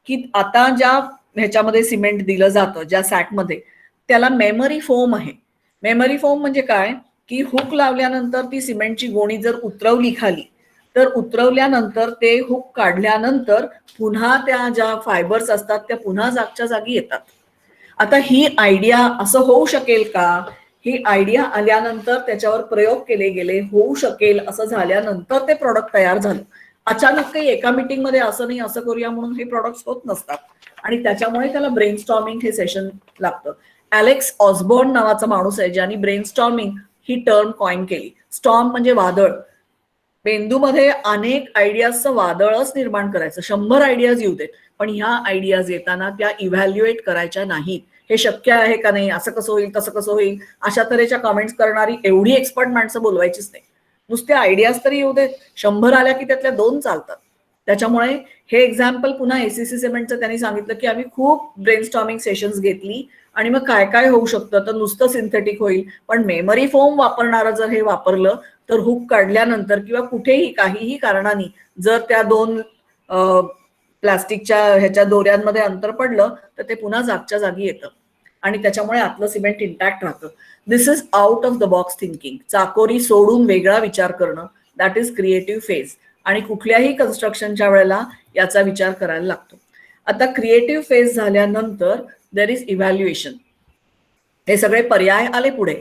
की आता ज्या ह्याच्यामध्ये सिमेंट दिलं जातं ज्या सॅकमध्ये, त्याला मेमरी फोम आहे. मेमरी फोम म्हणजे काय की हुक लावल्यानंतर ती सिमेंटची गोणी जर उतरवली खाली, तर उतरवल्यानंतर ते हुक काढल्यानंतर पुन्हा त्या ज्या फायबर्स असतात त्या पुन्हा जागच्या जागी येतात. आता ही आयडिया असं होऊ शकेल का, ही आयडिया आल्यानंतर त्याच्यावर प्रयोग केले गेले, होऊ शकेल असं झाल्यानंतर ते प्रॉडक्ट तयार झालं. अचानक काही एका मीटिंगमध्ये असं नाही असं करूया म्हणून हे प्रॉडक्ट होत नसतात, आणि त्याच्यामुळे त्याला ब्रेनस्टॉर्मिंग हे सेशन लागतं. ॲलेक्स ऑसबॉर्न नावाचा माणूस आहे ज्यांनी ब्रेनस्टॉर्मिंग ही टर्म कॉइन केली. स्टॉर्म म्हणजे वादळ. मेंदूमध्ये अनेक आयडियाजचं वादळच निर्माण करायचं, 100 आयडियाज येऊ देत, पण ह्या आयडियाज येताना त्या इव्हॅल्युएट करायच्या नाहीत. हे शक्य आहे का नाही, असं कसं होईल तसं कसं होईल, अशा तऱ्हेच्या कमेंट्स करणारी एवढी एक्सपर्ट माणसं बोलवायचीच नाही. नुसते आयडियाज तरी येऊ देत, 100 आल्या की त्यातल्या 2 चालतात. त्याच्यामुळे हे एक्झाम्पल पुन्हा एसीसी सिमेंटचं त्यांनी सांगितलं की आम्ही खूप ब्रेनस्टॉर्मिंग सेशन्स घेतली आणि मग काय काय होऊ शकतं, तर नुसतं सिंथेटिक होईल, पण मेमरी फोम वापरणारं जर हे वापरलं तर हुक काढल्यानंतर किंवा कुठेही काहीही कारणाने जर त्या 2 प्लास्टिकच्या ह्याच्या दोऱ्यांमध्ये अंतर पडलं तर ते पुन्हा जागच्या जागी येतं आणि त्याच्यामुळे आतलं सिमेंट इंटॅक्ट राहतं. This is out of the box thinking. चाकोरी सोडून वेगळा विचार करणं, दॅट इज क्रिएटिव्ह फेज. आणि कुठल्याही कन्स्ट्रक्शनच्या वेळेला याचा विचार करायला लागतो. आता क्रिएटिव्ह फेज झाल्यानंतर देर इज इव्हॅल्युएशन. हे सगळे पर्याय आले पुढे.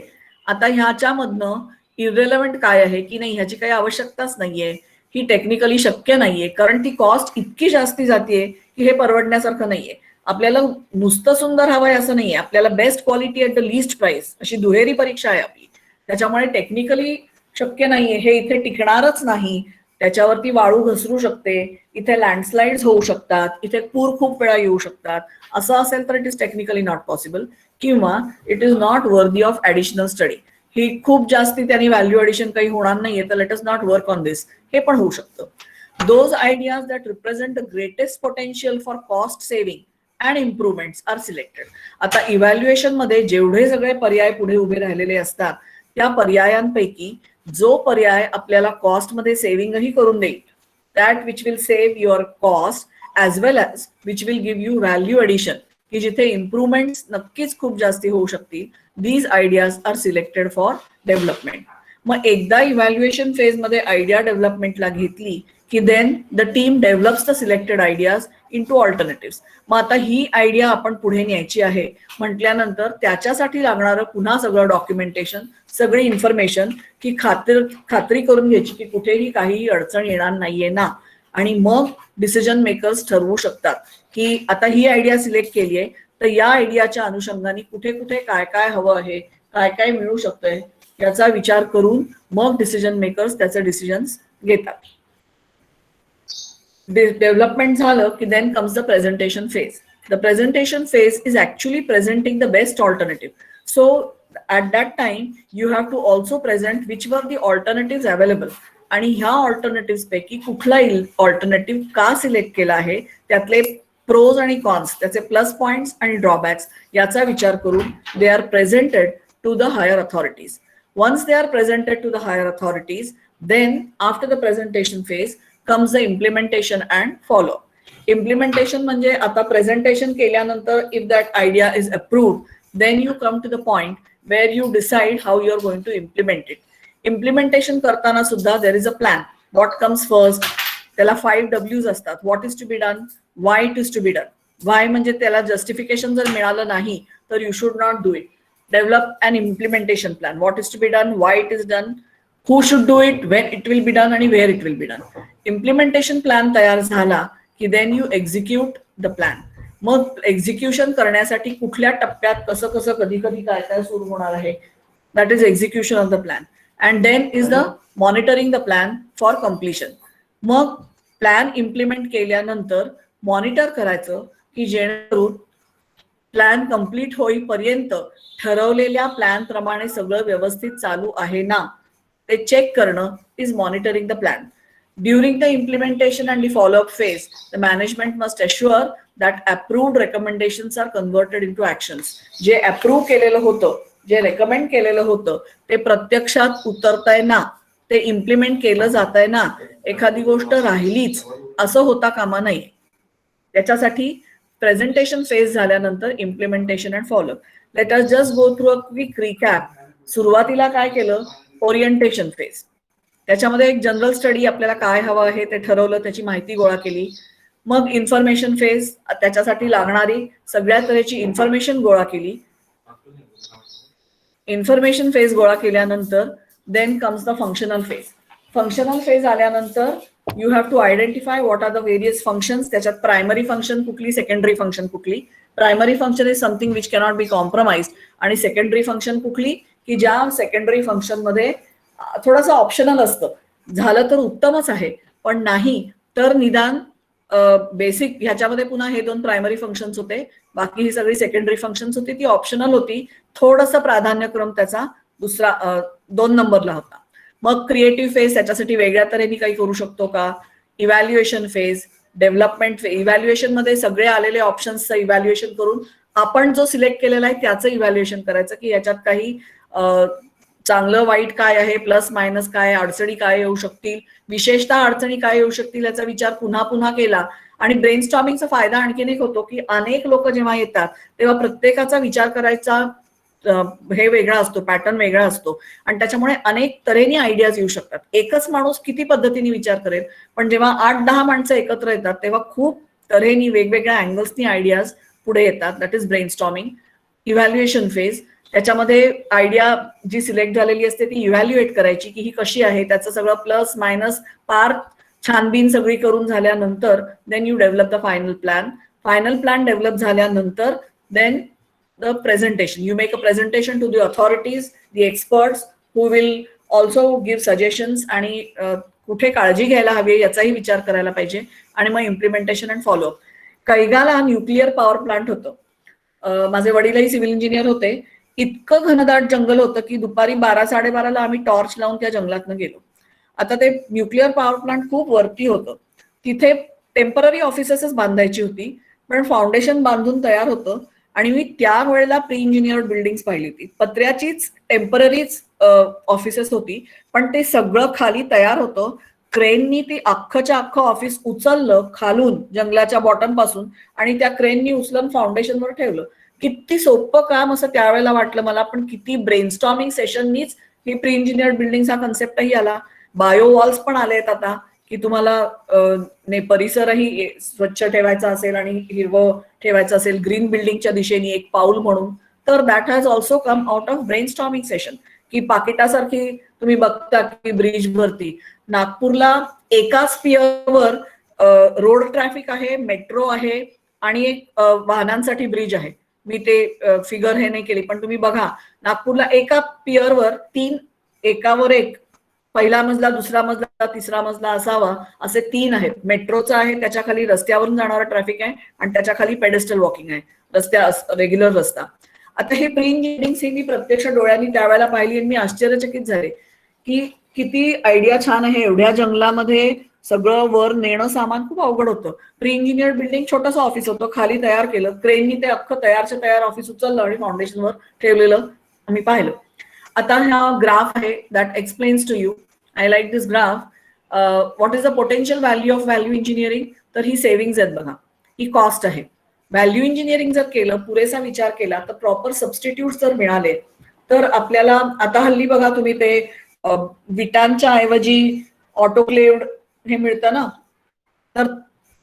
आता ह्याच्यामधनं इररिलेव्हंट काय आहे की नाही ह्याची काही आवश्यकताच नाहीये, ही टेक्निकली शक्य नाहीये, कारण ती कॉस्ट इतकी जास्ती जातीये की हे परवडण्यासारखं नाहीये. आपल्याला नुसतं सुंदर हवंय असं नाहीये, आपल्याला best quality at the least price, अशी दुहेरी परीक्षा आहे आपली. त्याच्यामुळे टेक्निकली शक्य नाहीये, हे इथे टिकणारच नाही. त्याच्यावरती वाळू घसरू शकते, इथे लँडस्लाइड्स होऊ शकतात, इथे पूर खूप वेळा येऊ शकतात. असं असेल तर it is technically not possible, किंवा it is not worthy of additional study. ही खूप जास्ती त्यांनी व्हॅल्यू ऍडिशन काही होणार नाहीये, तर let us not work on this, हे पण होऊ शकतं. Those ideas that represent the greatest potential for cost saving and improvements are selected. आता इव्हॅल्युएशन मध्ये जेवढे सगळे पर्याय पुढे उभे राहिलेले असतात त्या पर्यायांपैकी जो पर्याय आपल्याला कॉस्ट मध्ये सेव्हिंगही करून देईल, that which will save your cost as well as which will give you value addition, की जिथे इम्प्रुव्हमेंट्स नक्कीच खूप जास्ती होऊ शकतील, these ideas are selected for development. मग एकदा इव्हॅल्युएशन फेज मध्ये आयडिया डेव्हलपमेंटला घेतली की then the team develops the selected ideas into alternatives. मग आता ही आयडिया आपण पुढे न्यायची आहे म्हटल्यानंतर त्याच्यासाठी लागणारं पुन्हा सगळं डॉक्युमेंटेशन, सगळी इन्फॉर्मेशन, की खात्री करून घ्यायची की कुठेही काहीही अडचण येणार नाहीये ना. आणि मग डिसिजन मेकर्स ठरवू शकतात की आता ही आयडिया सिलेक्ट केली आहे तर या आयडियाच्या अनुषंगाने कुठे कुठे काय काय हवं आहे, काय काय मिळू शकतंय, याचा विचार करून मग डिसिजन मेकर्स त्याचे डिसिजन्स घेतात. डेव्हलपमेंट झालं की then comes the presentation phase. The presentation phase is actually presenting the best alternative. So at that time you have to also present whichever the alternative available, आणि ह्या alternative पैकी कुठला alternative का select केला आहे, त्यातले pros आणि cons, त्याचे प्लस पॉइंट्स आणि ड्रॉबॅक्स याचा विचार करून they are presented to the higher authorities. Once they are presented to the higher authorities, then after the presentation phase comes the implementation and follow. Implementation म्हणजे आता presentation केल्यानंतर if that idea is approved, then you come to the point where you decide how you are going to implement it. Implementation करताना सुद्धा there is a plan. What comes first? त्याला 5 W's असतात. What is to be done? Why it is to be done? Why म्हणजे त्याला justification जर मिळालं नाही तर you should not do it. Develop an implementation plan. What is to be done, why it is done, who should do it, when it will be done, and where it will be done. Implementation plan तयार झाला की then you execute the plan. मग execution करण्यासाठी कुठल्या टप्प्यात कसं कसं कधी कधी काय काय सुरू होणार आहे, that is execution of the plan. And then is the monitoring the plan for completion. मग प्लॅन इम्प्लिमेंट केल्यानंतर मॉनिटर करायचं की जेणेकरून प्लॅन कम्प्लीट होईपर्यंत ठरवलेल्या प्लॅन प्रमाणे सगळं व्यवस्थित चालू आहे ना ते चेक करणं is monitoring the plan. During the implementation and the follow-up phase, the management must assure that approved recommendations are converted into actions. जे अप्रूव्ह केलेलं होतं, जे रेकमेंड केलेलं होतं ते प्रत्यक्षात उतरतंय ना, ते इम्प्लिमेंट केलं जातंय ना, एखादी गोष्ट राहिलीच असं होता कामा नये. त्याच्यासाठी प्रेझेंटेशन फेज झाल्यानंतर implementation and follow up. Let us just go through a quick recap. सुरुवातीला काय केलं? Orientation phase. त्याच्यामध्ये एक जनरल स्टडी आपल्याला काय हवं आहे ते ठरवलं, त्याची माहिती गोळा केली. मग इन्फॉर्मेशन फेज, त्याच्यासाठी लागणारी सगळ्या तऱ्हेची इन्फॉर्मेशन गोळा केली. इन्फॉर्मेशन फेज गोळा केल्यानंतर then comes the functional phase. Functional phase आल्यानंतर you have to identify what are the various functions. त्याच्यात प्रायमरी फंक्शन कुठली, सेकंडरी फंक्शन कुठली. Primary function is something which cannot be compromised. आणि secondary function कुठली की ज्या सेकंडरी फंक्शन मध्ये थोडंसं ऑप्शनल असतं. झालं तर उत्तमच आहे, पण नाही तर निदान बेसिक ह्याच्यामध्ये पुन्हा हे 2 प्रायमरी फंक्शन्स होते, बाकी ही सगळी सेकंडरी फंक्शन्स होती, ती ऑप्शनल होती. थोडंसं प्राधान्यक्रम त्याचा दुसरा 2 नंबरला होता. मग क्रिएटिव्ह फेज, त्याच्यासाठी वेगळ्या तऱ्हेने काही करू शकतो का. Evaluation phase, development phase. Evaluation मध्ये सगळे आलेले ऑप्शन्सचं इव्हॅल्युएशन करून आपण जो सिलेक्ट केलेला आहे त्याचं इव्हॅल्युएशन करायचं की याच्यात काही चांगलं वाईट काय आहे, प्लस मायनस काय, अडचणी काय येऊ शकतील, विशेषतः अडचणी काय येऊ शकतील याचा विचार पुन्हा पुन्हा केला. आणि ब्रेनस्टॉर्मिंगचा फायदा आणखीन एक होतो की अनेक लोक जेव्हा येतात तेव्हा प्रत्येकाचा विचार करायचा हे वेगळा असतो, पॅटर्न वेगळा असतो आणि त्याच्यामुळे अनेक तऱ्हेने आयडियाज येऊ शकतात. एकच माणूस किती पद्धतीने विचार करेल, पण जेव्हा 8-10 माणसं एकत्र येतात तेव्हा खूप तऱ्हेने वेगवेगळ्या अँगल्सनी आयडियाज पुढे येतात. That is brainstorming. Evaluation phase, त्याच्यामध्ये आयडिया जी सिलेक्ट झालेली असते ती इव्हॅल्युएट करायची की ही कशी आहे, त्याचं सगळं प्लस मायनस पार छानबीन सगळी करून झाल्यानंतर then you develop the final plan. Final plan develop झाल्यानंतर then the presentation. You make a presentation to the authorities, the experts who will also give suggestions आणि कुठे काळजी घ्यायला हवी याचाही विचार करायला पाहिजे. आणि मग इम्प्लिमेंटेशन अँड फॉलोअप. कैगाला न्यूक्लिअर पॉवर प्लांट होतं. माझे वडीलही सिव्हिल इंजिनियर होते. इतकं घनदाट जंगल होतं की दुपारी 12-12:30ला आम्ही टॉर्च लावून त्या जंगलातनं गेलो. आता ते न्यूक्लिअर पॉवर प्लांट खूप वरती होतं. तिथे टेम्पररी ऑफिसेसच बांधायची होती, पण फाउंडेशन बांधून तयार होतं आणि मी त्यावेळेला प्री इंजिनियर्ड बिल्डिंग्स पाहिली होती. पत्र्याचीच टेम्पररीच ऑफिसेस होती, पण ते सगळं खाली तयार होतं. क्रेननी ती अख्खच्या अख्खं ऑफिस उचललं खालून जंगलाच्या बॉटम पासून आणि त्या क्रेननी उचलून फाउंडेशनवर ठेवलं. किती सोपं काम असं त्यावेळेला वाटलं मला, पण किती ब्रेनस्टॉर्मिंग सेशननीच ही प्री इंजिनियर्ड बिल्डिंग्स हा कन्सेप्टही आला. बायो वॉल्स पण आलेत आता की तुम्हाला परिसरही स्वच्छ ठेवायचा असेल आणि हिरवं ठेवायचं असेल ग्रीन बिल्डिंगच्या दिशेने एक पाऊल म्हणून, तर that has also come out of brainstorming session. की पाकिटासारखी तुम्ही बघता की ब्रिज वरती नागपूरला एकाच पियरवर रोड ट्रॅफिक आहे, मेट्रो आहे आणि एक वाहनांसाठी ब्रिज आहे. मी ते फिगर हे नाही केली, पण तुम्ही बघा नागपूरला एका पियरवर 3 एकावर एक, पहिला मजला, दुसरा मजला, तिसरा मजला असावा असे 3 आहेत. मेट्रोचं आहे, त्याच्या खाली रस्त्यावरून जाणारा ट्रॅफिक आहे आणि त्याच्या खाली पेडेस्ट्रल वॉकिंग आहे, रेग्युलर रस्ता. आता हे प्री इंजिनिअरिंग मी प्रत्यक्ष डोळ्यांनी त्यावेळेला पाहिली आणि मी आश्चर्यचकित झाले की किती आयडिया छान आहे. एवढ्या जंगलामध्ये सगळं वर नेणं सामान खूप अवघड होतं. प्री इंजिनियर बिल्डिंग छोटंसं ऑफिस होतं, खाली तयार केलं, क्रेननी ते अख्खं तयारच्या तयार ऑफिस उचललं आणि फाउंडेशनवर ठेवलेलं आम्ही पाहिलं. आता हा ग्राफ आहे that explains to you. I like this graph. What is the potential value of value engineering. तर ही सेव्हिंग्ज आहेत बघा, ही कॉस्ट आहे. व्हॅल्यू इंजिनिअरिंग जर केलं, पुरेसा विचार केला तर प्रॉपर सबस्टिट्यूट जर मिळाले तर आपल्याला आता हल्ली बघा तुम्ही ते विटांच्या ऐवजी ऑटोक्लेव्ड हे मिळतं ना, तर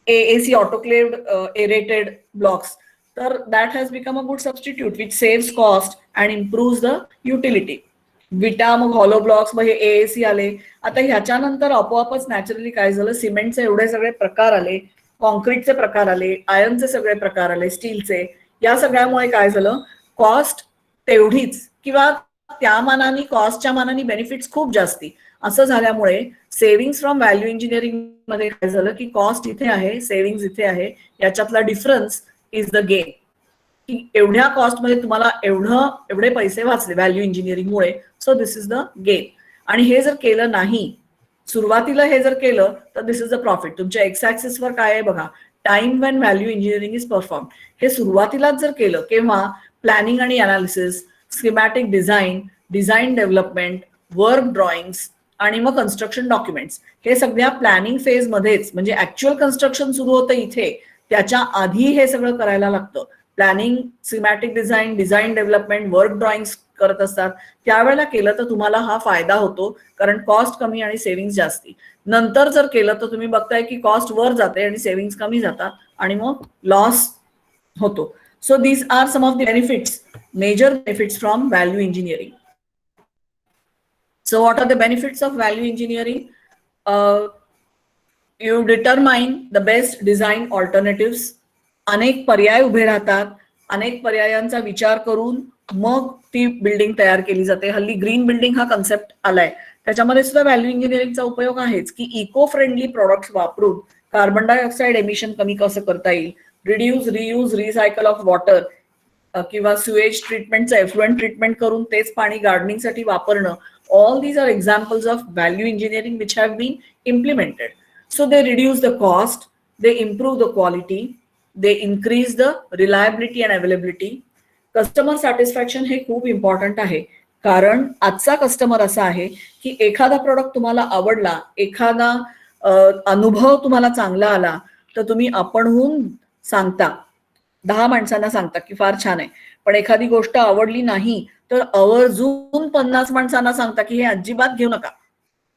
AAC ऑटोक्लेव्ड एरेटेड ब्लॉक्स, तर that has become a good substitute which saves cost and improves the utility. विटा, मग हॉलो ब्लॉक्स, मग हे AAC आले. आता ह्याच्यानंतर आपोआपच नॅचरली काय झालं, सिमेंटचे एवढे सगळे प्रकार आले कॉन्क्रीटचे प्रकार आले, आयर्नचे सगळे प्रकार आले, स्टीलचे, या सगळ्यामुळे काय झालं, कॉस्ट तेवढीच किंवा त्या मानाने कॉस्टच्या मानाने बेनिफिट्स खूप जास्ती असं झाल्यामुळे सेव्हिंग्स फ्रॉम व्हॅल्यू इंजिनिअरिंग मध्ये काय झालं की कॉस्ट इथे आहे, सेव्हिंग्स इथे आहे, याच्यातला डिफरन्स इज द गेन. की एवढ्या कॉस्टमध्ये तुम्हाला एवढे पैसे वाचले व्हॅल्यू इंजिनिअरिंगमुळे, so this is the gain. आणि हे जर केलं नाही, सुरुवातीला हे जर केलं तर दिस इज द प्रॉफिट. तुमच्या एक्स ऍक्सिसवर काय आहे बघा, time Wien value engineering is perform. हे सुरुवातीलाच जर केलं केव्हा, प्लॅनिंग आणि analysis, schematic design, design development, work drawings आणि मग कन्स्ट्रक्शन डॉक्युमेंट्स, हे सगळ्या प्लॅनिंग फेज मध्येच, म्हणजे ऍक्च्युअल कन्स्ट्रक्शन सुरू होतं इथे, त्याच्या आधी हे सगळं करायला लागतं. Planning, schematic design, design development, work drawings करत असतात, त्यावेळेला केलं तर तुम्हाला हा फायदा होतो, कारण कॉस्ट कमी आणि सेव्हिंग जास्ती. नंतर जर केलं तर तुम्ही बघताय की कॉस्ट वर जाते आणि सेव्हिंग कमी जातात आणि मग लॉस होतो. So these are some of the benefits, major benefits from value engineering. So what are the benefits of value engineering? You determine the best design alternatives. अनेक पर्याय उभे राहतात, अनेक पर्यायांचा विचार करून मग ती बिल्डिंग तयार केली जाते. हल्ली ग्रीन बिल्डिंग हा कन्सेप्ट आलाय, त्याच्यामध्ये सुद्धा व्हॅल्यू इंजिनिअरिंगचा उपयोग आहेच, की इको फ्रेंडली प्रोडक्ट्स वापरून कार्बन डायऑक्साईड एमिशन कमी कसं करता येईल, reduce, reuse, recycle of water किंवा सुएज ट्रीटमेंटचं एफ्लुएंट ट्रीटमेंट करून तेच पाणी गार्डनिंगसाठी वापरणं. All these are examples of value engineering which have been implemented. So they reduce the cost, they improve the quality, they increase the reliability and availability. Customer satisfaction हे खूप important आहे, कारण आजचा customer असा आहे की एखादा प्रोडक्ट तुम्हाला आवडला, एखादा अनुभव तुम्हाला चांगला आला तर तुम्ही आपणहून सांगता, 10 माणसांना सांगता की फार छान आहे. पण एखादी गोष्ट आवडली नाही तर आवर्जून 50 माणसांना सांगता की हे अजिबात घेऊ नका.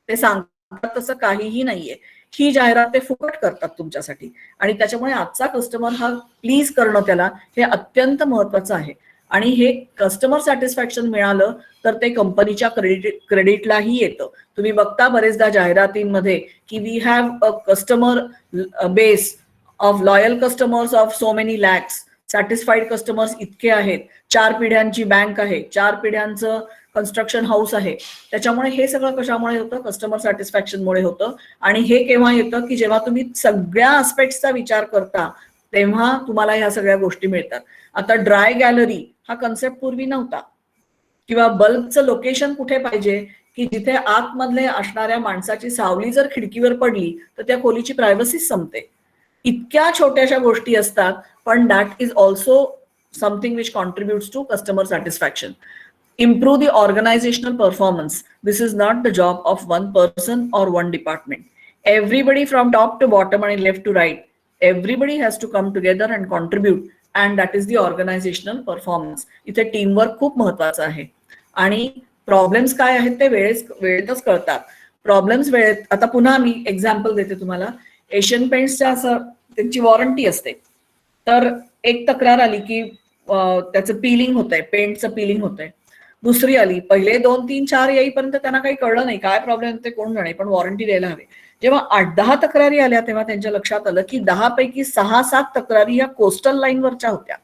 ते सांगतात तसं काहीही नाहीये. ही जाहिरात ते फुकट करतात तुमच्यासाठी, आणि त्याच्यामुळे आजचा कस्टमर हा प्लीज करणं त्याला हे अत्यंत महत्वाचं आहे. आणि हे कस्टमर सॅटिस्फॅक्शन मिळालं तर ते कंपनीच्या क्रेडिटलाही येतं. तुम्ही बघता बरेचदा जाहिरातींमध्ये की we have a customer base of loyal customers of so many lakhs, satisfied customers इतके आहेत, 4 पिढ्यांची बँक आहे, 4 पिढ्यांचं कन्स्ट्रक्शन हाऊस आहे. त्याच्यामुळे हे सगळं कशामुळे होतं, कस्टमर सॅटिस्फॅक्शनमुळे होतं. आणि हे केव्हा येतं की जेव्हा तुम्ही सगळ्या आस्पेक्ट्सचा विचार करता, तेव्हा तुम्हाला ह्या सगळ्या गोष्टी मिळतात. आता ड्राय गॅलरी हा कन्सेप्ट पूर्वी नव्हता, किंवा बल्बचं लोकेशन कुठे पाहिजे की जिथे आतमधले असणाऱ्या माणसाची सावली जर खिडकीवर पडली तर त्या खोलीची प्रायव्हसी संपते. इतक्या छोट्याशा गोष्टी असतात, पण that is also something which contributes to customer satisfaction. Improve the organizational performance. This is not the job of one person or one department. Everybody from top to bottom and left to right, everybody has to come together and contribute, and that is the organizational performance. इथे teamwork खूप महत्वाचं आहे. आणि problems काय आहेत ते वेळेतच कळतात. प्रॉब्लेम्स वेळेत, आता पुन्हा मी एक्झाम्पल देते तुम्हाला. एशियन पेंट्सच्या असं त्यांची वॉरंटी असते, तर एक तक्रार आली की त्याचं पिलिंग होतंय, पेंटचं पिलिंग होतंय. दुसरी आली, पहिले 2, 3, 4 येईपर्यंत त्यांना काही कळलं नाही काय प्रॉब्लेम ते कोण जाणे, पण वॉरंटी द्यायला हवी. जेव्हा 8-10 तक्रारी आल्या तेव्हा त्यांच्या लक्षात आलं की 10 पैकी 6-7 तक्रारी या कोस्टल लाईनवरच्या होत्या.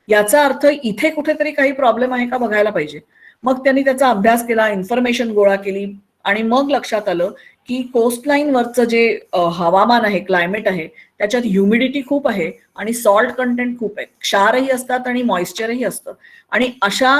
याचा अर्थ इथे कुठेतरी काही प्रॉब्लेम आहे का बघायला पाहिजे. मग त्यांनी त्याचा अभ्यास केला, इन्फॉर्मेशन गोळा केली, आणि मग लक्षात आलं की कोस्टलाईनवरचं जे हवामान आहे, क्लायमेट आहे, त्याच्यात ह्युमिडिटी खूप आहे आणि सॉल्ट कंटेंट खूप आहे, क्षारही असतात आणि मॉइश्चरही असतं. आणि अशा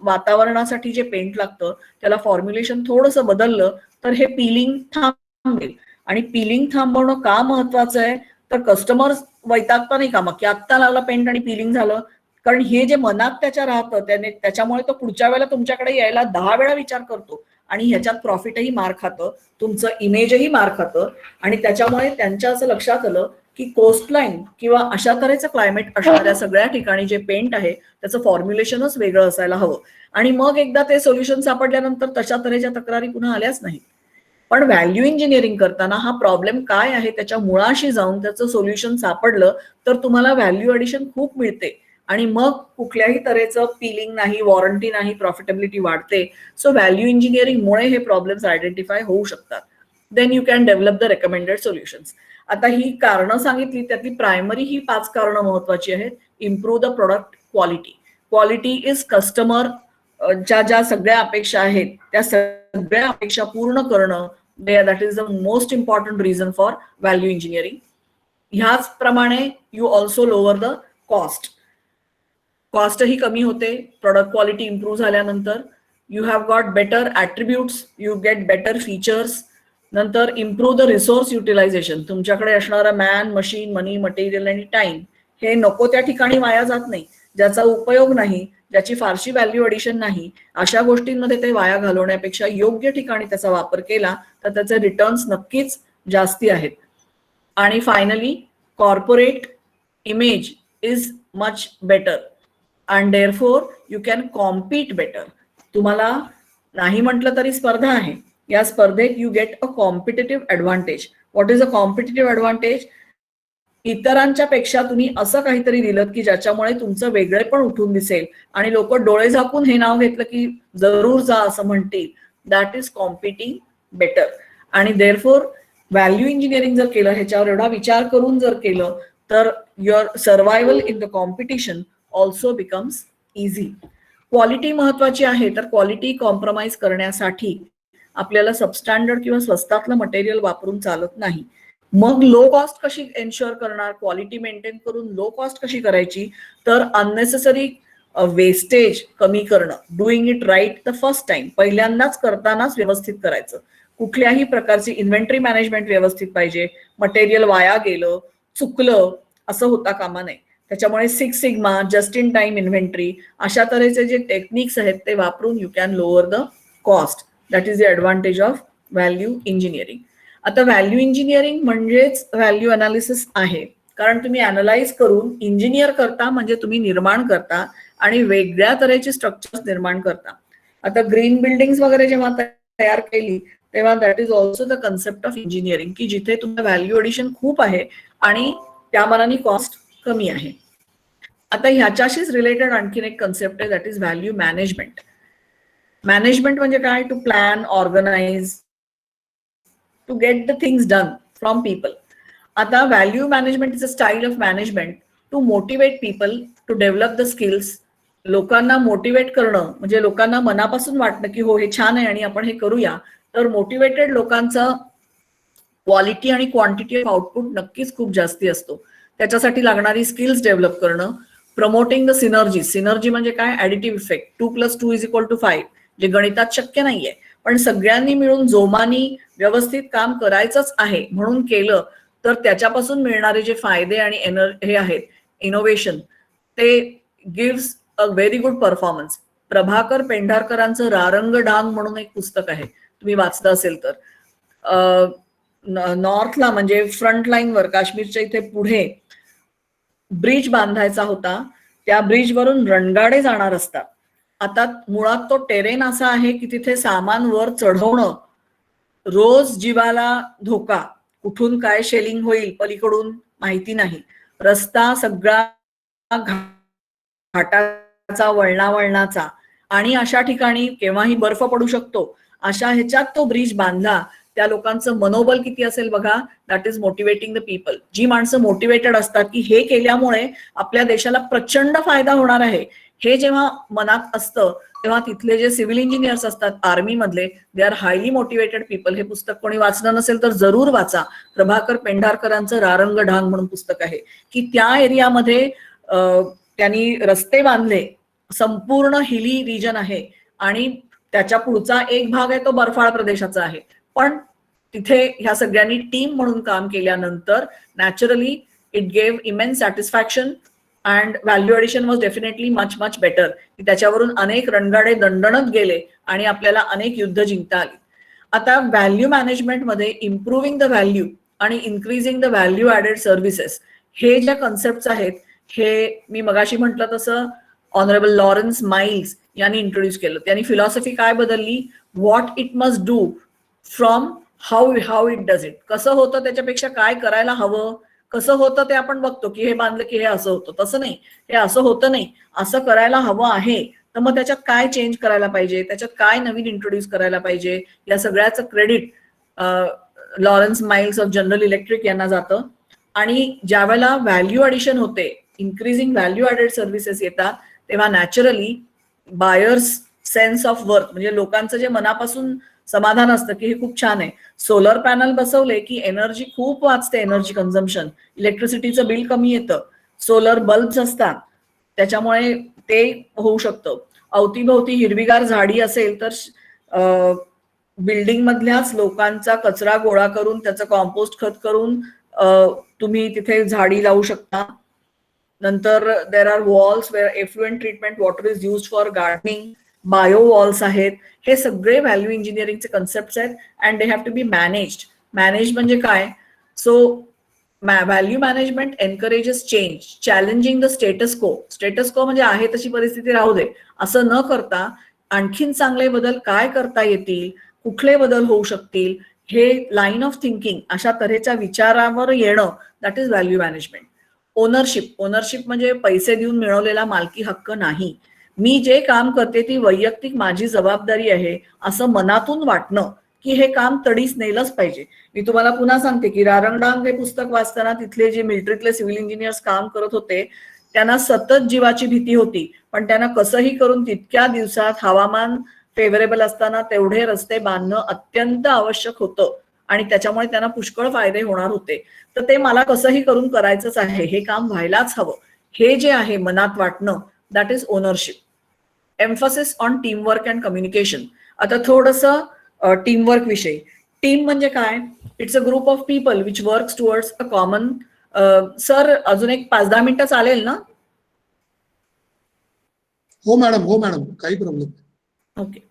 वातावरणासाठी जे पेंट लागतं त्याला फॉर्म्युलेशन थोडंसं बदललं तर हे पिलिंग थांबेल. आणि पिलिंग थांबवणं का महत्वाचं आहे, तर कस्टमर वैतागता नाही का मग की आत्ता लावला पेंट आणि पिलिंग झालं, कारण हे जे मनात त्याच्या राहतं त्याच्यामुळे तो पुढच्या वेळेला तुमच्याकडे यायला 10 वेळा विचार करतो, आणि ह्याच्यात प्रॉफिटही मार खातं, तुमचं इमेजही मार खातं. आणि त्याच्यामुळे त्यांच्या असं लक्षात आलं की कोस्टलाईन किंवा अशा तऱ्हेचं क्लायमेट असणाऱ्या सगळ्या ठिकाणी जे पेंट आहे त्याचं फॉर्म्युलेशनच वेगळं असायला हवं. आणि मग एकदा ते सोल्युशन सापडल्यानंतर तशा तऱ्हेच्या तक्रारी पुन्हा आल्याच नाहीत. पण व्हॅल्यू इंजिनिअरिंग करताना हा प्रॉब्लेम काय आहे त्याच्या मुळाशी जाऊन त्याचं सोल्युशन सापडलं तर तुम्हाला व्हॅल्यू ॲडिशन खूप मिळते, आणि मग कुठल्याही तऱ्हेचं पिलिंग नाही, वॉरंटी नाही, प्रॉफिटेबिलिटी वाढते. सो व्हॅल्यू इंजिनिअरिंगमुळे हे प्रॉब्लेम्स आयडेंटिफाय होऊ शकतात. Then you can develop the recommended solutions. आता ही कारणं सांगितली, त्यातली प्रायमरी ही 5 कारणं महत्वाची आहेत. Improve the product quality. Quality is customer ज्या सगळ्या अपेक्षा आहेत त्या सगळ्या अपेक्षा पूर्ण करणं, that is the most important reason for value engineering. ह्याचप्रमाणे you also lower the cost. कॉस्टही कमी होते प्रोडक्ट क्वालिटी इम्प्रूव्ह झाल्यानंतर. You have got better attributes, you get better features. नंतर इम्प्रूव्ह द रिसोर्स युटिलायझेशन. तुमच्याकडे असणारा मॅन, मशीन, मनी, मटेरियल आणि time हे नको त्या ठिकाणी वाया जात नाही, ज्याचा उपयोग नाही, ज्याची फारशी व्हॅल्यू एडिशन नाही, अशा गोष्टींमध्ये ते वाया घालवण्यापेक्षा योग्य ठिकाणी त्याचा वापर केला तर त्याचे रिटर्न्स नक्कीच जास्ती आहेत. आणि finally corporate image is much better and therefore you can compete better. तुम्हाला नाही म्हटलं तरी स्पर्धा आहे, या स्पर्धेत you get a competitive advantage. What is a competitive advantage? इतरांच्या पेक्षा तुम्ही असं काहीतरी दिलं की ज्याच्यामुळे तुमचं वेगळेपण उठून दिसेल आणि लोक डोळे झाकून हे नाव घेतलं की जरूर जा असं म्हणतील. That is competing better. आणि देअरफोर व्हॅल्यू इंजिनिअरिंग जर केलं, ह्याच्यावर एवढा विचार करून जर केलं तर your survival in the competition also becomes easy. Quality महत्वाची आहे, तर क्वालिटी कॉम्प्रोमाइज करण्यासाठी आपल्याला सबस्टँडर्ड किंवा स्वस्तातलं मटेरियल वापरून चालत नाही. मग लो कॉस्ट कशी एन्श्योर करणार? क्वालिटी मेंटेन करून लो कॉस्ट कशी करायची? तर अननेसेसरी वेस्टेज कमी करणं, doing it write the first time. पहिल्यांदाच करतानाच व्यवस्थित करायचं. कुठल्याही प्रकारची इन्व्हेंटरी मॅनेजमेंट व्यवस्थित पाहिजे. मटेरियल वाया गेलं, चुकलं असं होता कामा नये. त्याच्यामुळे 6 sigma, just in time inventory अशा तऱ्हेचे जे टेक्निक्स आहेत ते वापरून you can lower the cost. That is the advantage of value engineering. आता व्हॅल्यू इंजिनिअरिंग म्हणजेच व्हॅल्यू अनालिसिस आहे, कारण तुम्ही अनालाइज करून इंजिनियर करता, म्हणजे तुम्ही निर्माण करता आणि वेगळ्या तऱ्हेची स्ट्रक्चर्स निर्माण करता. आता ग्रीन बिल्डिंग्स वगैरे जेव्हा तयार केली तेव्हा that is also the concept of engineering, की जिथे तुमचं व्हॅल्यू एडिशन खूप आहे आणि त्या मानाने कॉस्ट कमी आहे. आता ह्याच्याशीच रिलेटेड आणखीन एक कन्सेप्ट आहे, that is value management. Management म्हणजे काय? To plan, organise, to get the things done from people. आता value management is a style of management to motivate people to develop the skills. लोकांना motivate करणं म्हणजे लोकांना मनापासून वाटणं की हो हे छान आहे आणि आपण हे करूया. तर मोटिवेटेड लोकांचा क्वालिटी आणि क्वांटिटी ऑफ आउटपुट नक्कीच खूप जास्ती असतो. त्याच्यासाठी लागणारी स्किल्स डेव्हलप करणं. Promoting the synergy. सिनर्जी म्हणजे काय? Additive effect. 2+2=5 जे गणितात शक्य नाहीये, पण सगळ्यांनी मिळून जोमानी व्यवस्थित काम करायचंच आहे म्हणून केलं तर त्याच्यापासून मिळणारे जे फायदे आणि हे आहेत इनोव्हेशन, ते gives a very good performance. Prabhakar पेंढारकरांचं रारंग ढांग म्हणून एक पुस्तक आहे, तुम्ही वाचलं असेल तर. नॉर्थला म्हणजे फ्रंट लाईनवर काश्मीरच्या इथे पुढे ब्रिज बांधायचा होता. त्या ब्रिजवरून रणगाडे जाणार असतात. आता मुळात तो टेरेन असा आहे की तिथे सामान वर चढवणं रोज जीवाला धोका. कुठून काय शेलिंग होईल पलीकडून माहिती नाही. रस्ता सगळा घाटाचा, वळणावळणाचा, आणि अशा ठिकाणी केव्हाही बर्फ पडू शकतो. अशा ह्याच्यात तो ब्रिज बांधला. त्या लोकांचं मनोबल किती असेल बघा. That is motivating the people. जी माणसं मोटिवेटेड असतात की हे केल्यामुळे आपल्या देशाला प्रचंड फायदा होणार आहे, हे जेव्हा मनात असतं तेव्हा तिथले जे सिव्हिल इंजिनियर्स असतात आर्मी मधले, they are highly motivated people. हे पुस्तक कोणी वाचलं नसेल तर जरूर वाचा. प्रभाकर पेंढारकरांचं रारंग ढांग म्हणून पुस्तक आहे, की त्या एरियामध्ये त्यांनी रस्ते बांधले. संपूर्ण हिली रिजन आहे आणि त्याच्या पुढचा एक भाग आहे तो बर्फाळ प्रदेशाचा आहे, पण तिथे ह्या सगळ्यांनी टीम म्हणून काम केल्यानंतर naturally it gave immense satisfaction and value addition was definitely much better. त्याच्यावरून अनेक रणगाडे दणदणत गेले आणि आपल्याला अनेक युद्ध जिंकता आली. आता व्हॅल्यू मॅनेजमेंटमध्ये इम्प्रूव्हिंग द व्हॅल्यू आणि increasing the value added services हे ज्या कन्सेप्ट आहेत, हे मी मगाशी म्हटलं तसं ऑनरेबल लॉरेन्स माइल्स यांनी इंट्रोड्यूस केलं. त्यांनी फिलॉसॉफी काय बदलली? What it must do from how it does it. कसं होतं त्याच्यापेक्षा काय करायला हवं. कसं होतं ते आपण बघतो की हे बांधलं की हे असं होतं, तसं नाही, हे असं होतं नाही, असं करायला हवं आहे. तर मग त्याच्यात काय चेंज करायला पाहिजे, त्याच्यात काय नवीन इंट्रोड्यूस करायला पाहिजे, या सगळ्याचं credit Lawrence miles of general electric यांना जातं. आणि ज्या वेळेला व्हॅल्यू ॲडिशन होते, इन्क्रीजिंग व्हॅल्यू ॲडेड सर्व्हिसेस येतात, तेव्हा naturally buyers sense of worth, म्हणजे लोकांचं जे मनापासून समाधान असतं की हे खूप छान आहे, सोलर पॅनल बसवले की एनर्जी खूप वाचते, एनर्जी कन्झम्पशन, इलेक्ट्रिसिटीचं बिल कमी येतं, सोलर बल्ब्स असतात, त्याच्यामुळे ते होऊ शकतं. अवतीभोवती हिरवीगार झाडी असेल तर बिल्डिंग मधल्याच लोकांचा कचरा गोळा करून त्याचं कॉम्पोस्ट खत करून तुम्ही तिथे झाडी लावू शकता. नंतर there are walls where effluent treatment water is use for gardening, bio walls आहेत. हे सगळे व्हॅल्यू इंजिनिअरिंगचे कन्सेप्ट आहेत and they have to be managed. Manage म्हणजे काय? So value management encourages change, challenging the status quo. Status quo म्हणजे आहे तशी परिस्थिती राहू दे असं न करता आणखीन चांगले बदल काय करता येतील, कुठले बदल होऊ शकतील, हे लाईन ऑफ थिंकिंग, अशा तऱ्हेच्या विचारावर येणं, that is value management. Ownership म्हणजे पैसे देऊन मिळवलेला मालकी हक्क नाही. मी जे काम करते ती वैयक्तिक माझी जबाबदारी आहे असं मनातून वाटणं की हे काम तडीस नेलंच पाहिजे. मी तुम्हाला पुन्हा सांगते की रारंगडांग हे पुस्तक वाचताना तिथले जे मिलिटरीतले सिव्हिल इंजिनियर्स काम करत होते त्यांना सतत जीवाची भीती होती, पण त्यांना कसंही करून तितक्या दिवसात हवामान फेवरेबल असताना तेवढे रस्ते बांधणं अत्यंत आवश्यक होतं आणि त्याच्यामुळे त्यांना पुष्कळ फायदे होणार होते. तर ते मला कसंही करून करायचंच आहे, हे काम व्हायलाच हवं, हे जे आहे मनात वाटणं, that is ownership. Emphasis on teamwork and communication. आता थोडंसं टीमवर्क विषयी. टीम म्हणजे काय? It's a group of people which works towards a common. Sir अजून एक 5-10 मिनिटं चालेल ना? हो मॅडम, काही प्रॉब्लेम. ओके.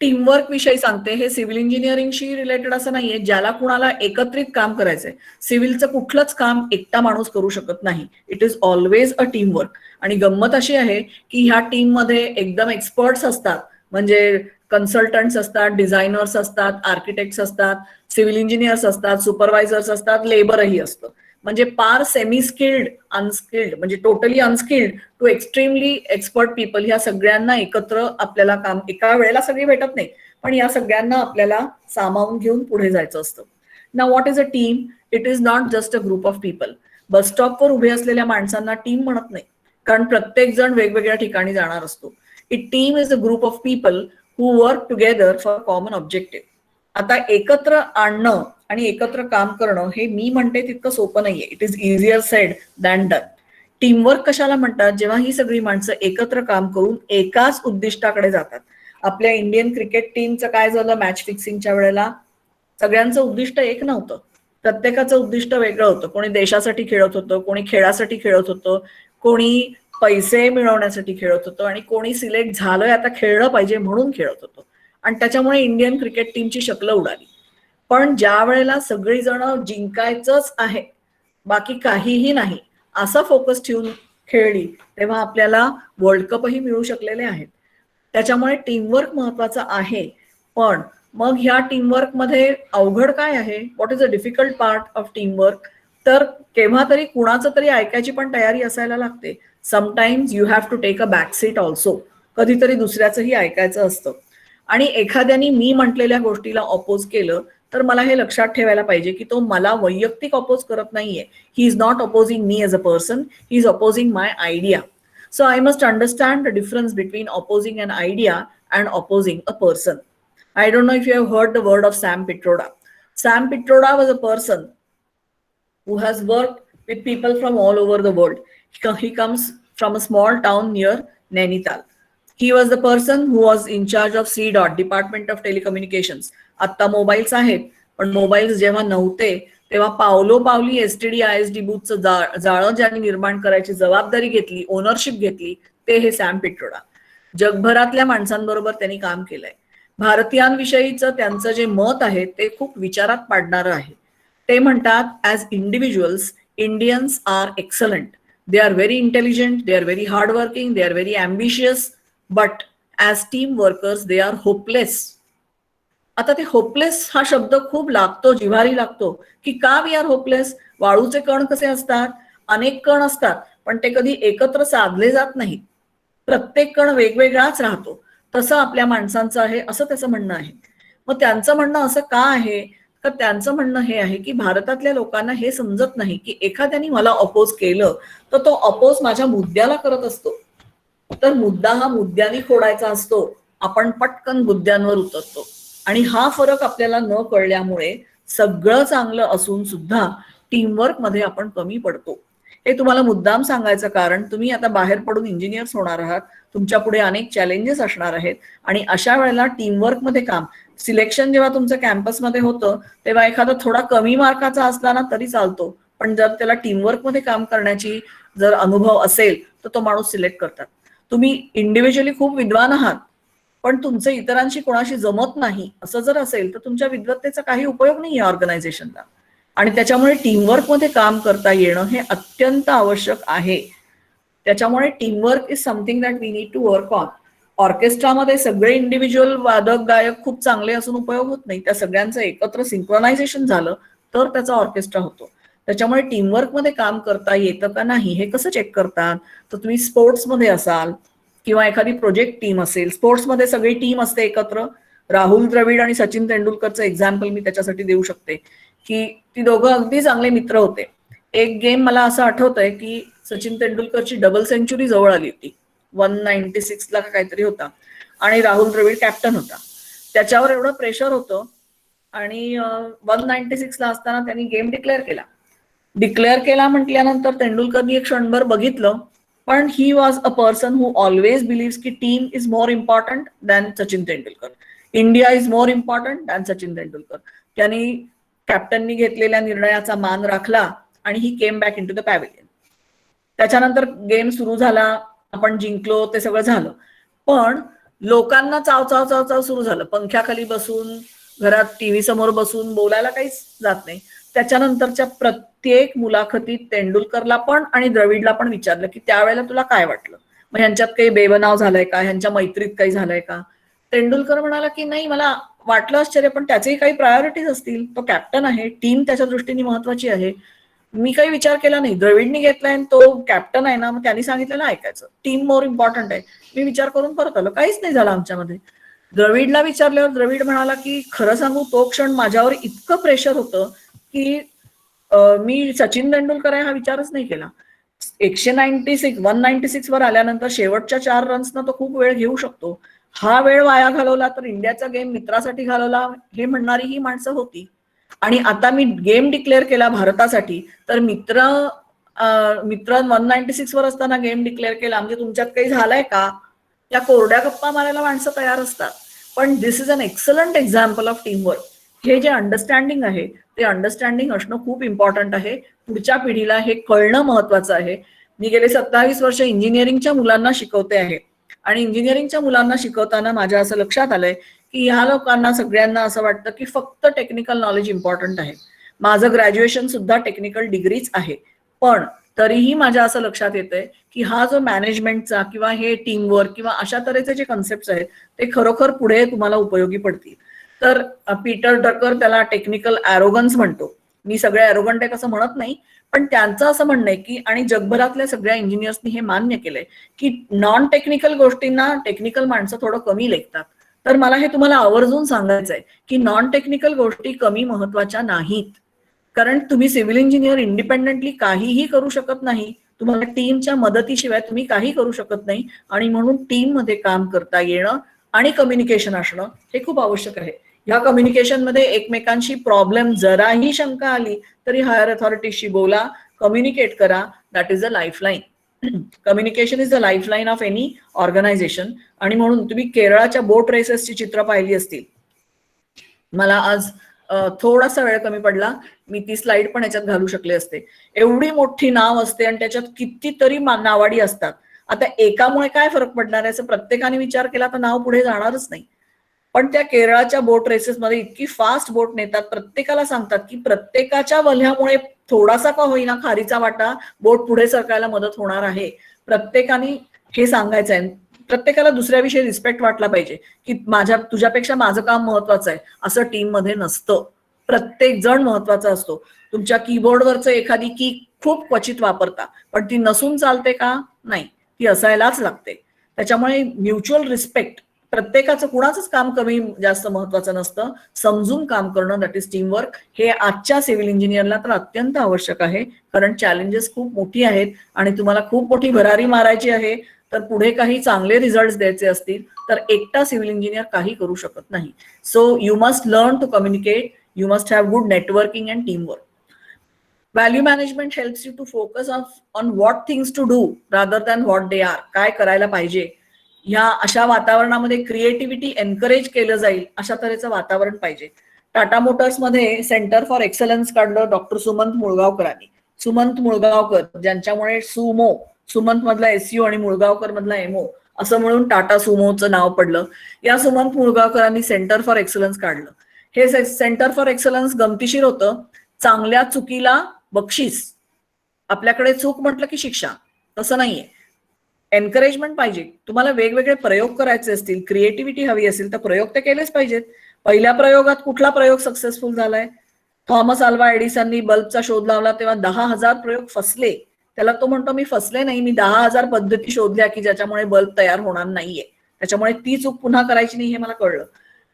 टीमवर्क विषयी सांगते. हे सिव्हिल इंजिनिअरिंगशी रिलेटेड असं नाहीये, ज्याला कुणाला एकत्रित काम करायचंय. सिव्हिलचं कुठलंच काम एकटा माणूस करू शकत नाही. It is always a teamwork. आणि गंमत अशी आहे की ह्या टीम मध्ये एकदम एक्सपर्ट्स असतात, म्हणजे कन्सल्टंट्स असतात, डिझायनर्स असतात, आर्किटेक्ट्स असतात, सिव्हिल इंजिनियर्स असतात, सुपरवायझर्स असतात, लेबरही असतं. म्हणजे पार सेमी स्किल्ड, अनस्किल्ड, म्हणजे totally unskilled to extremely expert people, ह्या सगळ्यांना एकत्र आपल्याला काम, एका वेळेला सगळी भेटत नाही, पण या सगळ्यांना आपल्याला सामावून घेऊन पुढे जायचं असतं. Now what is a team? It is not just a group of people. Bus स्टॉपवर उभे असलेल्या माणसांना टीम म्हणत नाही, कारण प्रत्येक जण वेगवेगळ्या ठिकाणी जाणार असतो. It team is a group of people who work together for common objective. आता एकत्र आणणं आणि एकत्र काम करणं हे मी म्हणते तितकं सोपं नाहीये. It is easier sed than done. Teamwork कशाला म्हणतात? जेव्हा ही सगळी माणसं एकत्र काम करून एकाच उद्दिष्टाकडे जातात. आपल्या इंडियन क्रिकेट टीमचं काय झालं मॅच फिक्सिंगच्या वेळेला? सगळ्यांचं उद्दिष्ट एक नव्हतं, प्रत्येकाचं उद्दिष्ट वेगळं होतं. कोणी देशासाठी खेळत होतं, कोणी खेळासाठी खेळत होतं, कोणी पैसे मिळवण्यासाठी खेळत होतं आणि कोणी सिलेक्ट झालंय आता खेळलं पाहिजे म्हणून खेळत होतं. आणि त्याच्यामुळे इंडियन क्रिकेट टीमची शक्ल उडाली. पण ज्या वेळेला सगळीजण जिंकायचंच आहे, बाकी काहीही नाही, असा फोकस ठेवून खेळली, तेव्हा आपल्याला वर्ल्ड कपही मिळू शकलेले आहेत. त्याच्यामुळे टीमवर्क महत्वाचं आहे. पण मग ह्या टीमवर्क मध्ये अवघड काय आहे? What is a difficult part of teamwork? तर केव्हा तरी कुणाचं तरी ऐकायची पण तयारी असायला लागते. Sometimes you have to take a back seat also. कधीतरी दुसऱ्याचंही ऐकायचं असतं. आणि एखाद्याने मी म्हटलेल्या गोष्टीला अपोज केलं तर मला हे लक्षात ठेवायला पाहिजे की तो मला वैयक्तिक अपोज करत नाहीये. He is not opposing me as a person, he is opposing my idea. So I must understand the difference between opposing an idea and opposing a person. I don't know if you have heard the word of Sam Pitroda. Sam Pitroda was a person who has worked with people from all over the world. He comes from a small town near Nainital. He was the person who was in charge of CDOT, Department of Telecommunications. आत्ता mobiles आहेत, पण mobiles जेव्हा नव्हते तेव्हा पावलोपावली STD ISD बूथचं जाळं ज्यांनी निर्माण करायची जबाबदारी घेतली, ओनरशिप घेतली, ते हे सॅम पिट्रोडा. जगभरातल्या माणसांबरोबर त्यांनी काम केलंय. भारतीयांविषयीचं त्यांचं जे मत आहे ते खूप विचारात पाडणारं आहे. ते म्हणतात, as individuals Indians are excellent, they are very intelligent, they are very hard working, they are very ambitious, but as team workers they are hopeless. आता ते होपलेस हा शब्द खूप लागतो, जिव्हारी लागतो, की का वी आर होपलेस? वाळूचे कण कसे असतात? अनेक कण असतात, पण ते कधी एकत्र साधले जात नाहीत. प्रत्येक कण वेगवेगळाच राहतो. तसं आपल्या माणसांचं आहे, असं त्याचं म्हणणं आहे. मग त्यांचं म्हणणं असं का आहे? तर त्यांचं म्हणणं हे आहे की भारतातल्या लोकांना हे समजत नाही की एखाद्याने मला अपोज केलं तर तो अपोज माझ्या मुद्द्याला करत असतो, तर मुद्दा हा मुद्द्याने खोडायचा असतो, आपण पटकन मुद्द्यांवर उतरतो. आणि हा फरक आपल्याला न कळल्यामुळे सगळं चांगलं असून सुद्धा टीमवर्क मध्ये आपण कमी पडतो. हे तुम्हाला मुद्दाम सांगायचं कारण तुम्ही आता बाहेर पडून इंजिनियर्स होणार आहात, तुमच्या पुढे अनेक चॅलेंजेस असणार आहेत आणि अशा वेळेला टीमवर्क मध्ये काम, सिलेक्शन जेव्हा तुमचं कॅम्पसमध्ये होतं तेव्हा एखादा थोडा कमी मार्काचा असला ना तरी चालतो, पण जर त्याला टीमवर्क मध्ये काम करण्याची जर अनुभव असेल तर तो माणूस सिलेक्ट करतात. तुम्ही इंडिव्हिज्युअली खूप विद्वान आहात पण तुमचं इतरांशी कोणाशी जमत नाही असं जर असेल तर तुमच्या विद्वत्तेचा काही उपयोग नाही आहे ऑर्गनायझेशनला. आणि त्याच्यामुळे टीमवर्क मध्ये काम करता येणं हे अत्यंत आवश्यक आहे. त्याच्यामुळे teamwork is something that we need to work on. ऑर्केस्ट्रामध्ये सगळे इंडिव्हिज्युअल वादक गायक खूप चांगले असून उपयोग होत नाही, त्या सगळ्यांचं एकत्र सिंक्रोनायझेशन झालं तर त्याचा ऑर्केस्ट्रा होतो. त्याच्यामुळे टीमवर्क मध्ये काम करता येतं का नाही हे कसं चेक करतात, तर तुम्ही स्पोर्ट्समध्ये असाल किंवा एखादी प्रोजेक्ट टीम असेल, स्पोर्ट्समध्ये सगळी टीम असते एकत्र. राहुल द्रविड आणि सचिन तेंडुलकरचं एक्झाम्पल मी त्याच्यासाठी देऊ शकते की ती दोघं अगदी चांगले मित्र होते. एक गेम मला असं आठवतंय की सचिन तेंडुलकरची डबल सेंचुरी जवळ आली होती, 196 ला काहीतरी होता आणि राहुल द्रविड कॅप्टन होता. त्याच्यावर एवढं प्रेशर होतं आणि 196 ला असताना त्यांनी गेम डिक्लेअर केला म्हटल्यानंतर तेंडुलकरनी एक क्षणभर बघितलं, पण he was a person who always believes की team is more important than Sachin Tendulkar, India is more important than Sachin Tendulkar. त्यांनी कॅप्टननी घेतलेल्या निर्णयाचा मान राखला आणि he came back in to the pavilion. त्याच्यानंतर गेम सुरू झाला, आपण जिंकलो, ते सगळं झालं, पण लोकांना चाव चाव चाव चाव सुरू झालं. पंख्याखाली बसून, घरात टीव्ही समोर बसून बोलायला काहीच जात नाही. त्याच्यानंतरच्या प्रत्येक मुलाखतीत तेंडुलकरला पण आणि द्रविडला पण विचारलं की त्यावेळेला तुला काय वाटलं, मग ह्यांच्यात काही बेबनाव झालंय का, ह्यांच्या मैत्रीत काही झालंय का. तेंडुलकर म्हणाला की नाही, मला वाटलं आश्चर्य, पण त्याचेही काही प्रायोरिटीज असतील, तो कॅप्टन आहे, टीम त्याच्या दृष्टीने महत्वाची आहे, मी काही विचार केला नाही. द्रविडनी घेतलाय, तो कॅप्टन आहे ना, मग त्यांनी सांगितलेलं ऐकायचं, टीम मोर इम्पॉर्टंट आहे. मी विचार करून परत आलो, काहीच नाही झालं आमच्यामध्ये. द्रविडला विचारल्यावर द्रविड म्हणाला की खरं सांगू, तो क्षण माझ्यावर इतकं प्रेशर होतं की मी सचिन तेंडुलकर आहे हा विचारच नाही केला. 196 वर आल्यानंतर शेवटच्या 4 रन्सना तो खूप वेळ घेऊ शकतो. हा वेळ वाया घालवला तर इंडियाचा गेम मित्रासाठी घालवला हे म्हणणारी ही माणसं होती. आणि आता मी गेम डिक्लेअर केला भारतासाठी, तर मित्र 196 वर असताना गेम डिक्लेअर केला म्हणजे तुमच्यात काही झालंय का, या कोरड्या गप्पा मारायला माणसं तयार असतात. पण this is an excellent example of teamwork. हे जे अंडरस्टँडिंग आहे ते अंडरस्टँडिंग असणं खूप इम्पॉर्टंट आहे. पुढच्या पिढीला हे कळणं महत्वाचं आहे. मी गेले 27 वर्ष इंजिनिअरिंगच्या मुलांना शिकवते आहे आणि इंजिनिअरिंगच्या मुलांना शिकवताना माझ्या असं लक्षात आलंय की ह्या लोकांना सगळ्यांना असं वाटतं की फक्त टेक्निकल नॉलेज इम्पॉर्टंट आहे. माझं ग्रॅज्युएशन सुद्धा टेक्निकल डिग्रीच आहे, पण तरीही माझ्या असं लक्षात येतंय की हा जो मॅनेजमेंटचा किंवा हे टीमवर्क किंवा अशा तऱ्हेचे जे कन्सेप्ट आहेत ते खरोखर पुढे तुम्हाला उपयोगी पडतील. तर पीटर ड्रकर त्याला टेक्निकल ॲरोगन्स म्हणतो. मी सगळे ॲरोगंट आहे असं म्हणत नाही, पण त्यांचं असं म्हणणं आहे की, आणि जगभरातल्या सगळ्या इंजिनियर्सनी हे मान्य केलंय की नॉन टेक्निकल गोष्टींना टेक्निकल माणसं थोडं कमी लेखतात. तर मला हे तुम्हाला आवर्जून सांगायचं आहे की नॉन टेक्निकल गोष्टी कमी महत्वाच्या नाहीत, कारण तुम्ही सिव्हिल इंजिनियर इंडिपेंडेंटली काहीही करू शकत नाही, तुम्हाला टीमच्या मदतीशिवाय तुम्ही काही करू शकत नाही. आणि म्हणून टीम मध्ये काम करता येणं आणि कम्युनिकेशन असणं हे खूप आवश्यक आहे. ह्या कम्युनिकेशनमध्ये एकमेकांशी प्रॉब्लेम जराही शंका आली तरी हायर अथॉरिटीशी बोला, कम्युनिकेट करा. That is a lifeline. Communication is the lifeline of any organisation. आणि म्हणून तुम्ही केरळाच्या बोट रेसेसची चित्र पाहिली असतील. मला आज थोडासा वेळ कमी पडला, मी ती स्लाइड पण याच्यात घालू शकले असते. एवढी मोठी नाव असते आणि त्याच्यात कितीतरी नावाडी असतात. आता एकामुळे काय फरक पडणार आहे असं प्रत्येकाने विचार केला तर नाव पुढे जाणारच नाही. पण त्या केरळाच्या बोट रेसेसमध्ये इतकी फास्ट बोट नेतात, प्रत्येकाला सांगतात की प्रत्येकाच्या वल्ह्यामुळे थोडासा का होईना खारीचा वाटा बोट पुढे सरकायला मदत होणार आहे. प्रत्येकाने हे सांगायचं आहे. प्रत्येकाला दुसऱ्याविषयी रिस्पेक्ट वाटला पाहिजे की तुझ्यापेक्षा माझं काम महत्वाचं आहे असं टीम मध्ये नसतं. प्रत्येक जण महत्वाचा असतो. तुमच्या कीबोर्डवरचं एखादी की खूप क्वचित वापरता, पण ती नसून चालते का, नाही, ती असायलाच लागते. त्याच्यामुळे म्युच्युअल रिस्पेक्ट प्रत्येकाचं कुणाचंच काम कमी जास्त महत्वाचं नसतं. समजून काम करणं, दॅट इज टीमवर्क, हे आजच्या सिव्हिल इंजिनियरला तर अत्यंत आवश्यक आहे. कारण चॅलेंजेस खूप मोठी आहेत आणि तुम्हाला खूप मोठी भरारी मारायची आहे. तर पुढे काही चांगले रिझल्ट द्यायचे असतील तर एकटा सिव्हिल इंजिनियर काही करू शकत नाही. So you must learn to communicate, you must have good networking and teamwork. Value management helps you to focus on what things to do rather than what they are. काय करायला पाहिजे, ह्या अशा वातावरणामध्ये क्रिएटिव्हिटी एनकरेज केलं जाईल अशा तऱ्हेचं वातावरण पाहिजे. टाटा मोटर्स मध्ये सेंटर फॉर एक्सलन्स काढलं डॉक्टर सुमंत मुळगावकरांनी. सुमंत मुळगावकर, ज्यांच्यामुळे सुमो, सुमंत मधला एसयू आणि मुळगावकर मधला एमओ असं म्हणून टाटा सुमोचं नाव पडलं. या सुमंत मुळगावकरांनी सेंटर फॉर एक्सलन्स काढलं. हे सेंटर फॉर एक्सलन्स गमतीशीर होतं. चांगल्या चुकीला बक्षीस, आपल्याकडे चूक म्हटलं की शिक्षा, तसं नाहीये. एनकरेजमेंट पाहिजे. तुम्हाला वेगवेगळे प्रयोग करायचे असतील, क्रिएटिव्हिटी हवी असेल तर प्रयोग ते केलेच पाहिजेत. पहिल्या प्रयोगात कुठला प्रयोग सक्सेसफुल झालाय? थॉमस अल्वा एडिसननी बल्बचा शोध लावला तेव्हा 10,000 प्रयोग फसले. त्याला तो म्हणतो मी फसले नाही, मी 10,000 पद्धती शोधल्या की ज्याच्यामुळे बल्ब तयार होणार नाहीये, त्याच्यामुळे ती चूक पुन्हा करायची नाही हे मला कळलं.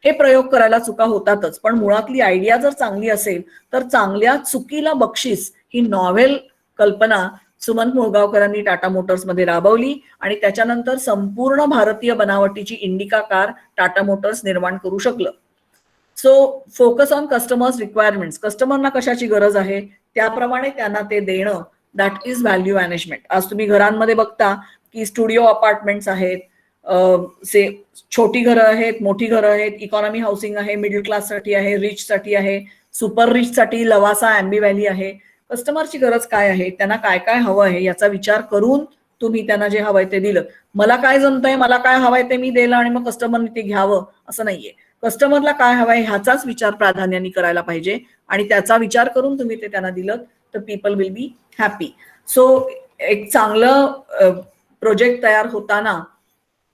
हे प्रयोग करायला चुका होतातच, पण मुळातली आयडिया जर चांगली असेल तर चांगल्या चुकीला बक्षीस ही नॉव्हेल कल्पना सुमंत मुळगावकरांनी टाटा मोटर्स मध्ये राबवली आणि त्याच्यानंतर संपूर्ण भारतीय बनावटीची इंडिका कार टाटा मोटर्स निर्माण करू शकलं. So focus on customers requirements, कस्टमरना कशाची गरज आहे त्याप्रमाणे त्यांना ते देणं, दॅट इज व्हॅल्यू मॅनेजमेंट. आज तुम्ही घरांमध्ये बघता की स्टुडिओ अपार्टमेंट्स आहेत, से छोटी घरं आहेत, मोठी घरं आहेत, इकॉनॉमी हाऊसिंग आहे, मिडल क्लास साठी आहे, रिच साठी आहे, सुपर रिच साठी लवासा अँबी व्हॅली आहे. कस्टमरची गरज काय आहे, त्यांना काय काय हवं आहे याचा विचार करून तुम्ही त्यांना जे हवंय ते दिलं. मला काय जमतंय, मला काय हवंय ते मी दिलं आणि मग कस्टमरने ते घ्यावं असं नाहीये. कस्टमरला काय हवंय ह्याचाच विचार प्राधान्याने करायला पाहिजे आणि त्याचा विचार करून तुम्ही ते त्यांना दिलं तर people will be happy. So एक चांगलं प्रोजेक्ट तयार होताना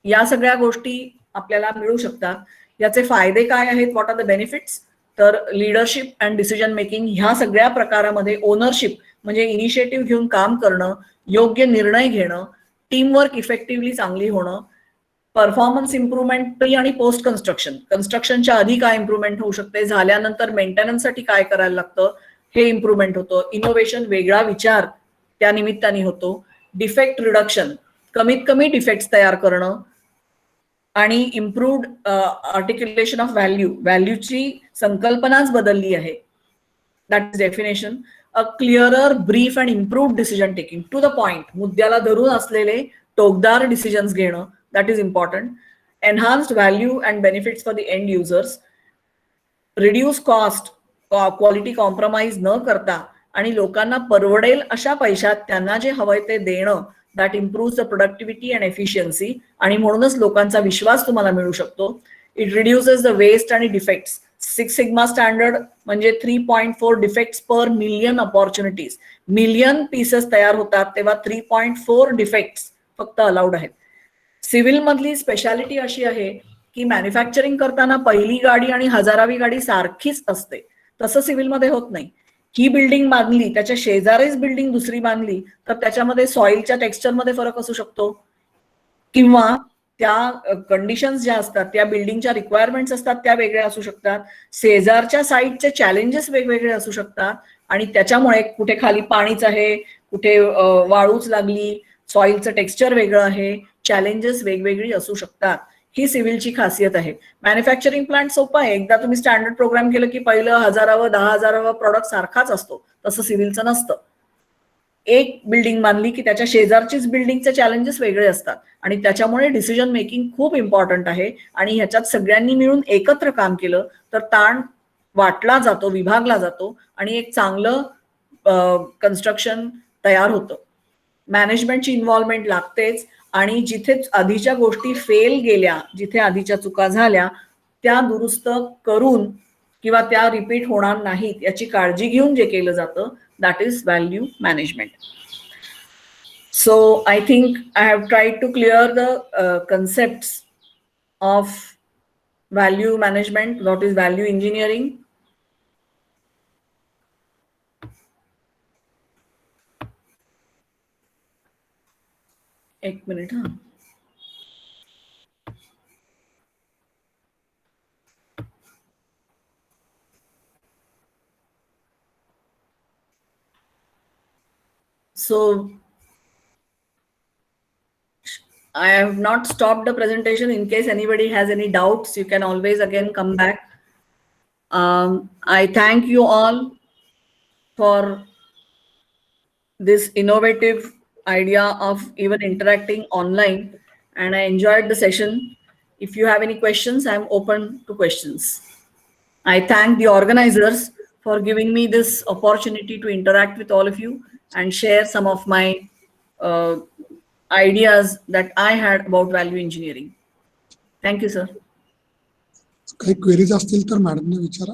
या सगळ्या गोष्टी आपल्याला मिळू शकतात. याचे फायदे काय आहेत, व्हॉट आर द बेनिफिट्स? तर लिडरशिप अँड डिसिजन मेकिंग ह्या सगळ्या प्रकारामध्ये ओनरशिप म्हणजे इनिशिएटिव्ह घेऊन काम करणं, योग्य निर्णय घेणं, टीमवर्क इफेक्टिव्हली चांगली होणं, परफॉर्मन्स इम्प्रुव्हमेंट प्री आणि पोस्ट कन्स्ट्रक्शन, कन्स्ट्रक्शनच्या आधी काय इम्प्रुव्हमेंट होऊ शकते, झाल्यानंतर मेंटेनन्ससाठी काय करायला लागतं हे इम्प्रुव्हमेंट होतं. इनोव्हेशन, वेगळा विचार त्या निमित्ताने होतो. डिफेक्ट रिडक्शन, कमीत कमी डिफेक्ट्स तयार करणं आणि इम्प्रूव्ड आर्टिक्युलेशन ऑफ व्हॅल्यू, व्हॅल्यूची संकल्पनाच बदलली आहे, that is definition. A clearer brief and improved decision taking, to the point, मुद्द्याला धरून असलेले टोकदार डिसिजन्स घेणं, that is important. Enhanced value and benefits for the end users, reduce cost, quality compromise न करता आणि लोकांना परवडेल अशा पैशात त्यांना जे हवंय ते देणं, that improve the productivity and efficiency आणि म्हणूनच लोकांचा विश्वास तुम्हाला मिळू शकतो. इट रिड्युसेस द वेस्ट आणि डिफेक्ट्स. 6 सिग्मा स्टँडर्ड म्हणजे 3.4 डिफेक्ट्स पर मिलियन अपॉर्च्युनिटीज. मिलियन पीसेस तयार होतात तेव्हा 3.4 डिफेक्ट्स फक्त अलाउड आहेत. सिव्हिल मधली स्पेशालिटी अशी आहे की मॅन्युफॅक्चरिंग करताना पहिली गाडी आणि 1000वी गाडी सारखीच असते, तसं सिव्हिलमध्ये होत नाही. ही बिल्डिंग बांधली, त्याच्या शेजारीच बिल्डिंग दुसरी बांधली तर त्याच्यामध्ये सॉइलच्या टेक्स्चरमध्ये फरक असू शकतो किंवा त्या कंडिशन्स ज्या असतात, त्या बिल्डिंगच्या रिक्वायरमेंट्स असतात त्या वेगळ्या असू शकतात. शेजारच्या साईडचे चॅलेंजेस वेगवेगळे असू शकतात आणि त्याच्यामुळे कुठे खाली पाणीच आहे, कुठे वाळूच लागली, सॉइलचं टेक्स्चर वेगळं आहे, चॅलेंजेस वेगवेगळी असू शकतात. ही सिव्हिलची खासियत आहे. मॅन्युफॅक्चरिंग प्लांट सोपं आहे, एकदा तुम्ही स्टँडर्ड प्रोग्राम केलं की पहिलं 1000व 10,000वा प्रॉडक्ट सारखाच असतो, तसं सिव्हिलचं नसतं. एक बिल्डिंग बांधली की त्याच्या शेजारचीच बिल्डिंगचे चॅलेंजेस वेगळे असतात आणि त्याच्यामुळे डिसिजन मेकिंग खूप इम्पॉर्टंट आहे. आणि ह्याच्यात सगळ्यांनी मिळून एकत्र काम केलं तर ताण वाटला जातो, विभागला जातो आणि एक चांगलं कन्स्ट्रक्शन तयार होतं. मॅनेजमेंटची इन्व्हॉल्वमेंट लागतेच आणि जिथे आधीच्या गोष्टी फेल गेल्या, जिथे आधीच्या चुका झाल्या त्या दुरुस्त करून किंवा त्या रिपीट होणार नाहीत याची काळजी घेऊन जे केलं जातं, that is value management. So I think I have tried to clear the concepts of value management, what is value engineering. एक मिनिट हा. So I have not stopped the presentation. In case anybody has any doubts, you can always again come back. I thank you all for this innovative idea of even interacting online, and I enjoyed the session. If you have any questions, I'm open to questions. I thank the organizers for giving me this opportunity to interact with all of you and share some of my ideas that I had about value engineering. Thank you, sir. काही queries असतील तर मॅडमने विचारा.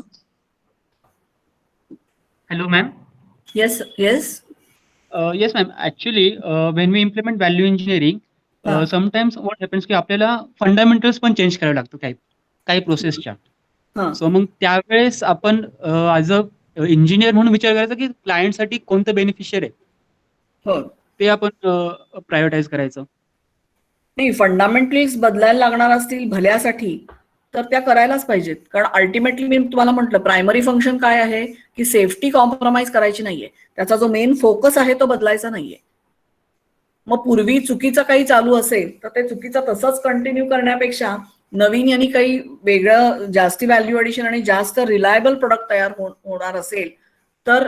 Hello, ma'am. Yes, yes. Yes, ma'am. Actually, when we implement value engineering, हा. sometimes what happens की आपल्याला fundamentals पण change करावे लागतो काही प्रोसेसच्या. हा. सो मग त्यावेळेस आपण ॲज अ इंजिनियर म्हणून विचार करायचा की क्लायंटसाठी कोणतं बेनिफिशियर आहे हो. ते आपण प्रायोरिटाईज करायचं. नाही, फंडामेंटलीज बदलायला लागणार असतील भल्यासाठी तर त्या करायलाच पाहिजेत. कारण अल्टिमेटली मी तुम्हाला म्हटलं प्रायमरी फंक्शन काय आहे की सेफ्टी कॉम्प्रोमाइज करायची नाहीये. त्याचा जो मेन फोकस आहे तो बदलायचा नाहीये. मग पूर्वी चुकीचं काही चालू असेल तर ते चुकीचं तसंच कंटिन्यू करण्यापेक्षा नवीन यांनी काही वेगळं जास्ती व्हॅल्यू ॲडिशन आणि जास्त रिलायबल प्रोडक्ट तयार होणार असेल तर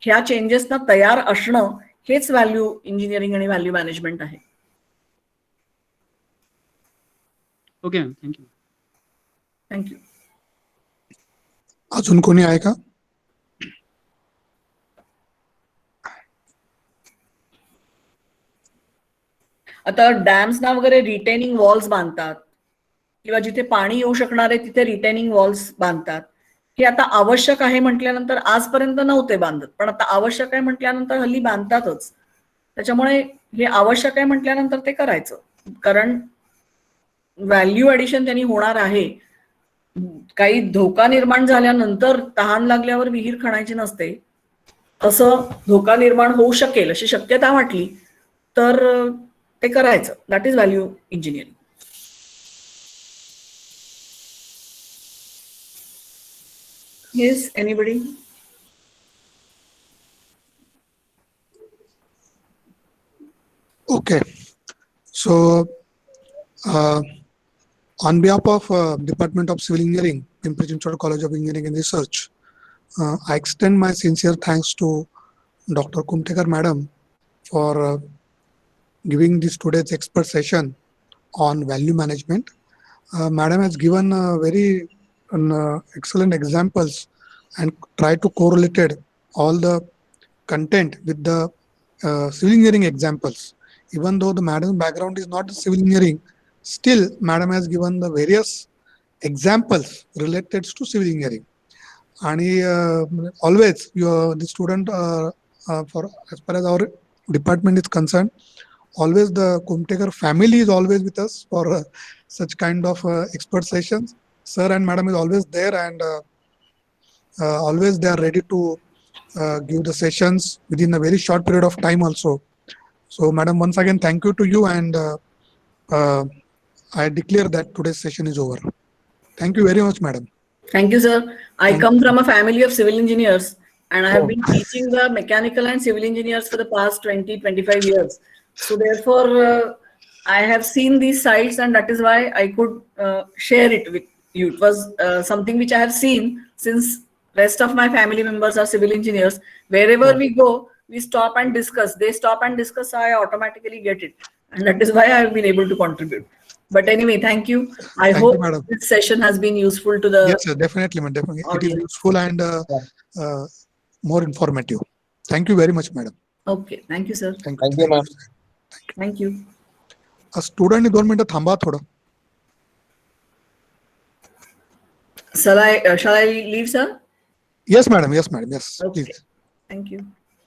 ह्या चेंजेसना तयार असणं हेच व्हॅल्यू इंजिनिअरिंग आणि व्हॅल्यू मॅनेजमेंट आहे. Okay ma'am, thank you. थँक्यू. अजून कोणी आहे का? आता डॅम्सना वगैरे रिटेनिंग वॉल्स बांधतात किंवा जिथे पाणी येऊ शकणार आहे तिथे रिटेनिंग वॉल्स बांधतात. हे आता आवश्यक आहे म्हटल्यानंतर आजपर्यंत नव्हते बांधत, पण आता आवश्यक आहे म्हटल्यानंतर हल्ली बांधतातच. त्याच्यामुळे हे आवश्यक आहे म्हटल्यानंतर ते करायचं, कारण व्हॅल्यू ॲडिशन त्यांनी होणार आहे. काही धोका निर्माण झाल्यानंतर तहान लागल्यावर विहीर खणायची नसते, तसं धोका निर्माण होऊ शकेल अशी शक्यता वाटली तर ते करायचं. That is value engineering. Yes, anybody? Okay. So, on behalf of Department of Civil Engineering, Pimpri-Chinchwad College of Engineering and Research, I extend my sincere thanks to Dr. Kumtekar Madam for giving this today's expert session on value management. Madam has given very excellent examples and tried to correlate all the content with the civil engineering examples. Even though the madam's background is not civil engineering, still madam has given the various examples related to civil engineering. And always the student, for as far as our department is concerned, always the Kumtekar family is always with us for such kind of expert sessions. Sir and madam is always there, and always they are ready to give the sessions within a very short period of time also. So madam, once again thank you to you, and I declare that today's session is over. Thank you very much, madam. Thank you, sir. I Thank come from a family of civil engineers, and I have Oh. been teaching the mechanical and civil engineers for the past 20-25 years. So therefore, I have seen these sites, and that is why I could share it with you. It was something which I have seen since rest of my family members are civil engineers. Wherever Oh. we go, we stop and discuss. They stop and discuss, so I automatically get it. And that is why I have been able to contribute. But anyway, thank you. I Thank hope you, madam. this session has been useful to the Yes, sir, definitely, madam. Definitely. It is audience. useful and more informative. Thank you very much, madam. Okay. Thank you, sir. Thank Thank you, ma'am. Thank you. Student 2 मिनिटं थांबा थोडं. Shall I leave, sir? Yes, madam. Yes, madam. Yes, Okay. please. Thank you.